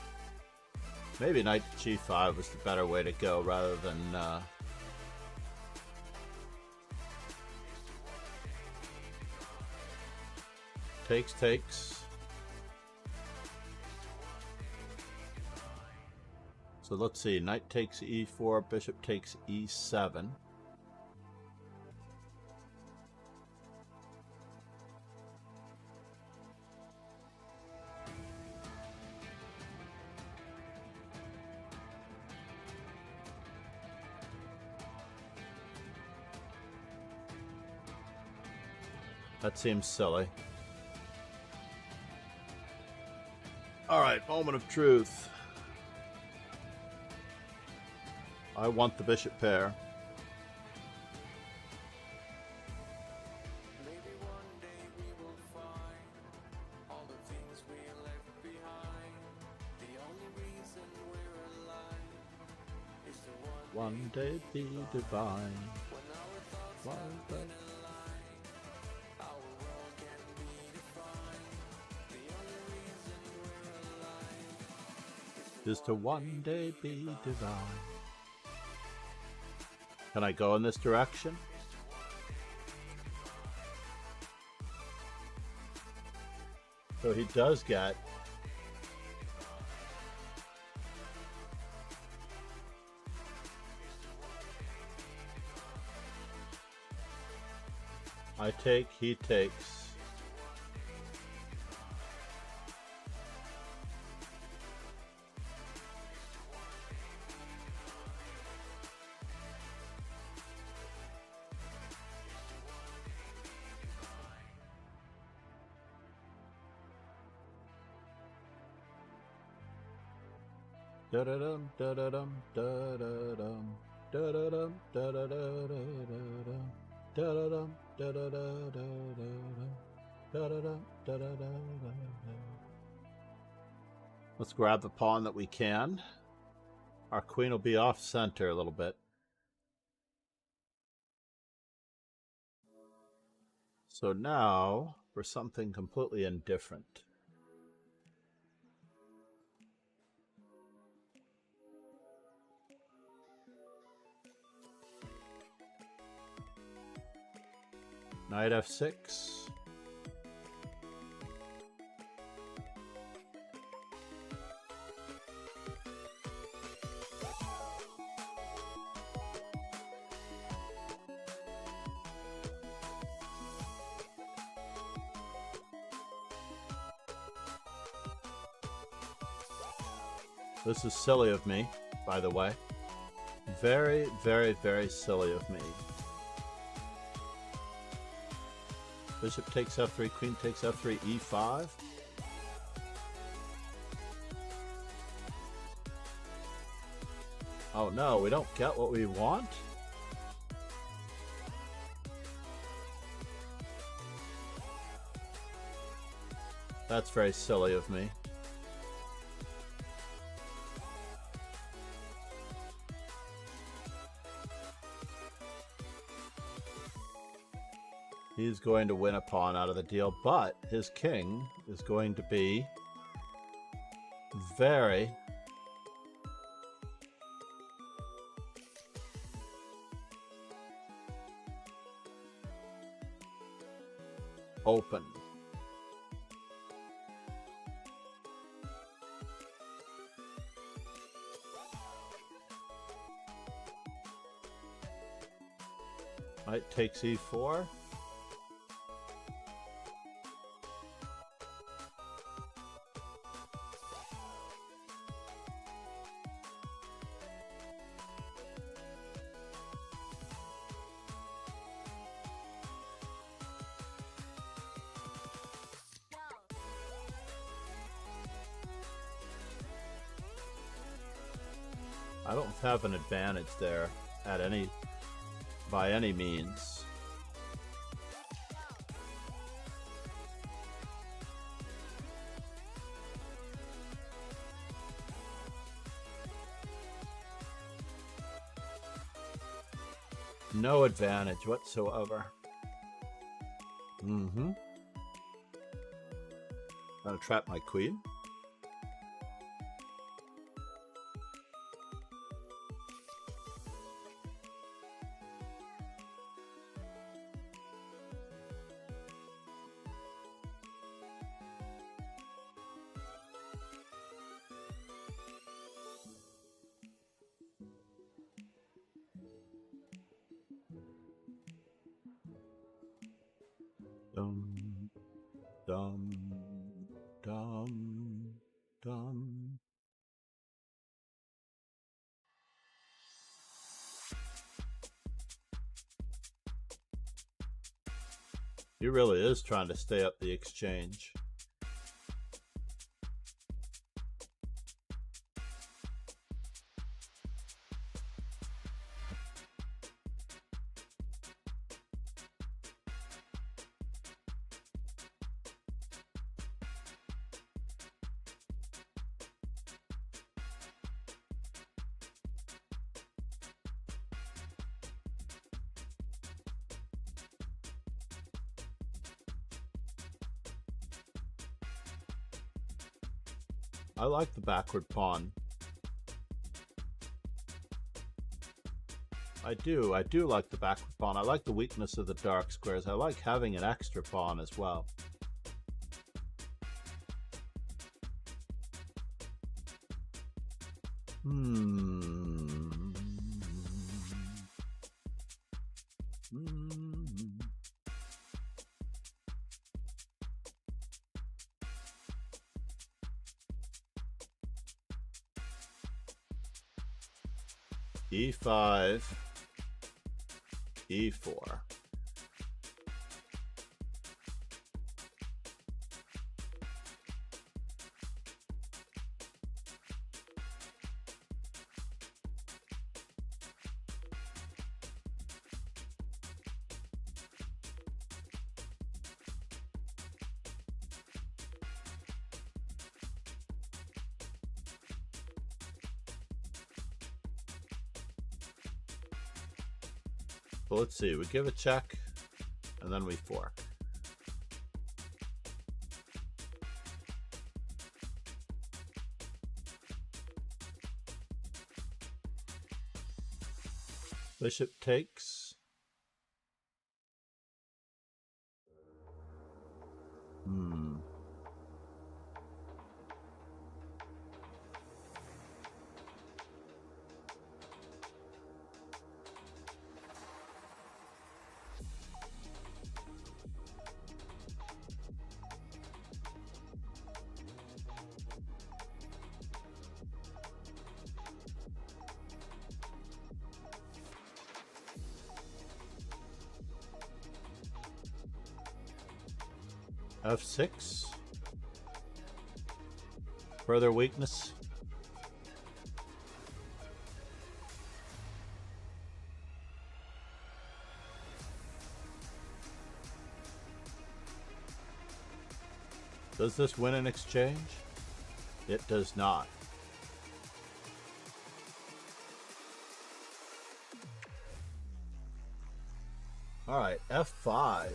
Maybe knight to g5 was the better way to go rather than takes. So let's see, knight takes e4, bishop takes e7. That seems silly. All right, moment of truth. I want the bishop pair. Maybe one day we will find all the things we left behind. The only reason we're alive is to One day be divine. when our thoughts One day. our world can be defined. The only reason we're alive Is to one day be divine. Can I go in this direction? So he does get I take, he takes. Da-da-dum, da-da-dum, da-da-dum, da-da-dum, da-da-da-da-da-dum, da-da-dum, da-da-da-da-da-dum, da-da-dum, da-da-da-da-da-dum. Let's grab the pawn that we can. Our queen will be off center a little bit. So now for something completely indifferent. Knight f6. This is silly of me, by the way. Very, very, very silly of me. Bishop takes f3, queen takes f3, e5. Oh no, we don't get what we want? That's very silly of me. He's going to win a pawn out of the deal, but his king is going to be very open. Knight takes e4. I don't have an advantage there at by any means. No advantage whatsoever. Gonna trap my queen. Dum, dum, dum, dum. He really is trying to stay up the exchange. I like the backward pawn. I do like the backward pawn. I like the weakness of the dark squares. I like having an extra pawn as well. E5, E4. Well, let's see. We give a check, and then we fork. Bishop takes. F6. Further weakness. Does this win an exchange? It does not. Alright, F5.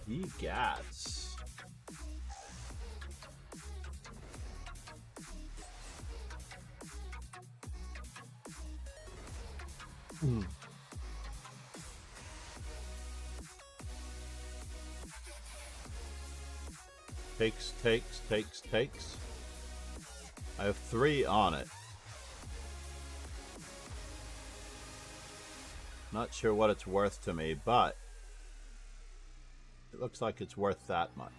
Ye gats. Takes, takes, takes, takes. I have 3 on it. Not sure what it's worth to me, but it looks like it's worth that much.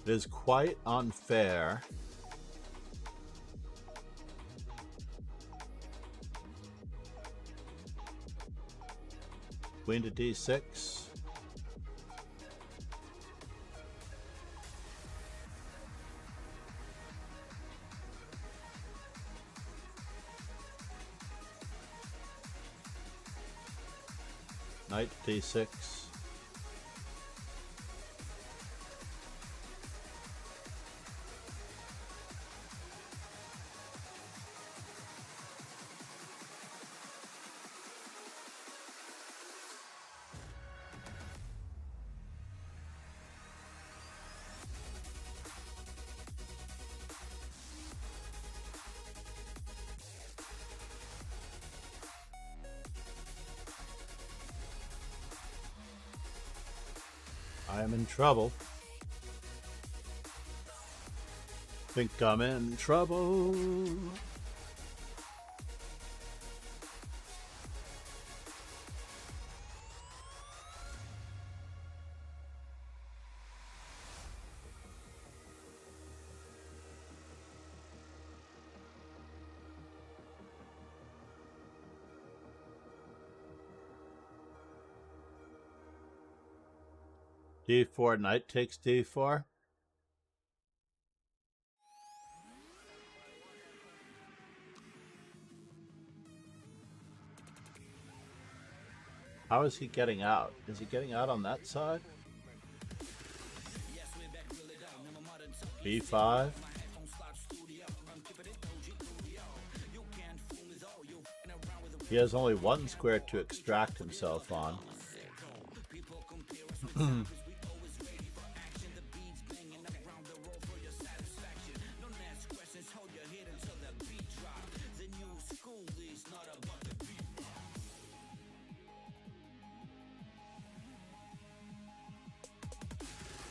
It is quite unfair. Queen to D6. Knight to D6. I am in trouble. Think I'm in trouble. D4, knight takes D4. How is he getting out? Is he getting out on that side? B5. He has only 1 square to extract himself on.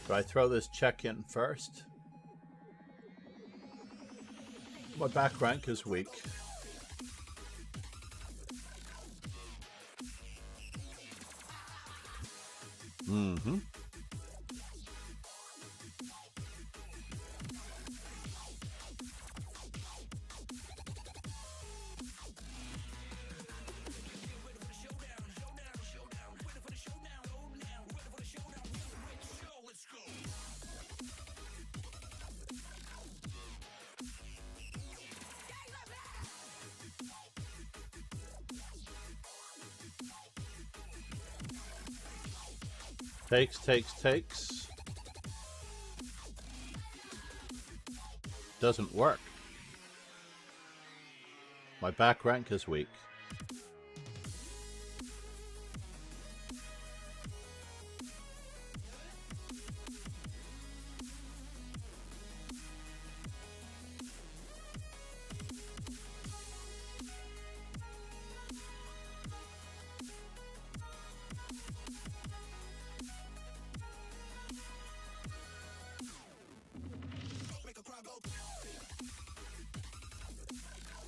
Do I throw this check in first? My back rank is weak. Takes, takes, takes. Doesn't work. My back rank is weak.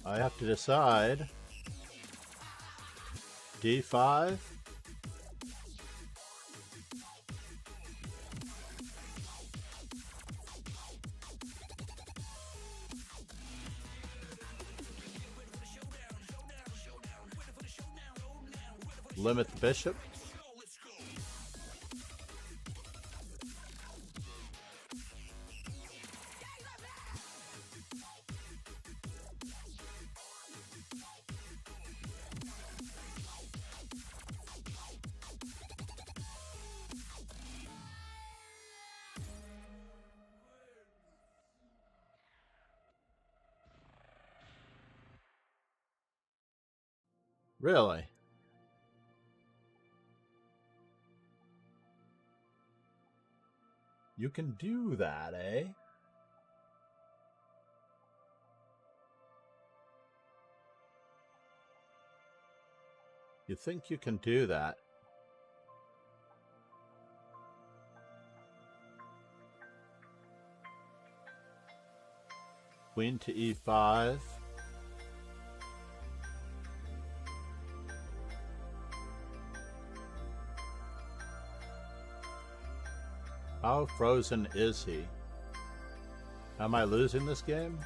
I have to decide. D5. limit the bishop. Really? You can do that, eh? You think you can do that? Queen to e5. How frozen is he? Am I losing this game?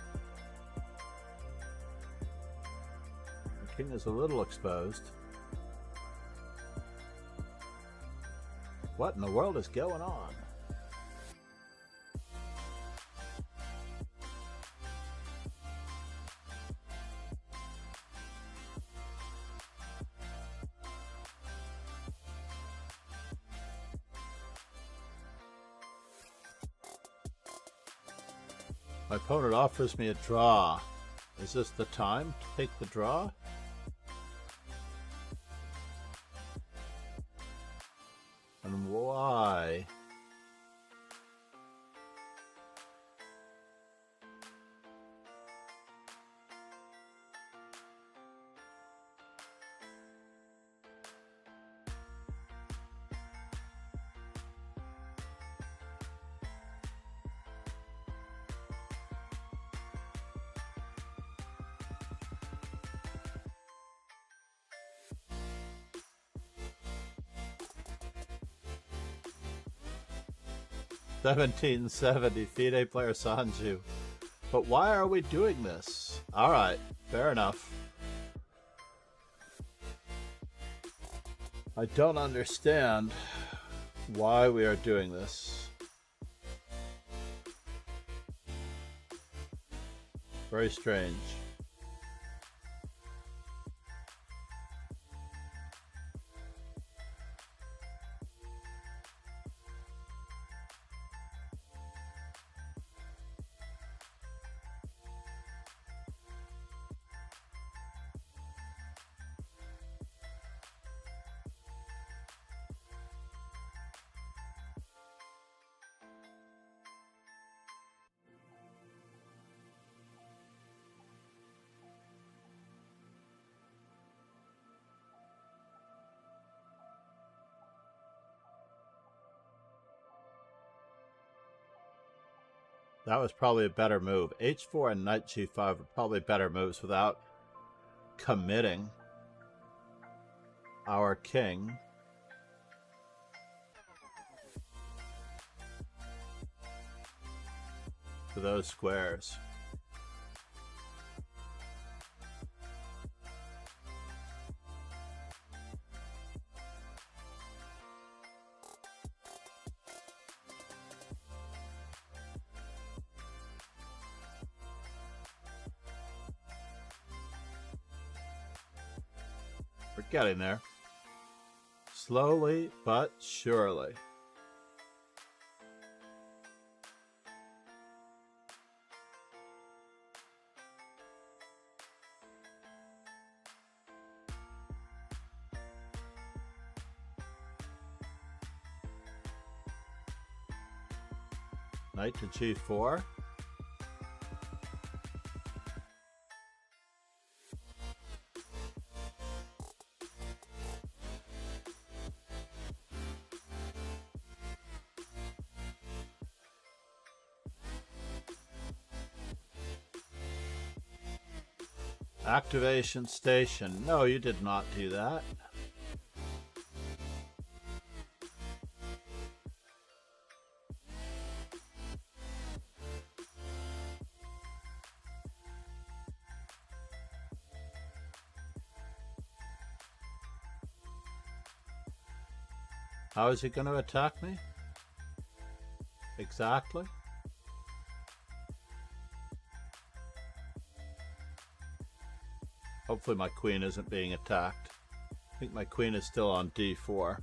The king is a little exposed. What in the world is going on? My opponent offers me a draw. Is this the time to take the draw? And why? $17.70 FIDE player Sanju. But why are we doing this? Alright, fair enough. I don't understand why we are doing this. Very strange. That was probably a better move. H4 and knight g5 are probably better moves without committing our king. To those squares. We're getting there. Slowly but surely. Knight to g4. Activation station. No, you did not do that. How is he going to attack me? Exactly. Hopefully my queen isn't being attacked. I think my queen is still on d4.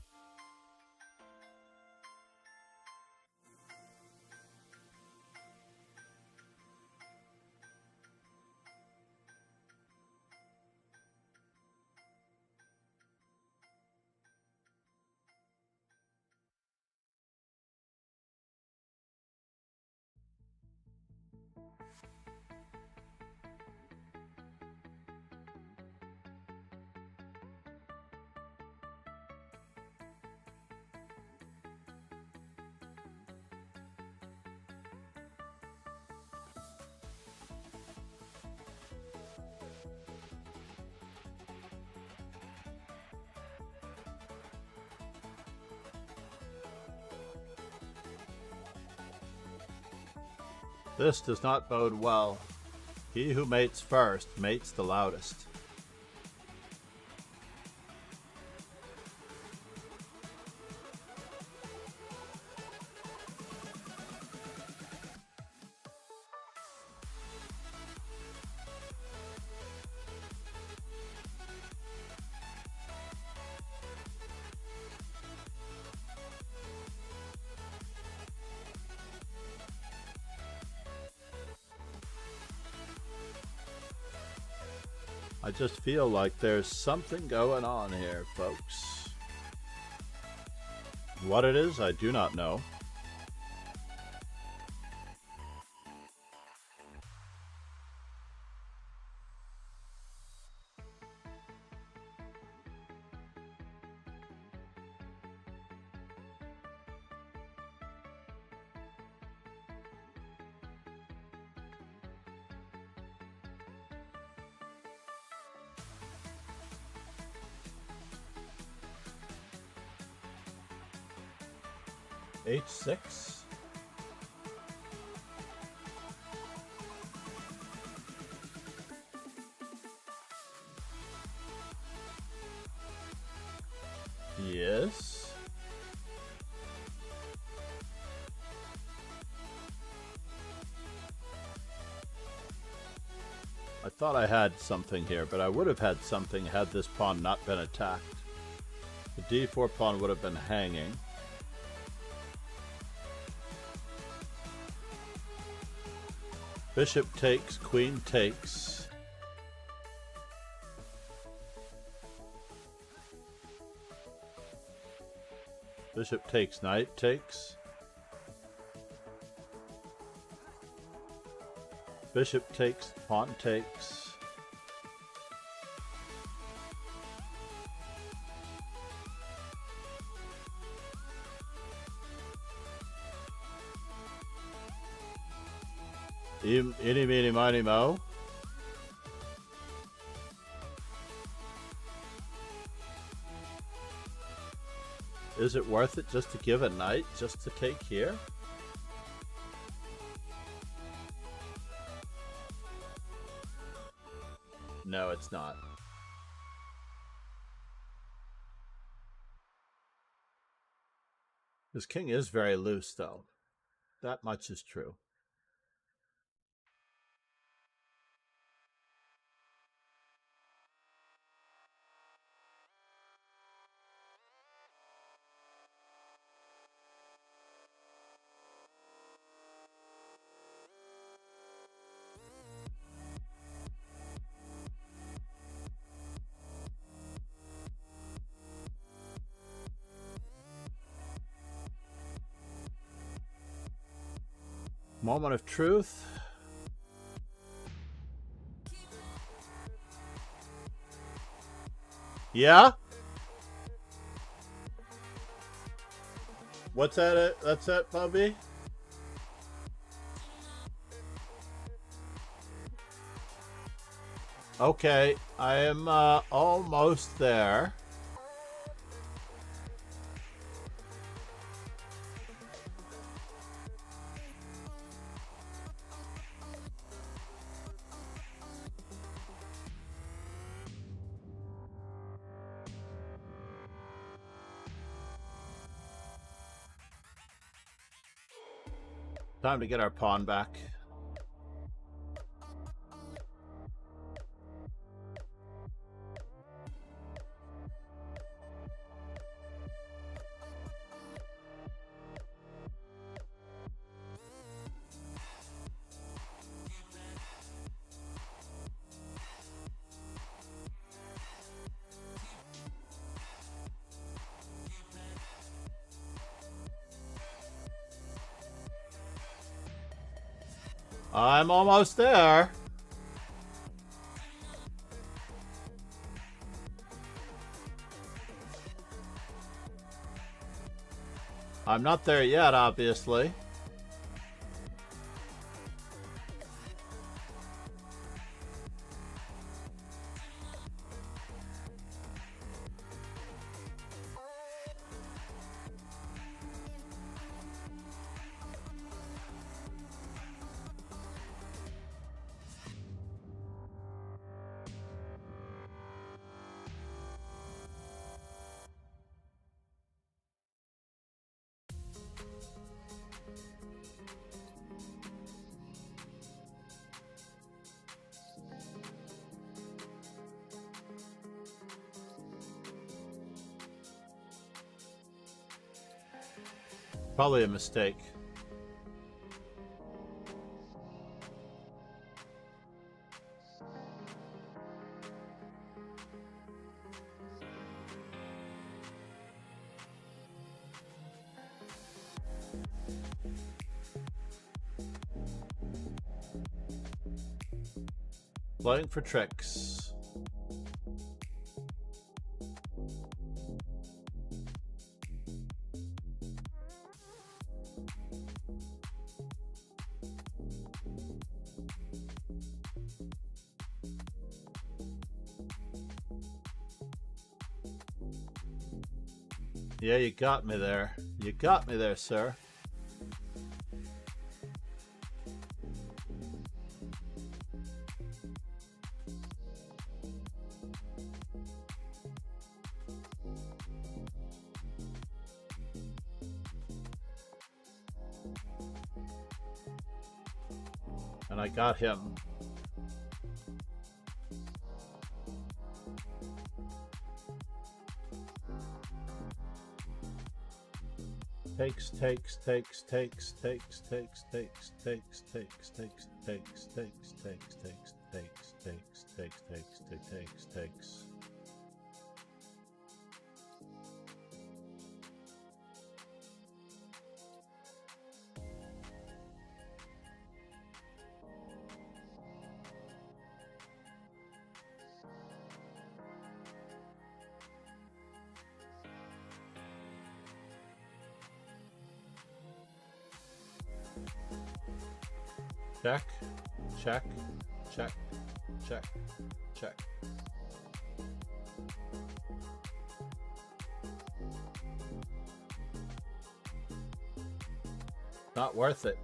This does not bode well. He who mates first mates the loudest. I just feel like there's something going on here, folks. What it is, I do not know. H6. Yes. I thought I had something here, but I would have had something had this pawn not been attacked. The d4 pawn would have been hanging. Bishop takes, queen takes. Bishop takes, knight takes. Bishop takes, pawn takes. Eeny, meeny, miny, mo. Is it worth it just to give a knight just to take here? No, it's not. This king is very loose, though. That much is true. Moment of truth. Yeah? What's that? That's it, Bubby? Okay, I am almost there. Time to get our pawn back. I'm almost there. I'm not there yet, obviously. Probably a mistake. Playing for tricks. Yeah, you got me there. You got me there, sir. And I got him. Takes, takes, takes, takes, takes, takes, takes, takes, takes, takes, takes, takes, takes, takes, takes, takes, takes, takes, takes, takes. Check, check, check, check, check. Not worth it.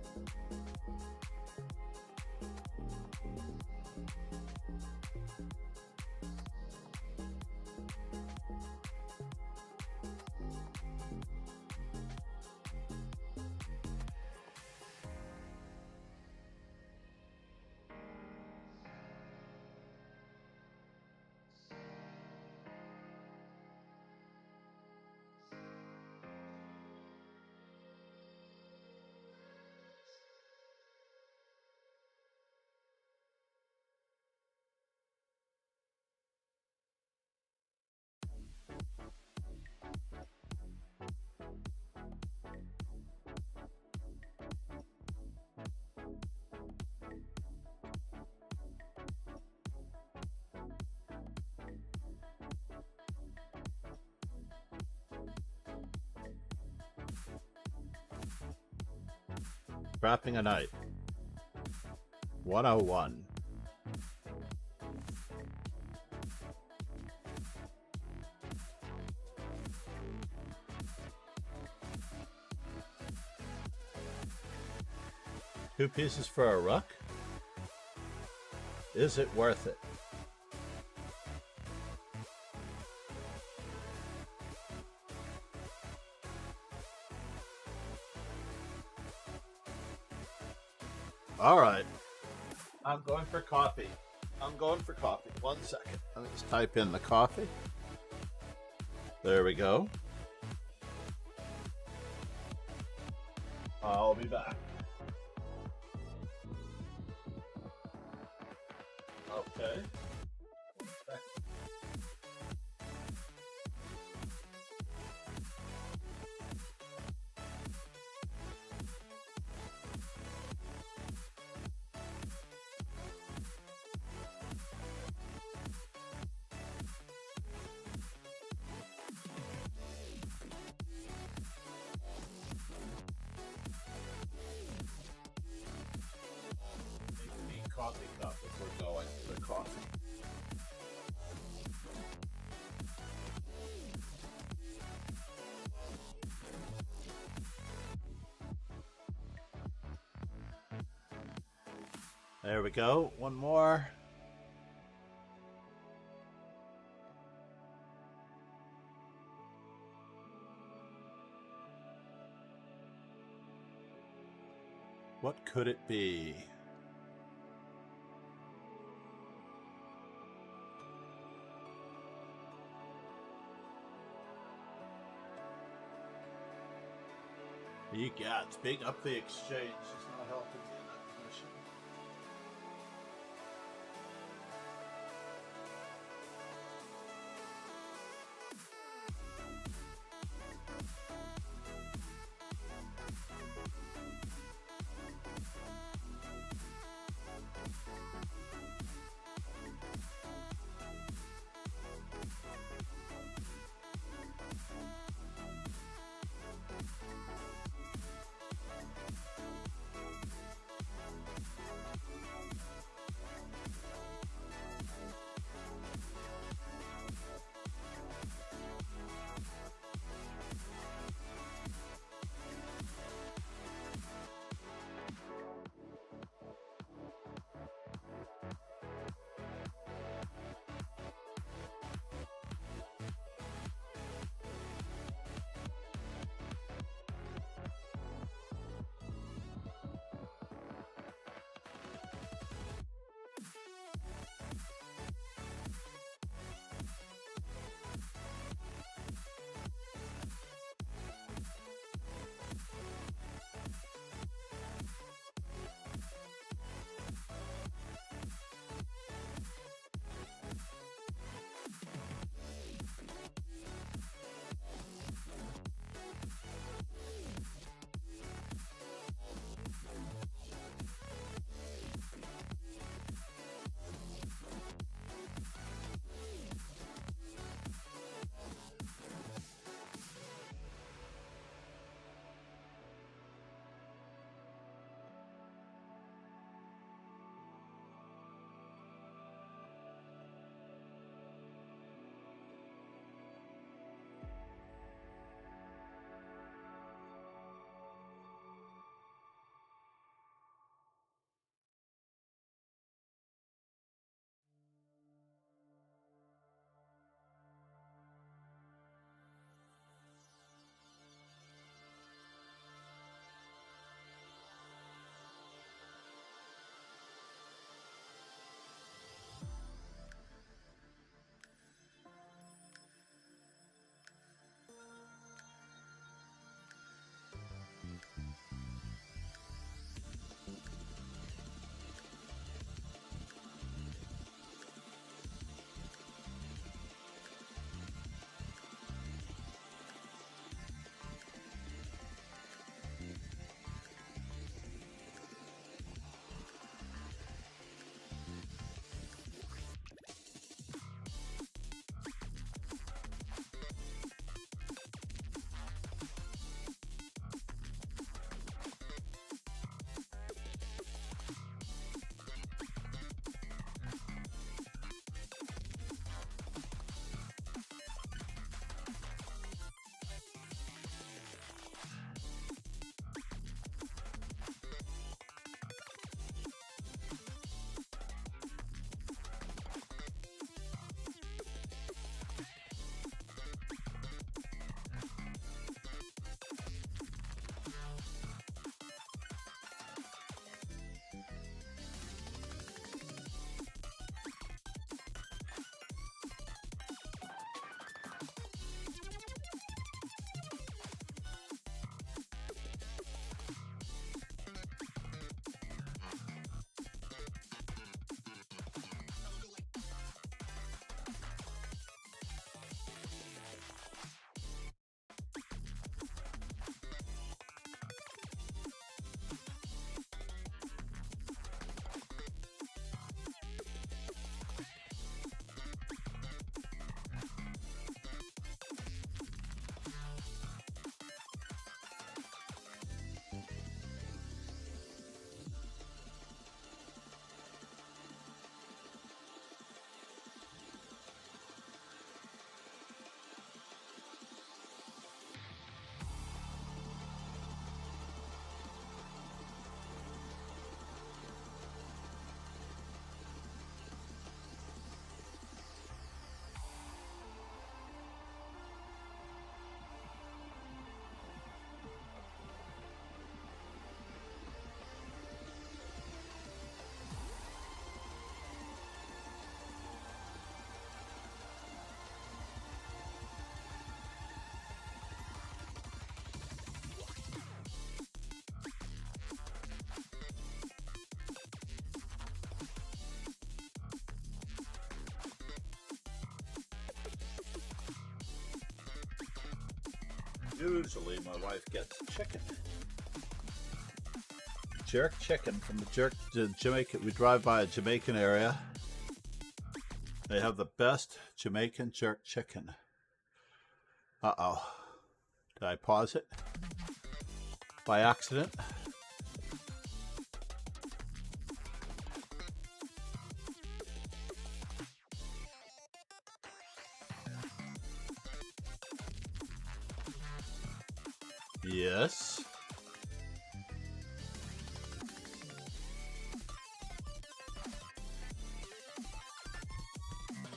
Wrapping a night. 101. Two pieces for a rook? Is it worth it? All right. I'm going for coffee. I'm going for coffee. 1 second. Let me just type in the coffee. There we go. I'll be back. Okay. Coffee cup if we're going for the coffee. There we go. One more. What could it be? Yeah, it's big up the exchange. It's not helping me in that position. Usually my wife gets chicken. Jerk chicken from the Jamaica. We drive by a Jamaican area. They have the best Jamaican jerk chicken. Uh-oh. Did I pause it? By accident? Yes.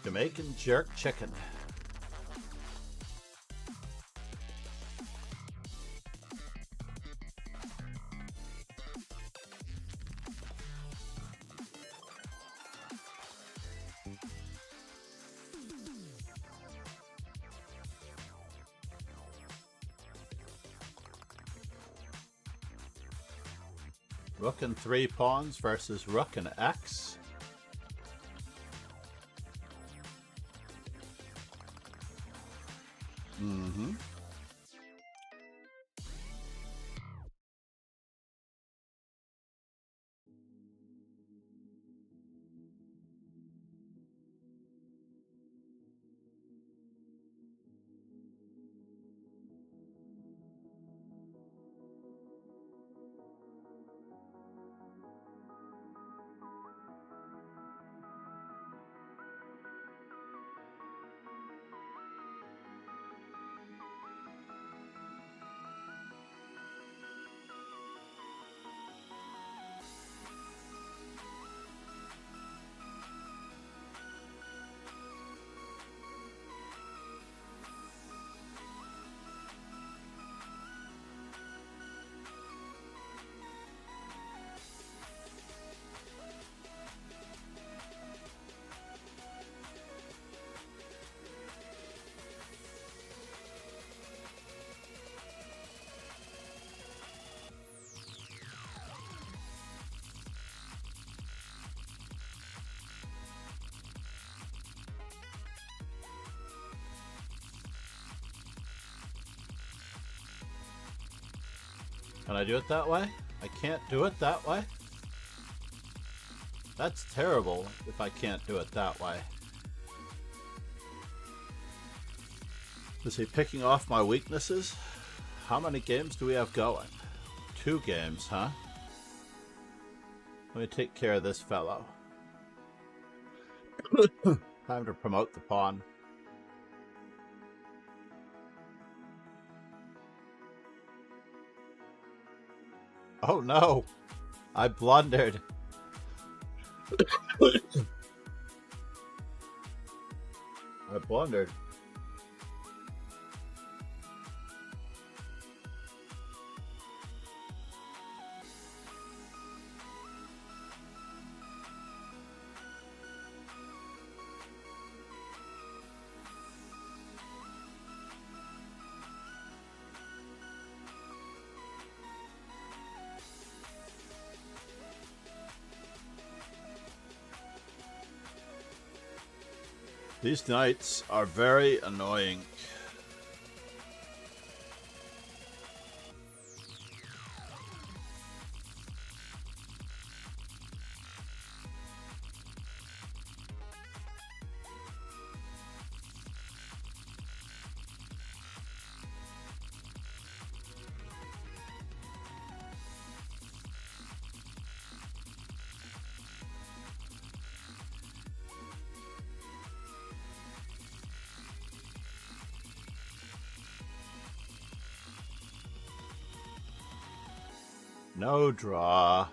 Jamaican jerk chicken. Rook and 3 pawns versus rook and X. Mm-hmm. Can I do it that way? I can't do it that way? That's terrible if I can't do it that way. Is he picking off my weaknesses? How many games do we have going? 2 games, huh? Let me take care of this fellow. Time to promote the pawn. Oh no! I blundered. I blundered. These knights are very annoying. No draw.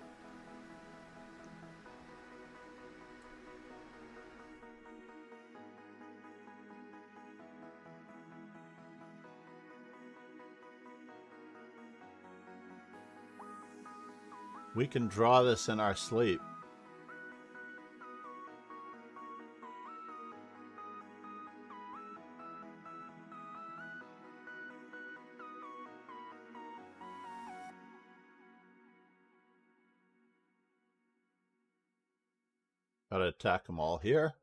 We can draw this in our sleep. Gotta attack them all here.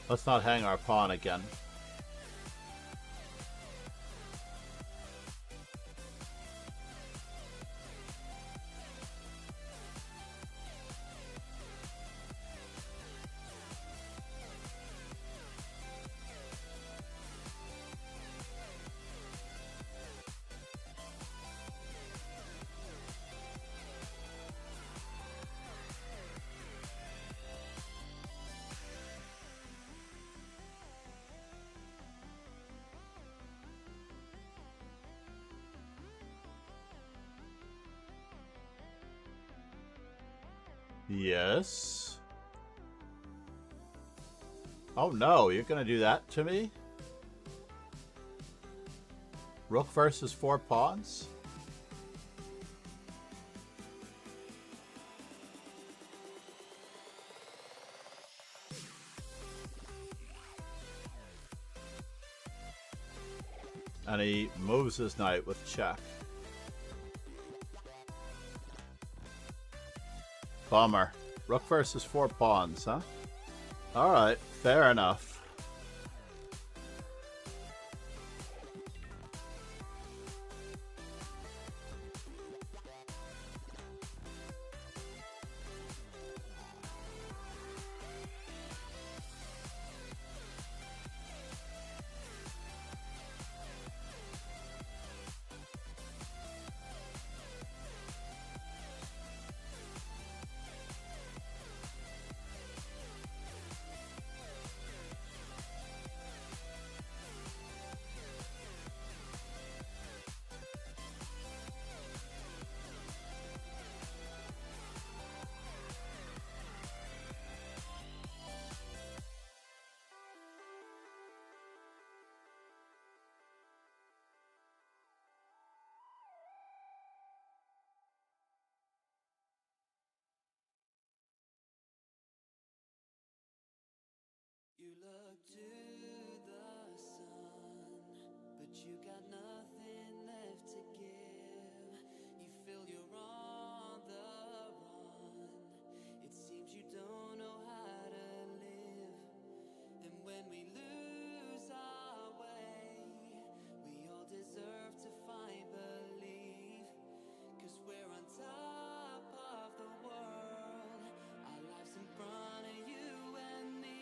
Let's not hang our pawn again. Yes. Oh no, you're gonna do that to me? Rook versus 4 pawns? And he moves his knight with check. Bummer. Rook versus 4 pawns, huh? Alright, fair enough. You look to the sun, but you got nothing left to give. You feel you're on the run. It seems you don't know how to live. And when we lose our way, we all deserve to find belief. 'Cause we're on top of the world. Our lives in front of you and me.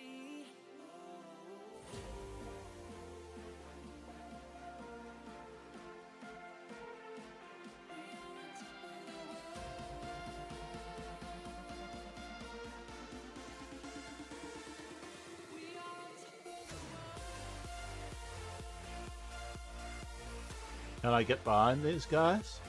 Can I get behind these guys?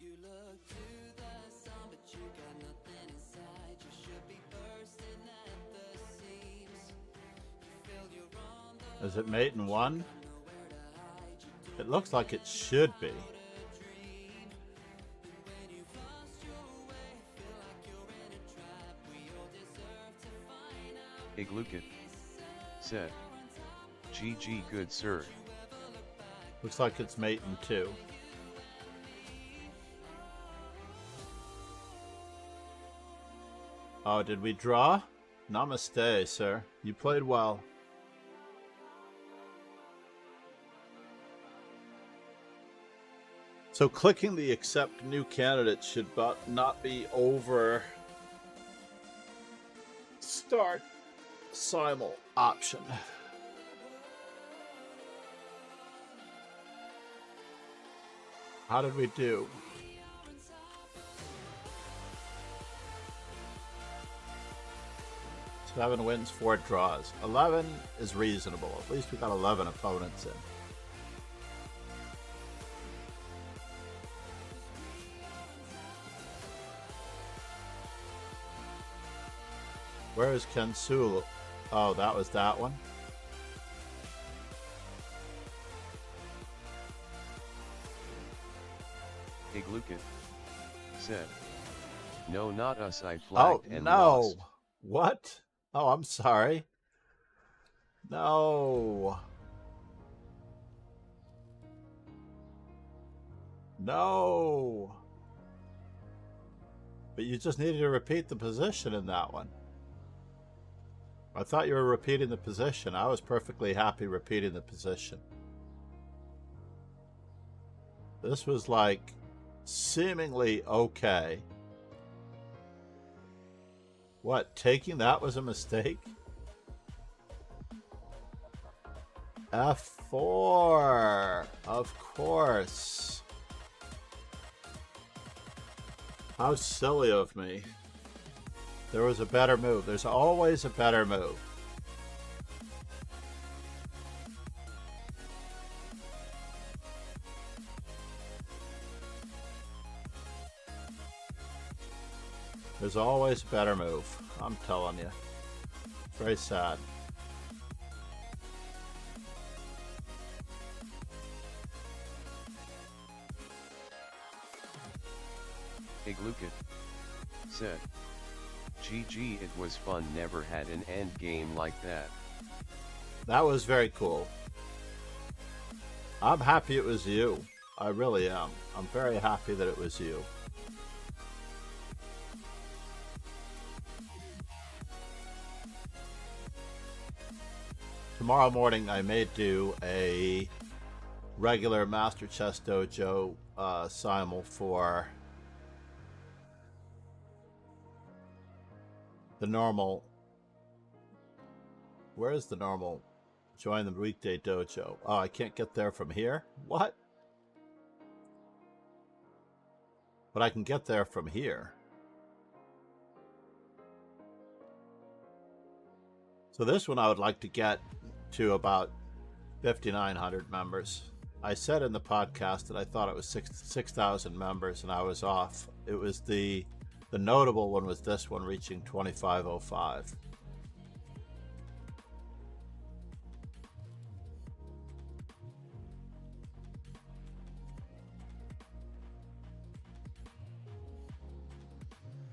You look to the sun, but you got nothing inside. You should be bursting at the seams. You feel you're on the Is it mate in 1? It looks like it should be. dream. And when you've lost your way, feel like you're in a trap. We all deserve to find out. Igluket. Said. GG good sir. Looks like it's mate in 2. Oh, did we draw? Namaste, sir. You played well. So clicking the accept new candidate should not be over start simul option. How did we do? 7 wins, 4 draws. 11 is reasonable. At least we got 11 opponents in. Where is Kensul? Oh, that was that one. Iglukin said. No, not us, I Oh, flagged and no. lost. What? Oh, I'm sorry. No. No. But you just needed to repeat the position in that one. I thought you were repeating the position. I was perfectly happy repeating the position. This was like seemingly okay. What, taking that was a mistake? F4, of course. How silly of me. There was a better move. There's always a better move. There's always a better move. I'm telling you. It's very sad. Iglukin said. GG, it was fun, never had an end game like that. That was very cool. I'm happy it was you. I really am. I'm very happy that it was you. Tomorrow morning I may do a regular Master Chess Dojo simul for the normal. Where is the normal? Join the weekday dojo. Oh, I can't get there from here? What? But I can get there from here. So this one I would like to get to about 5,900 members. I said in the podcast that I thought it was 6,000 members and I was off. It was the notable one was this one reaching 2,505.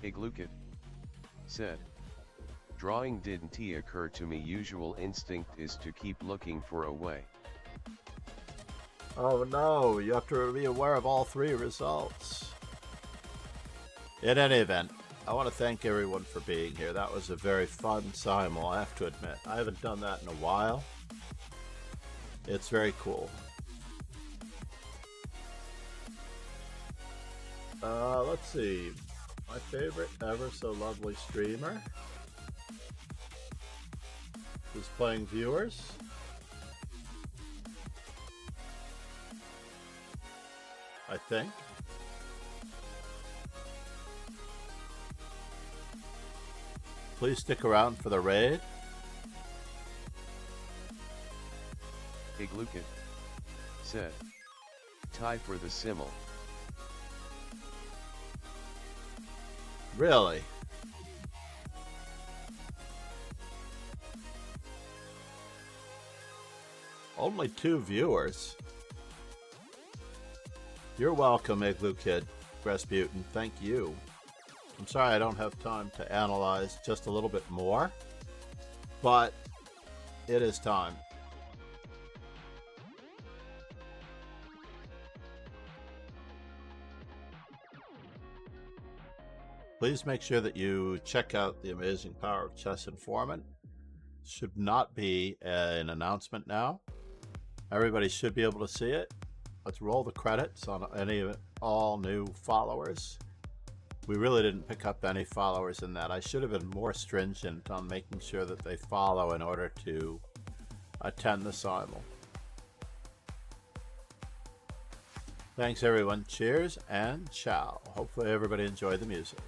Iglukin said. Drawing didn't occur to me. Usual instinct is to keep looking for a way. Oh no, you have to be aware of all three results. In any event, I want to thank everyone for being here. That was a very fun simul, I have to admit. I haven't done that in a while. It's very cool. Let's see. My favorite ever so lovely streamer is playing viewers. I think. Please stick around for the raid. Iglukin said. Tie for the simul. Really? Only 2 viewers. You're welcome, Igloo Kid, Rasputin. Thank you. I'm sorry I don't have time to analyze just a little bit more, but it is time. Please make sure that you check out The Amazing Power of Chess Informant. Should not be an announcement now. Everybody should be able to see it. Let's roll the credits on all new followers. We really didn't pick up any followers in that. I should have been more stringent on making sure that they follow in order to attend the simul. Thanks everyone. Cheers and ciao. Hopefully everybody enjoyed the music.